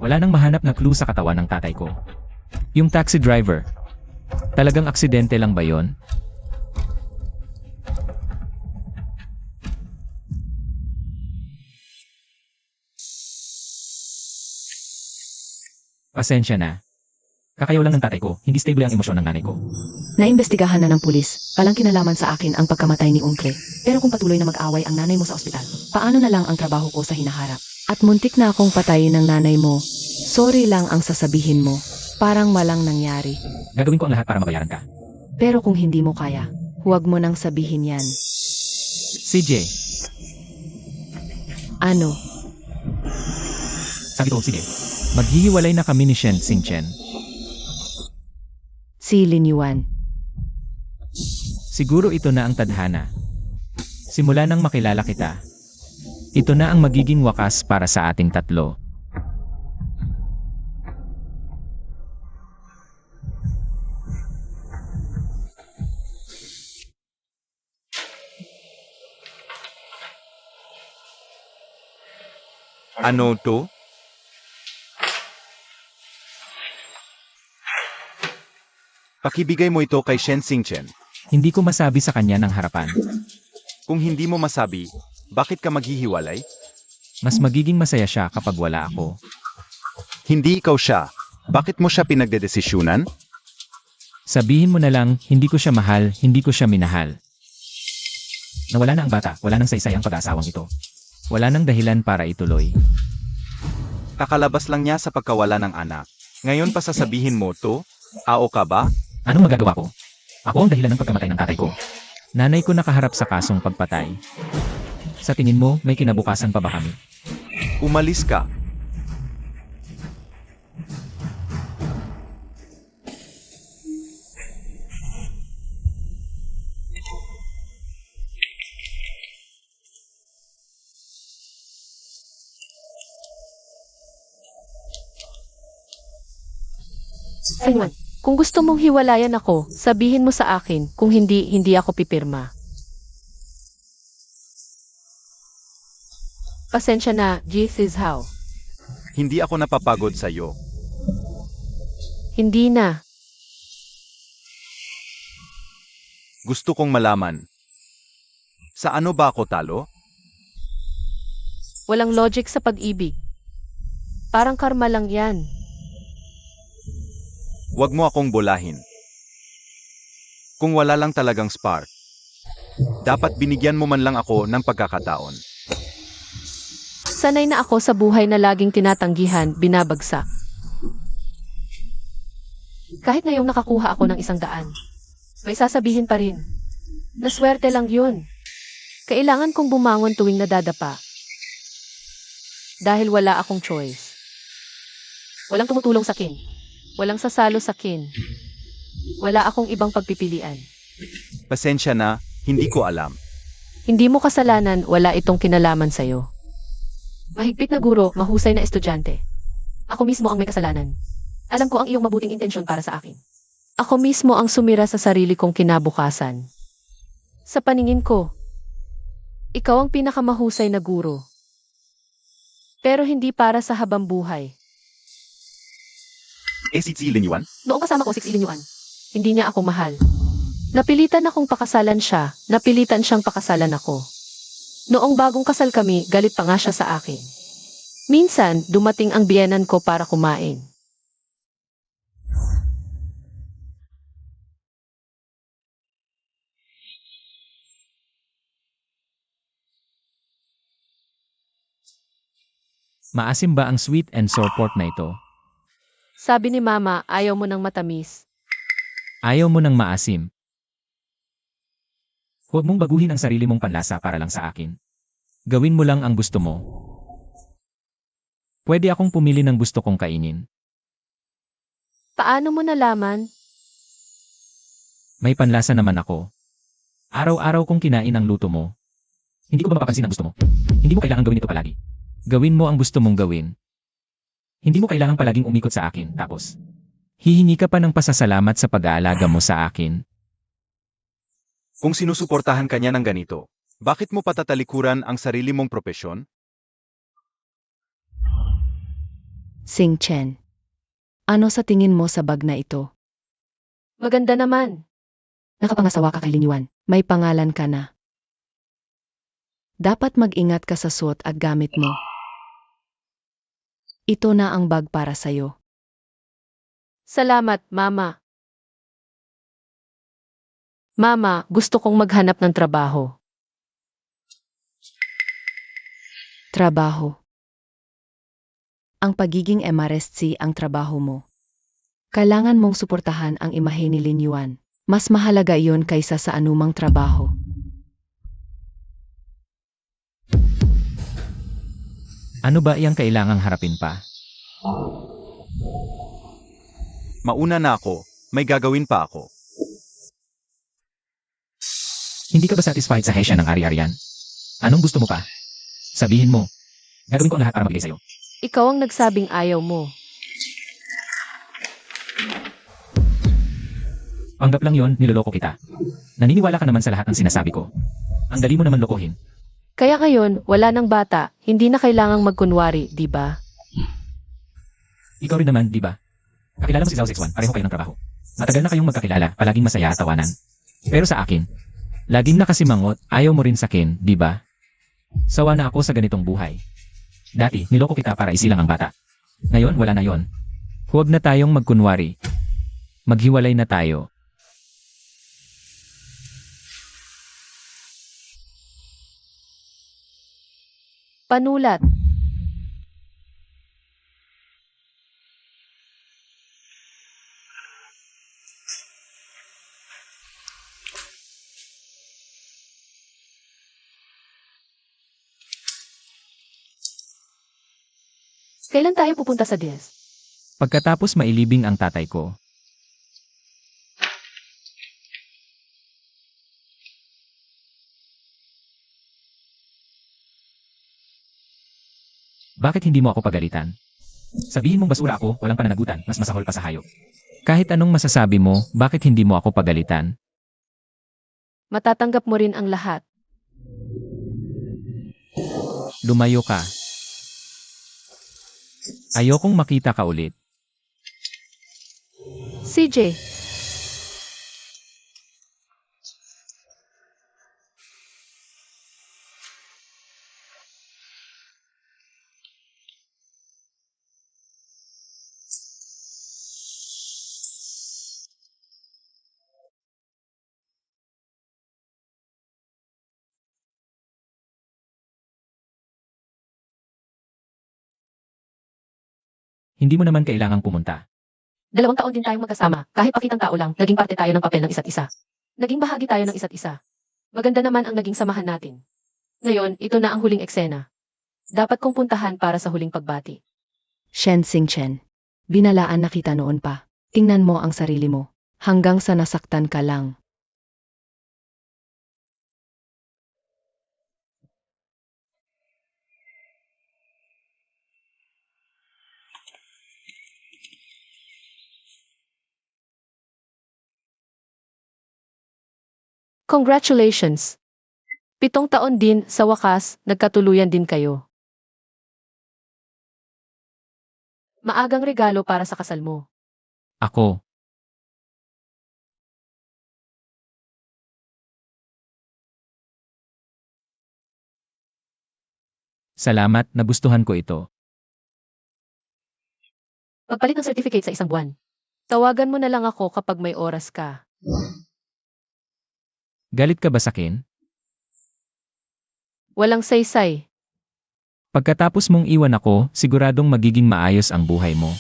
Wala nang mahanap na clue sa katawan ng tatay ko. Yung taxi driver. Talagang aksidente lang ba yon? Pasensya na. Kakayaw lang ng tatay ko, hindi stable ang emosyon ng nanay ko. Naimbestigahan na ng pulis. Walang kinalaman sa akin ang pagkamatay ni Uncle. Pero kung patuloy na mag-away ang nanay mo sa ospital, paano na lang ang trabaho ko sa hinaharap? At muntik na akong patayin ng nanay mo. Sorry lang ang sasabihin mo. Parang walang nangyari. Gagawin ko ang lahat para mabayaran ka. Pero kung hindi mo kaya, huwag mo nang sabihin yan. CJ, Ano? sabi ko, sige. Maghihiwalay na kami ni Shen Xingchen. Si Lin Yuan. Siguro ito na ang tadhana. Simula nang makilala kita. Ito na ang magiging wakas para sa ating tatlo. Ano to? Pakibigay mo ito kay Shen Xingchen. Hindi ko masabi sa kanya ng harapan. Kung hindi mo masabi, bakit ka maghihiwalay? Mas magiging masaya siya kapag wala ako. Hindi ikaw siya. Bakit mo siya pinagdedesisyunan? Sabihin mo na lang, hindi ko siya mahal, hindi ko siya minahal. Nawala na ang bata, wala nang saysay ang pag-aasawang ito. Wala nang dahilan para ituloy. Kakalabas lang niya sa pagkawala ng anak. Ngayon pa sasabihin mo to? Ao ka ba? Anong magagawa ko? Ako ang dahilan ng pagkamatay ng tatay ko. Nanay ko nakaharap sa kasong pagpatay. Sa tingin mo, may kinabukasan pa ba kami? Umalis ka. Ayun. Kung gusto mong hiwalayan ako, sabihin mo sa akin. Kung hindi, hindi ako pipirma. Pasensya na, this is how. Hindi ako napapagod sa iyo. Hindi na. Gusto kong malaman. Sa ano ba ako talo? Walang logic sa pag-ibig. Parang karma lang yan. Huwag mo akong bulahin. Kung wala lang talagang spark, dapat binigyan mo man lang ako ng pagkakataon. Sanay na ako sa buhay na laging tinatanggihan, binabagsak. Kahit ngayong nakakuha ako ng 100, may sasabihin pa rin. Naswerte lang yun. Kailangan kong bumangon tuwing nadadapa. Dahil wala akong choice. Walang tumutulong sa akin. Walang sasalo sa akin. Wala akong ibang pagpipilian. Pasensya na, hindi ko alam. Hindi mo kasalanan, wala itong kinalaman sa'yo. Mahigpit na guro, mahusay na estudyante. Ako mismo ang may kasalanan. Alam ko ang iyong mabuting intensyon para sa akin. Ako mismo ang sumira sa sarili kong kinabukasan. Sa paningin ko, ikaw ang pinakamahusay na guro. Pero hindi para sa habang buhay. Si Lin Yuan? Noong kasama ko si Lin Yuan, hindi niya ako mahal. Napilitan akong pakasalan siya, napilitan siyang pakasalan ako. Noong bagong kasal kami, galit pa nga siya sa akin. Minsan, dumating ang biyenan ko para kumain. Maasim ba ang sweet and sour pork na ito? Sabi ni Mama, ayaw mo ng matamis. Ayaw mo ng maasim. Huwag mong baguhin ang sarili mong panlasa para lang sa akin. Gawin mo lang ang gusto mo. Pwede akong pumili ng gusto kong kainin. Paano mo nalaman? May panlasa naman ako. Araw-araw kong kinain ang luto mo. Hindi ko ba mapapansin ang gusto mo? Hindi mo kailangan gawin ito palagi. Gawin mo ang gusto mong gawin. Hindi mo kailangang palaging umikot sa akin, tapos hihingi ka pa ng pasasalamat sa pag-aalaga mo sa akin. Kung sinusuportahan ka niya ng ganito, bakit mo patatalikuran ang sarili mong propesyon? Sing Chen. Ano sa tingin mo sa bag na ito? Maganda naman. Nakapangasawa ka kay Lin Yuan. May pangalan ka na. Dapat mag-ingat ka sa suot at gamit mo. Ito na ang bag para sa'yo. Salamat, Mama. Mama, gusto kong maghanap ng trabaho. Trabaho. Ang pagiging MRSC ang trabaho mo. Kailangan mong suportahan ang imahe ni Lin Yuan. Mas mahalaga iyon kaysa sa anumang trabaho. Ano ba iyang kailangang harapin pa? Mauna na ako, may gagawin pa ako. Hindi ka ba satisfied sa hesya ng ari-arian? Anong gusto mo pa? Sabihin mo. Gagawin ko ang lahat para magbigay sa'yo. Ikaw ang nagsabing ayaw mo. Panggap lang yon, niloloko kita. Naniniwala ka naman sa lahat ng sinasabi ko. Ang dali mo naman lokohin. Kaya ngayon, wala nang bata, hindi na kailangang magkunwari, di ba? Ikaw rin naman, di ba? Kakilala mo si Zhao Zexuan, pareho kayo ng trabaho. Matagal na kayong magkakilala, palaging masaya at tawanan. Pero sa akin, laging nakasimangot, ayaw mo rin sa akin, di ba? Sawa na ako sa ganitong buhay. Dati, niloko kita para isilang ang bata. Ngayon, wala na yon. Huwag na tayong magkunwari. Maghiwalay na tayo. Panulat. Kailan tayo pupunta sa desk? Pagkatapos mailibing ang tatay ko, bakit hindi mo ako pagalitan? Sabihin mong basura ako, walang pananagutan, mas masahol pa sa hayop. Kahit anong masasabi mo, bakit hindi mo ako pagalitan? Matatanggap mo rin ang lahat. Lumayo ka. Ayokong makita ka ulit. CJ, Hindi mo naman kailangang pumunta. 2 taon din tayong magkasama. Kahit pakitang tao lang, naging parte tayo ng papel ng isa't isa. Naging bahagi tayo ng isa't isa. Maganda naman ang naging samahan natin. Ngayon, ito na ang huling eksena. Dapat kong puntahan para sa huling pagbati. Shen Xingchen. Binalaan na kita noon pa. Tingnan mo ang sarili mo. Hanggang sa nasaktan ka lang. Congratulations! 7 taon din, sa wakas, nagkatuluyan din kayo. Maagang regalo para sa kasal mo. Ako. Salamat, nagustuhan ko ito. Pagpalit ng certificate sa 1 buwan. Tawagan mo na lang ako kapag may oras ka. Galit ka ba sakin? Walang saysay. Pagkatapos mong iwan ako, siguradong magiging maayos ang buhay mo.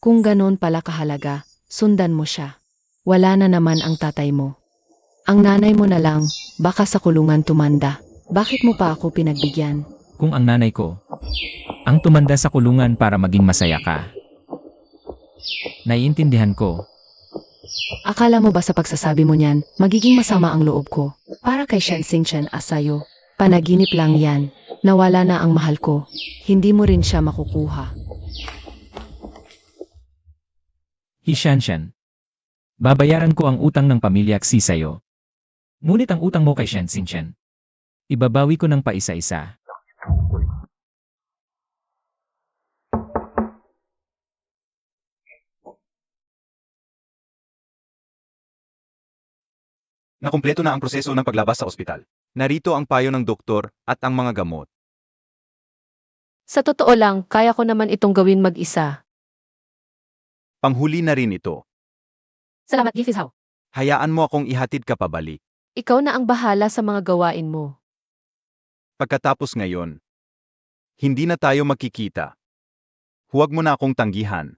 Kung ganon pala kahalaga, sundan mo siya. Wala na naman ang tatay mo. Ang nanay mo na lang, baka sa kulungan tumanda. Bakit mo pa ako pinagbigyan? Kung ang nanay ko, ang tumanda sa kulungan para maging masaya ka. Naiintindihan ko. Akala mo ba sa pagsasabi mo niyan, magiging masama ang loob ko? Para kay Shen Xingchen asayo, panaginip lang yan. Nawala na ang mahal ko. Hindi mo rin siya makukuha. Hishanshan. Babayaran ko ang utang ng pamilya Xi sa'yo. Ngunit ang utang mo kay Shen Xingchen. Ibabawi ko ng paisa-isa. Nakumpleto na ang proseso ng paglabas sa ospital. Narito ang payo ng doktor at ang mga gamot. Sa totoo lang, kaya ko naman itong gawin mag-isa. Panghuli na rin ito. Salamat, Gifishaw. Hayaan mo akong ihatid ka pabalik. Ikaw na ang bahala sa mga gawain mo. Pagkatapos ngayon, hindi na tayo magkikita. Huwag mo na akong tanggihan.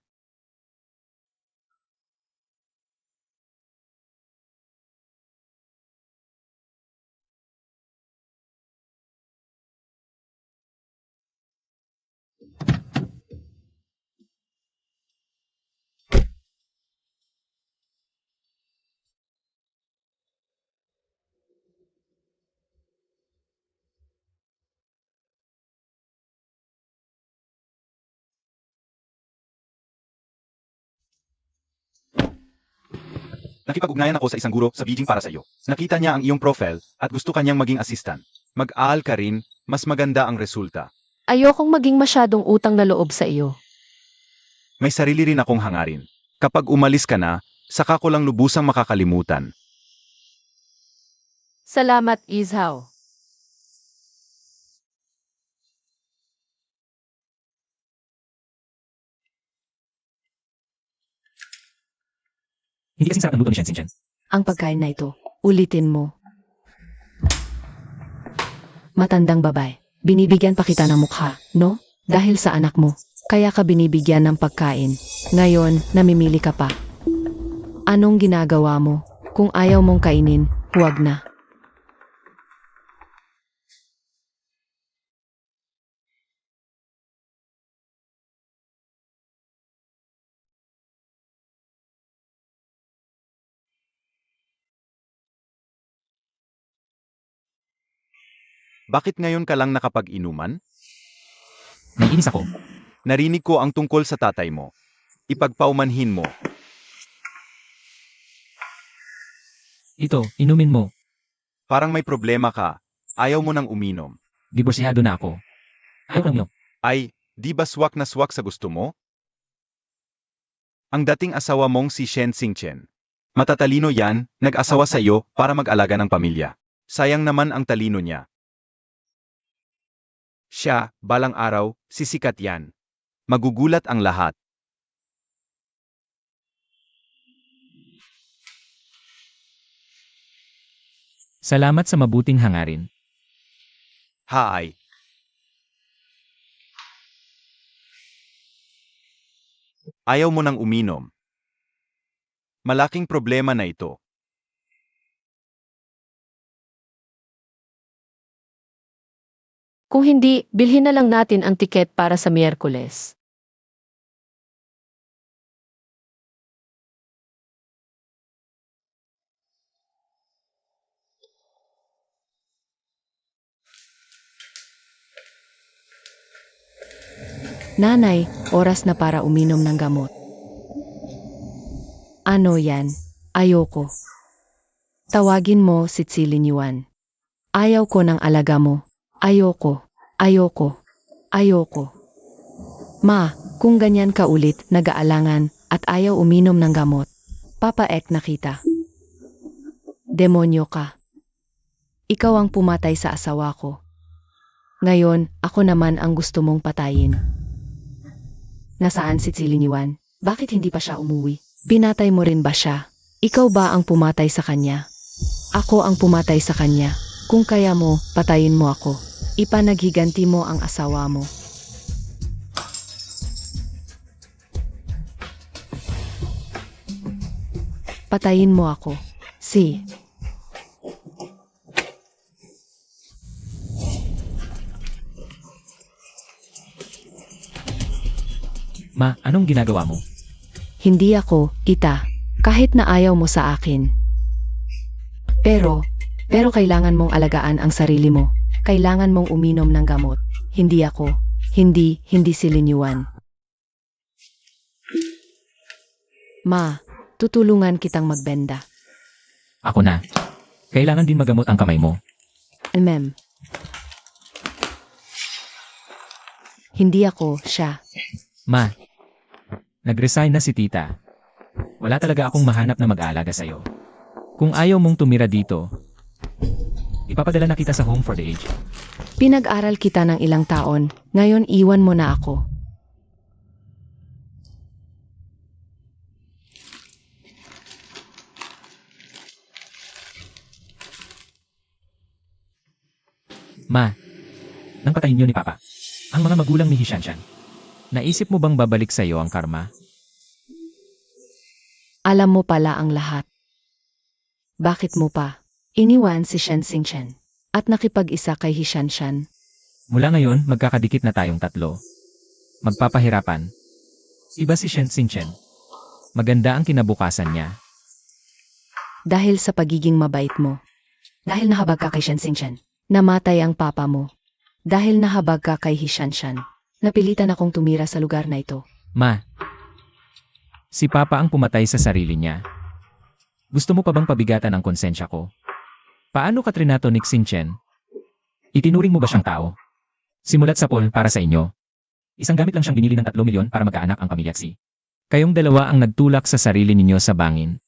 Nakipag-ugnayan ako sa isang guro sa Beijing para sa iyo. Nakita niya ang iyong profile at gusto kanyang maging assistant. Mag-aaral ka rin, mas maganda ang resulta. Ayokong maging masyadong utang na loob sa iyo. May sarili rin akong hangarin. Kapag umalis ka na, saka ko lang lubusang makakalimutan. Salamat, Izhaw. Hindi kasing sarap ng luto ni Shen Xinchen. Ang pagkain na ito, ulitin mo. Matandang babae, binibigyan pa kita ng mukha, no? Dahil sa anak mo, kaya ka binibigyan ng pagkain. Ngayon, namimili ka pa. Anong ginagawa mo? Kung ayaw mong kainin, huwag na. Bakit ngayon ka lang nakapag-inuman? Naiinis ako. Narinig ko ang tungkol sa tatay mo. Ipagpaumanhin mo. Ito, inumin mo. Parang may problema ka. Ayaw mo nang uminom. Diborsiyado na ako. Ayaw lang yun. Ay, di ba swak na swak sa gusto mo? Ang dating asawa mong si Shen Xingchen. Matatalino yan, nag-asawa sa iyo para mag-alaga ng pamilya. Sayang naman ang talino niya. Siya, balang araw, sisikat yan. Magugulat ang lahat. Salamat sa mabuting hangarin. Haay. Ayaw mo nang uminom. Malaking problema na ito. Kung hindi, bilhin na lang natin ang tiket para sa Miyerkules. Nanay, oras na para uminom ng gamot. Ano yan? Ayoko. Tawagin mo si Tsilin Yuan. Ayaw ko ng alaga mo. Ayoko. Ayoko. Ayoko. Ma, kung ganyan ka ulit, nag-aalangan, at ayaw uminom ng gamot, papaek na kita. Demonyo ka. Ikaw ang pumatay sa asawa ko. Ngayon, ako naman ang gusto mong patayin. Nasaan si Tsilin Yuan? Bakit hindi pa siya umuwi? Pinatay mo rin ba siya? Ikaw ba ang pumatay sa kanya? Ako ang pumatay sa kanya. Kung kaya mo, patayin mo ako. Ipanaghiganti mo ang asawa mo. Patayin mo ako. Si. Ma, anong ginagawa mo? Hindi ako, kita. Kahit na ayaw mo sa akin. Pero kailangan mong alagaan ang sarili mo. Kailangan mong uminom ng gamot. Hindi ako. Hindi si Linyuan. Ma, tutulungan kitang magbenda. Ako na. Kailangan din magamot ang kamay mo. Mem. Hindi ako, siya. Ma, nag-resign na si tita. Wala talaga akong mahanap na mag-aalaga sa'yo. Kung ayaw mong tumira dito, ipapadala na kita sa home for the aged. Pinag-aral kita ng ilang taon, ngayon iwan mo na ako. Ma, nang patayin niyo ni Papa, ang mga magulang ni Hishanshan. Naisip mo bang babalik sa'yo ang karma? Alam mo pala ang lahat. Bakit mo pa iniwan si Shen Xingchen at nakipag-isa kay Hishanshan? Mula ngayon, magkakadikit na tayong tatlo. Magpapahirapan. Iba si Shen Xinchen. Maganda ang kinabukasan niya. Dahil sa pagiging mabait mo. Dahil nahabag ka kay Shen Xingchen. Namatay ang papa mo. Dahil nahabag ka kay Hishanshan. Napilitan akong tumira sa lugar na ito. Ma, si Papa ang pumatay sa sarili niya. Gusto mo pa bang pabigatan ang konsensya ko? Paano ka trinato ni Xinchen? Itinuring mo ba siyang tao? Simulat sa Paul para sa inyo. Isang gamit lang siyang binili ng 3 milyon para magkaanak ang pamilya Xi. Kayong dalawa ang nagtulak sa sarili ninyo sa bangin.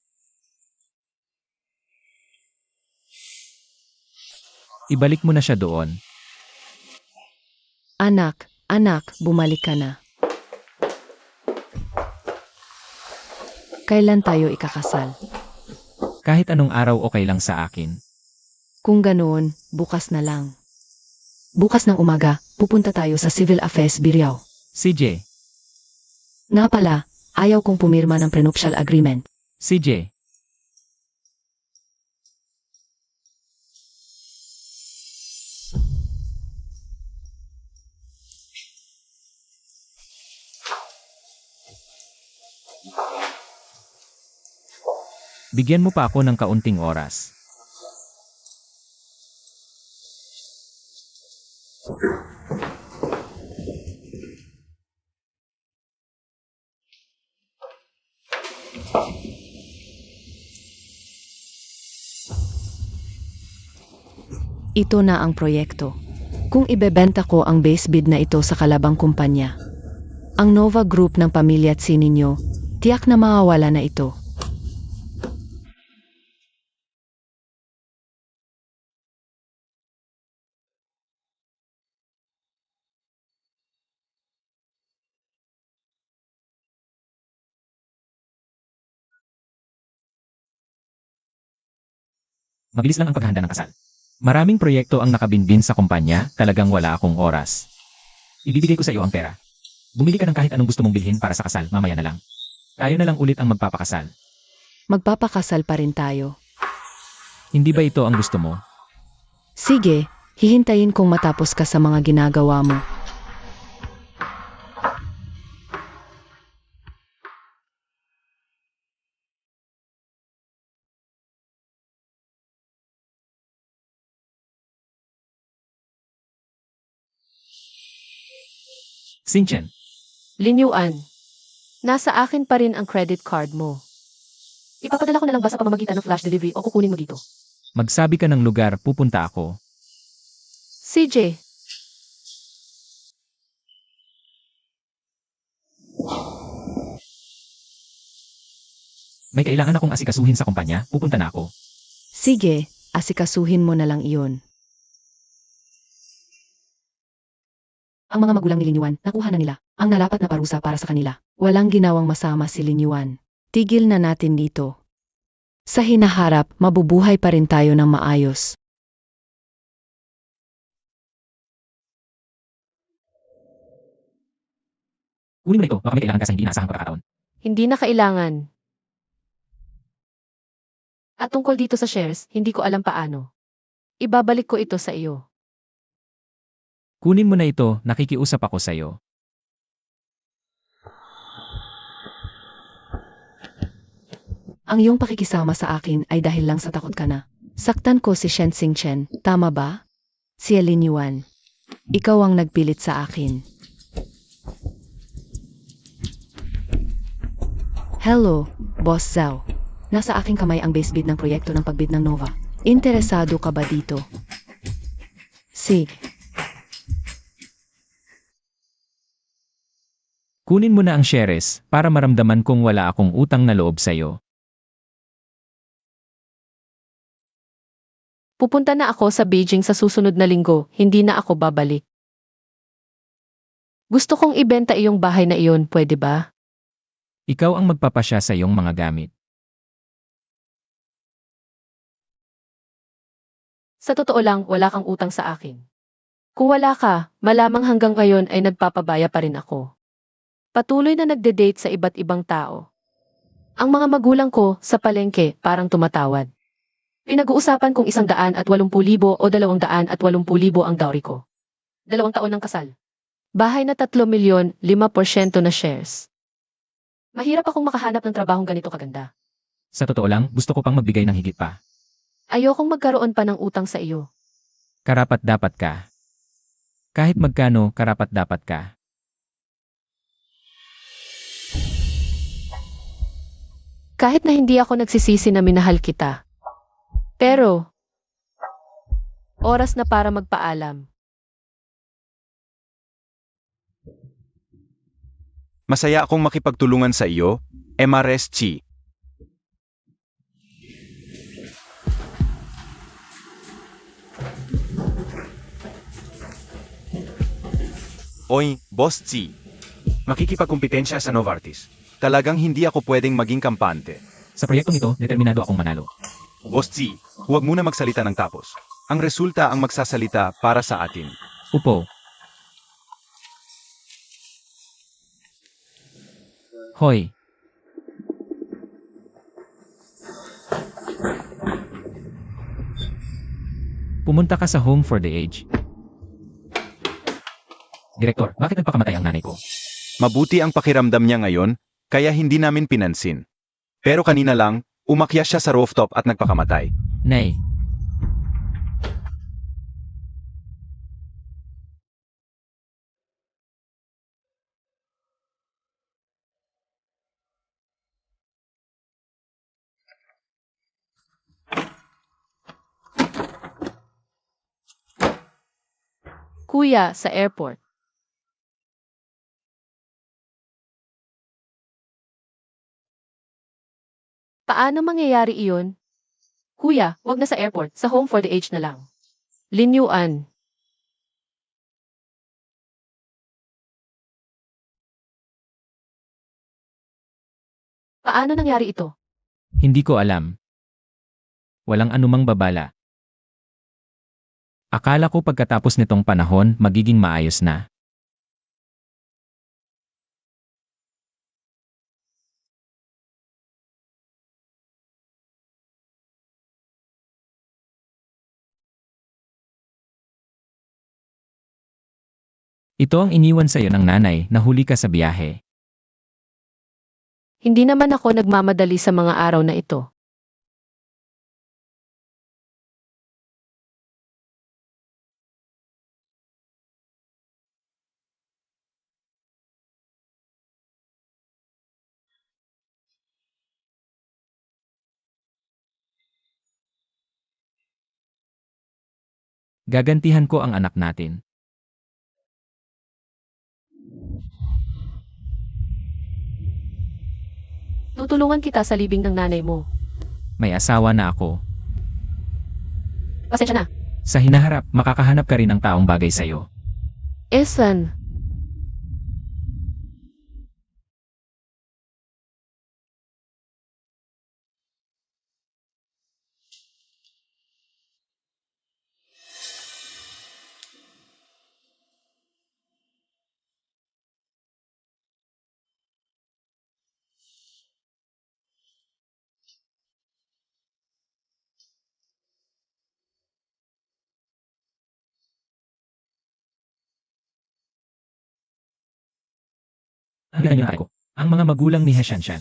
Ibalik mo na siya doon. Anak, bumalik ka na. Kailan tayo ikakasal? Kahit anong araw okay lang sa akin. Kung ganoon, bukas na lang. Bukas ng umaga, pupunta tayo sa Civil Affairs Biriao. CJ, Nga pala, ayaw kong pumirma ng prenuptial agreement. CJ. Bigyan mo pa ako ng kaunting oras. Ito na ang proyekto. Kung ibebenta ko ang base bid na ito sa kalabang kumpanya, ang Nova Group ng pamilya at ninyo, tiyak na mawawala na ito. Mabilis lang ang paghahanda ng kasal. Maraming proyekto ang nakabinbin sa kumpanya, talagang wala akong oras. Ibibigay ko sa iyo ang pera. Bumili ka ng kahit anong gusto mong bilhin para sa kasal, mamaya na lang. Tayo na lang ulit ang magpapakasal. Magpapakasal pa rin tayo. Hindi ba ito ang gusto mo? Sige, hihintayin kong matapos ka sa mga ginagawa mo. Xinchen, Linyuan. Nasa akin pa rin ang credit card mo. Ipapadala ko na lang ba sa pamamagitan ng flash delivery o kukunin mo dito? magsabi ka ng lugar, pupunta ako. CJ, May kailangan akong asikasuhin sa kumpanya, pupunta na ako. Sige, asikasuhin mo na lang iyon. Ang mga magulang ni Linyuan, nakuha na nila ang nalapat na parusa para sa kanila. Walang ginawang masama si Linyuan. Tigil na natin dito. Sa hinaharap, mabubuhay pa rin tayo ng maayos. Kunin mo na ito, baka may kailangan ka sa hindi inaasahang pagkakataon. hindi na kailangan. At tungkol dito sa shares, hindi ko alam paano. Ibabalik ko ito sa iyo. Kunin mo na ito, nakikiusap ako sa'yo. Ang iyong pakikisama sa akin ay dahil lang sa takot ka na. Saktan ko si Shen Xingchen, tama ba? Si Lin Yuan. Ikaw ang nagpilit sa akin. Hello, Boss Zhao. Nasa aking kamay ang base bid ng proyekto ng pagbid ng Nova. Interesado ka ba dito? Kunin mo na ang shares, para maramdaman kong wala akong utang na loob sa'yo. Pupunta na ako sa Beijing sa susunod na linggo, hindi na ako babalik. Gusto kong ibenta iyong bahay na iyon, pwede ba? Ikaw ang magpapasya sa iyong mga gamit. Sa totoo lang, wala kang utang sa akin. Kung wala ka, malamang hanggang ngayon ay nagpapabaya pa rin ako. Patuloy na nagde-date sa iba't ibang tao. Ang mga magulang ko sa palengke parang tumatawad. Pinag-uusapan kung 180,000 o 280,000 ang dowry ko. 2 taon ng kasal. Bahay na 3 milyon, 5% na shares. Mahirap akong makahanap ng trabahong ganito kaganda. Sa totoo lang, gusto ko pang magbigay ng higit pa. Ayokong magkaroon pa ng utang sa iyo. Karapat-dapat ka. Kahit magkano, karapat-dapat ka. Kahit na hindi ako nagsisisi na minahal kita. Pero, oras na para magpaalam. Masaya akong makipagtulungan sa iyo, MRS Chi. Oy, Boss Chi. Makikipagkumpetensya sa Novartis. Talagang hindi ako pwedeng maging kampante. Sa proyektong ito, determinado akong manalo. Boss Z, huwag muna magsalita ng tapos. Ang resulta ang magsasalita para sa atin. Upo. Hoy. Pumunta ka sa Home for the Aged. Direktor, bakit nagpakamatay ang nanay ko? Mabuti ang pakiramdam niya ngayon, kaya hindi namin pinansin. Pero kanina lang, umakyat siya sa rooftop at nagpakamatay. Nay. Kuya, sa airport. Paano mangyayari iyon? Kuya, wag na sa airport, sa Home for the Aged na lang. Linyuan. Paano nangyari ito? Hindi ko alam. Walang anumang babala. Akala ko pagkatapos nitong panahon, magiging maayos na. Ito ang iniwan sa'yo ng nanay, nahuli ka sa biyahe. Hindi naman ako nagmamadali sa mga araw na ito. Gagantihan ko ang anak natin. Tutulungan kita sa libing ng nanay mo. May asawa na ako. Pasensya na. Sa hinaharap, makakahanap ka rin ng taong bagay sa'yo. Esan. Ang niyo ako. Ang mga magulang ni Hashanshan.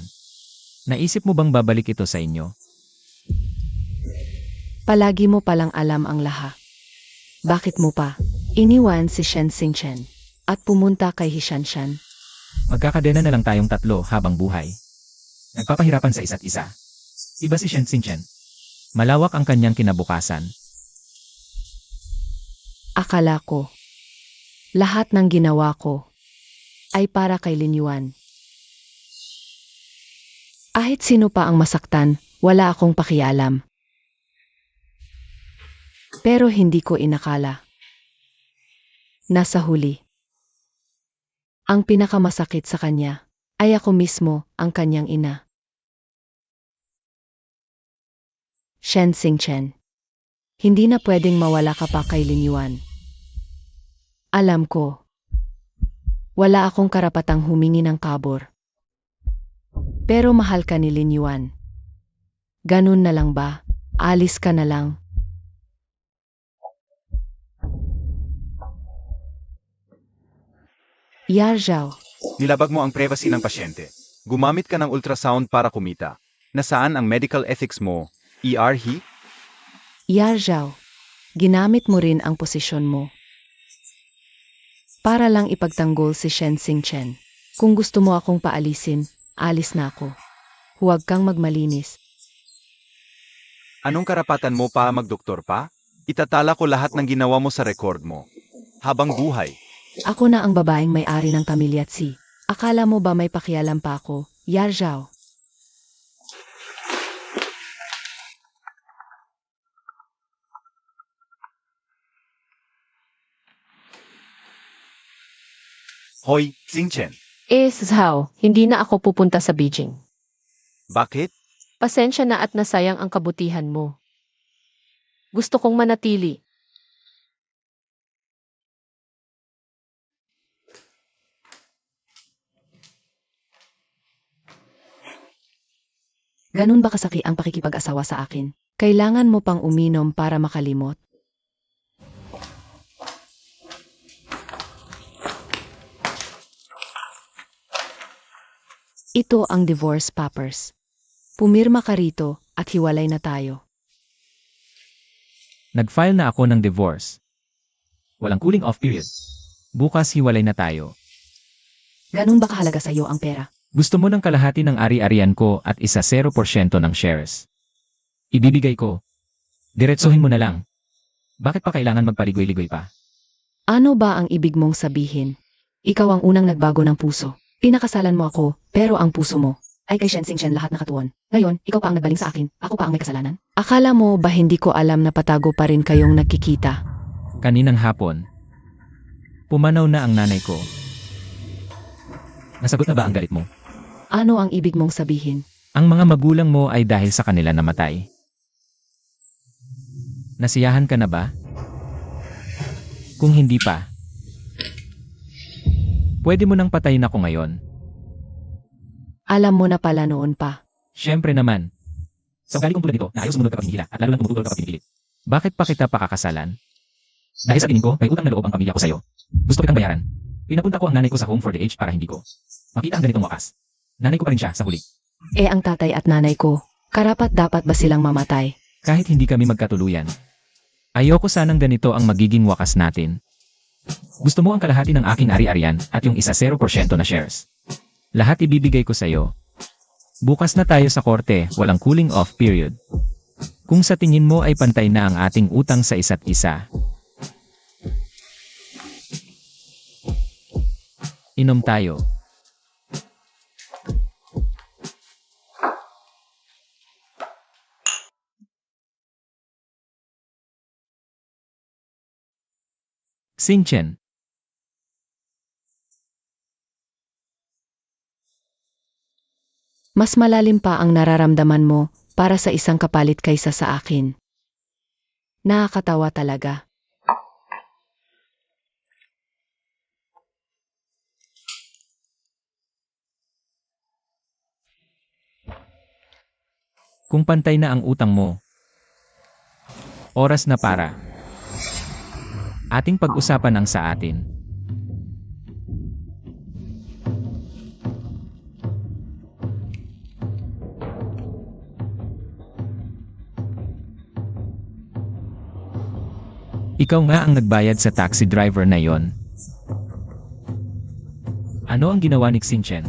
Naisip mo bang babalik ito sa inyo? Palagi mo palang alam ang lahat. Bakit mo pa iniwan si Shen Xingchen at pumunta kay Hishanshan? Magkakadena na lang tayong tatlo habang buhay. Nagpapahirapan sa isa't isa. Iba si Shen Xingchen. Malawak ang kanyang kinabukasan. Akala ko, lahat ng ginawa ko ay para kay Lin Yuan. Kahit sino pa ang masaktan, wala akong pakialam. Pero hindi ko inakala. Nasa huli. Ang pinakamasakit sa kanya ay ako mismo ang kanyang ina. Shen Xingchen. Hindi na pwedeng mawala ka pa kay Lin Yuan. Alam ko. Wala akong karapatang humingi ng kabor. Pero mahal ka ni Lin Yuan. Ganun na lang ba? Alis ka na lang. Yar Zhao. Nilabag mo ang privacy ng pasyente. Gumamit ka ng ultrasound para kumita. Nasaan ang medical ethics mo? ERHI? Yar Zhao. Ginamit mo rin ang posisyon mo. Para lang ipagtanggol si Shen Xingchen. Kung gusto mo akong paalisin, alis na ako. Huwag kang magmalinis. Anong karapatan mo pa magdoktor pa? Itatala ko lahat ng ginawa mo sa record mo. Habang buhay. Ako na ang babaeng may-ari ng pamilya Tsi. Akala mo ba may pakialam pa ako, Yar Zhao? Hoy, Xingchen. Zhao, hindi na ako pupunta sa Beijing. Bakit? Pasensya na at nasayang ang kabutihan mo. Gusto kong manatili. Ganun ba kasaki ang pakikipag-asawa sa akin? Kailangan mo pang uminom para makalimot? Ito ang divorce papers. Pumirma ka rito at hiwalay na tayo. Nag-file na ako ng divorce. Walang cooling off period. Bukas hiwalay na tayo. Ganun ba kahalaga sa iyo ang pera? Gusto mo ng kalahati ng ari-arian ko at isa 0% ng shares. Ibibigay ko. Diretsuhin mo na lang. Bakit pa kailangan magpaligoy-ligoy pa? Ano ba ang ibig mong sabihin? Ikaw ang unang nagbago ng puso. Pinakasalan mo ako, pero ang puso mo ay kay Shen Xingchen lahat nakatuon. Ngayon, ikaw pa ang nagbaling sa akin, ako pa ang may kasalanan. Akala mo ba hindi ko alam na patago pa rin kayong nagkikita? Kaninang hapon. Pumanaw na ang nanay ko. Nasagot na ba ang galit mo? Ano ang ibig mong sabihin? Ang mga magulang mo ay dahil sa kanila namatay. Nasiyahan ka na ba? Kung hindi pa, pwede mo nang patayin ako ngayon. Alam mo na pala noon pa. Siyempre naman. Sa ugali kong tulad nito, na ayaw sumunod kapag hinihila at lalo lang tumututol kapag pinipilit. Bakit pa kita pakakasalan? Dahil sa tingin ko, may utang na loob ang pamilya ko sa'yo. Gusto kitang bayaran. Pinapunta ko ang nanay ko sa home for the aged para hindi ko makita ang ganitong wakas. Nanay ko pa rin siya sa huli. Ang tatay at nanay ko, karapat dapat ba silang mamatay? Kahit hindi kami magkatuluyan. Ayoko sanang ganito ang magiging wakas natin. Gusto mo ang kalahati ng aking ari-arian at yung isa 0% na shares. Lahat ibibigay ko sa'yo. Bukas na tayo sa korte, walang cooling off period. Kung sa tingin mo ay pantay na ang ating utang sa isa't isa. Inom tayo. Xingchen. Mas malalim pa ang nararamdaman mo para sa isang kapalit kaysa sa akin. Nakakatawa talaga. Kung pantay na ang utang mo, oras na para ating pag-usapan ang sa atin. Ikaw nga ang nagbayad sa taxi driver na yon. Ano ang ginawa ni Xingchen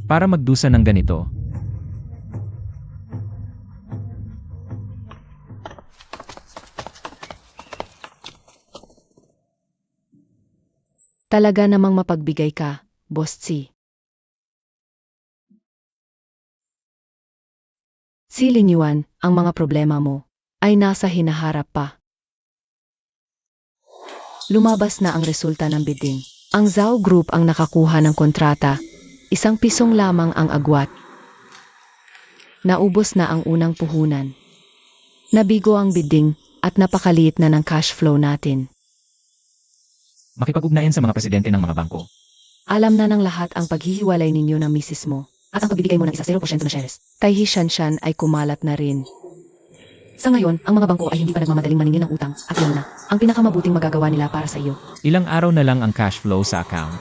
para magdusa ng ganito? Talaga namang mapagbigay ka, Boss Tsi. Si Lin Yuan, ang mga problema mo ay nasa hinaharap pa. Lumabas na ang resulta ng bidding. Ang Zhao Group ang nakakuha ng kontrata, 1 pisong lamang ang agwat. Naubos na ang unang puhunan. Nabigo ang bidding at napakaliit na ng cash flow natin. Makipag-ugnayan sa mga presidente ng mga bangko. Alam na ng lahat ang paghihiwalay ninyo ng misis mo at ang pagbibigay mo ng isa 0% na shares. Kay Hishanshan ay kumalat na rin. Sa ngayon, ang mga bangko ay hindi pa nagmamadaling maningil ng utang at yun na ang pinakamabuting magagawa nila para sa iyo. Ilang araw na lang ang cash flow sa account.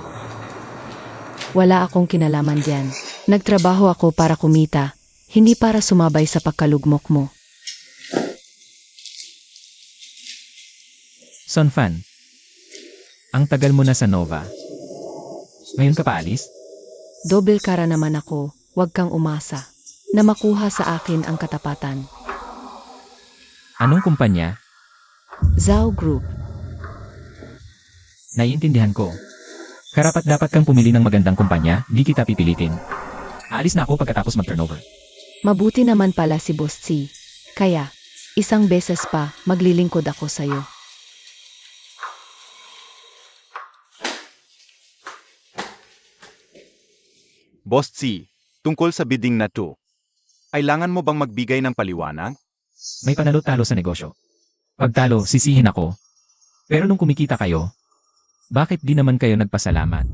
Wala akong kinalaman diyan. Nagtrabaho ako para kumita, hindi para sumabay sa pagkalugmok mo. Son Fan, ang tagal mo na sa Nova. Ngayon ka pa alis? Dobel kara naman ako, huwag kang umasa na makuha sa akin ang katapatan. Anong kumpanya? Zhao Group. Naiintindihan ko. Karapat dapat kang pumili ng magandang kumpanya, di kita pipilitin. Aalis na ako pagkatapos mag-turnover. Mabuti naman pala si Boss Tsi. Kaya, 1 beses pa maglilingkod ako sa'yo. Boss C, tungkol sa bidding na to. Kailangan mo bang magbigay ng paliwanag? May panalo-talo sa negosyo. Pag talo, sisihin ako. Pero nung kumikita kayo, bakit di naman kayo nagpasalamat?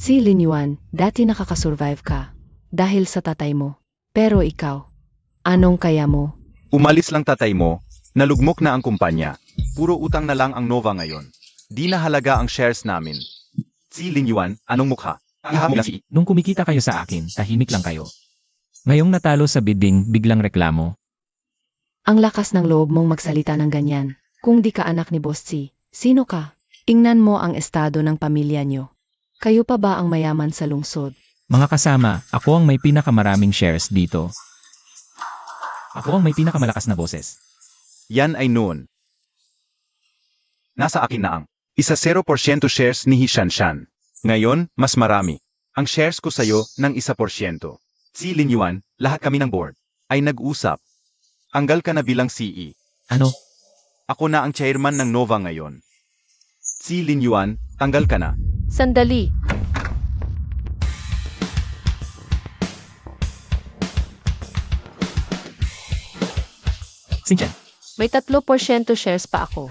Si Lin Yuan, dati nakakasurvive ka. Dahil sa tatay mo. Pero ikaw, anong kaya mo? Umalis lang tatay mo, nalugmok na ang kumpanya. Puro utang na lang ang Nova ngayon. Di na halaga ang shares namin. Si Lin Yuan, anong mukha? Nung kumikita kayo sa akin, tahimik lang kayo. Ngayong natalo sa bidding, biglang reklamo. Ang lakas ng loob mong magsalita ng ganyan. Kung di ka anak ni Boss C, sino ka? Tingnan mo ang estado ng pamilya nyo. Kayo pa ba ang mayaman sa lungsod? Mga kasama, ako ang may pinakamaraming shares dito. Ako ang may pinakamalakas na boses. Yan ay noon. Nasa akin na ang 0% shares ni Hishanshan. Ngayon, mas marami. Ang shares ko sa'yo ng 1%. Si Lin Yuan, lahat kami ng board, ay nag-usap. Anggal ka na bilang CE. Ano? Ako na ang chairman ng Nova ngayon. Si Lin Yuan, tanggal ka na. Sandali. Sinchan, May 3% shares pa ako.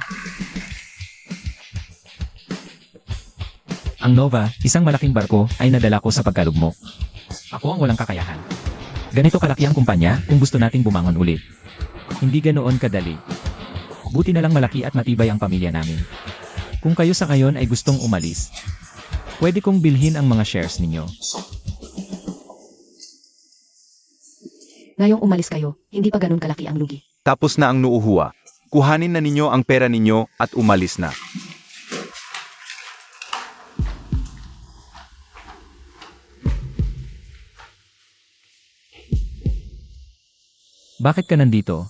ang Nova, isang malaking barko, ay nadala ko sa pagkalugmok. Ako ang walang kakayahan. Ganito kalaki ang kumpanya kung gusto nating bumangon ulit. Hindi ganoon kadali. Buti na lang malaki at matibay ang pamilya namin. Kung kayo sa ngayon ay gustong umalis, pwede kong bilhin ang mga shares ninyo. Ngayong umalis kayo, hindi pa ganun kalaki ang lugi. Tapos na ang nuuhuwa. Kuhanin na ninyo ang pera ninyo at umalis na. Bakit ka nandito?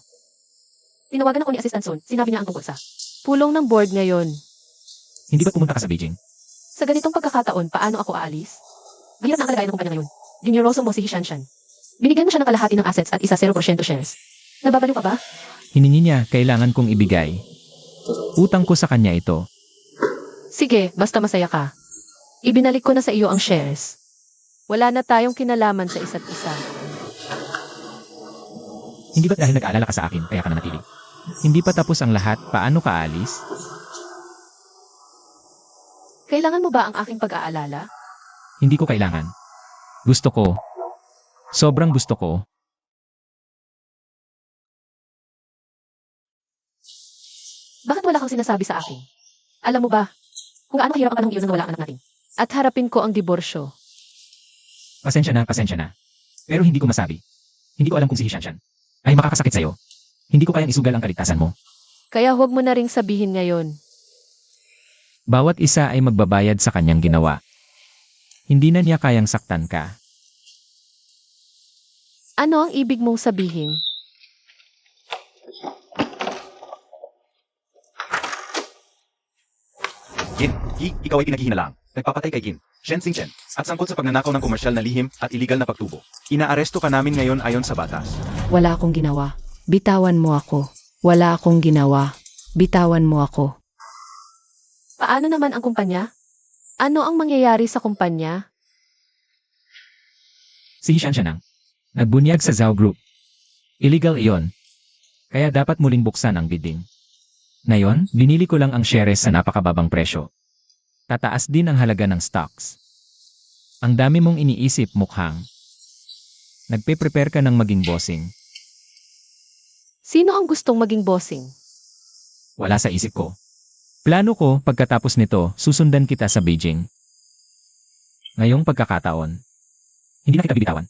Tinawagan ako ni Assistant Son. Sinabi niya ang tungkol sa pulong ng board ngayon. Hindi ba pumunta ka sa Beijing? Sa ganitong pagkakataon, paano ako aalis? Mahirap na ang kalagayan ng kumpanya ngayon. Junioroso mo si Hishanshan. Binigyan mo siya ng kalahati ng assets at 0% shares. Nababaliw ka ba? Hiningi niya, kailangan kong ibigay. Utang ko sa kanya ito. Sige, basta masaya ka. Ibinalik ko na sa iyo ang shares. Wala na tayong kinalaman sa isa't isa. Hindi ba't dahil nag-aalala ka sa akin, kaya ka nanatili? Hindi pa tapos ang lahat, paano ka aalis? Kailangan mo ba ang aking pag-aalala? Hindi ko kailangan. Gusto ko. Sobrang gusto ko. Bakit wala kang sinasabi sa akin? Alam mo ba, kung gaano kahirap ang panahon iyon nang wala ang anak natin? At harapin ko ang diborsyo. Pasensya na, pasensya na. Pero hindi ko masabi. Hindi ko alam kung si Hishanshan ay makakasakit sa'yo. Hindi ko kayang isugal ang kaligtasan mo. Kaya huwag mo na ring sabihin ngayon. Bawat isa ay magbabayad sa kanyang ginawa. Hindi na niya kayang saktan ka. Ano ang ibig mong sabihin? Gin, ikaw ay pinaghihinalang. Nagpapatay kay Gin, Shen Xingchen, at sangkot sa pagnanakaw ng komersyal na lihim at iligal na pagtubo. Inaaresto ka namin ngayon ayon sa batas. Wala akong ginawa. Bitawan mo ako. Wala akong ginawa. Bitawan mo ako. Paano naman ang kumpanya? Ano ang mangyayari sa kumpanya? Si Hishanshan ang nagbunyag sa Zhao Group. Illegal iyon. Kaya dapat muling buksan ang bidding. Ngayon, binili ko lang ang shares sa napakababang presyo. Tataas din ang halaga ng stocks. Ang dami mong iniisip, mukhang. Nagpe-prepare ka ng maging bossing. Sino ang gustong maging bossing? Wala sa isip ko. Plano ko, pagkatapos nito, susundan kita sa Beijing. Ngayong pagkakataon, hindi na kita bibitawan.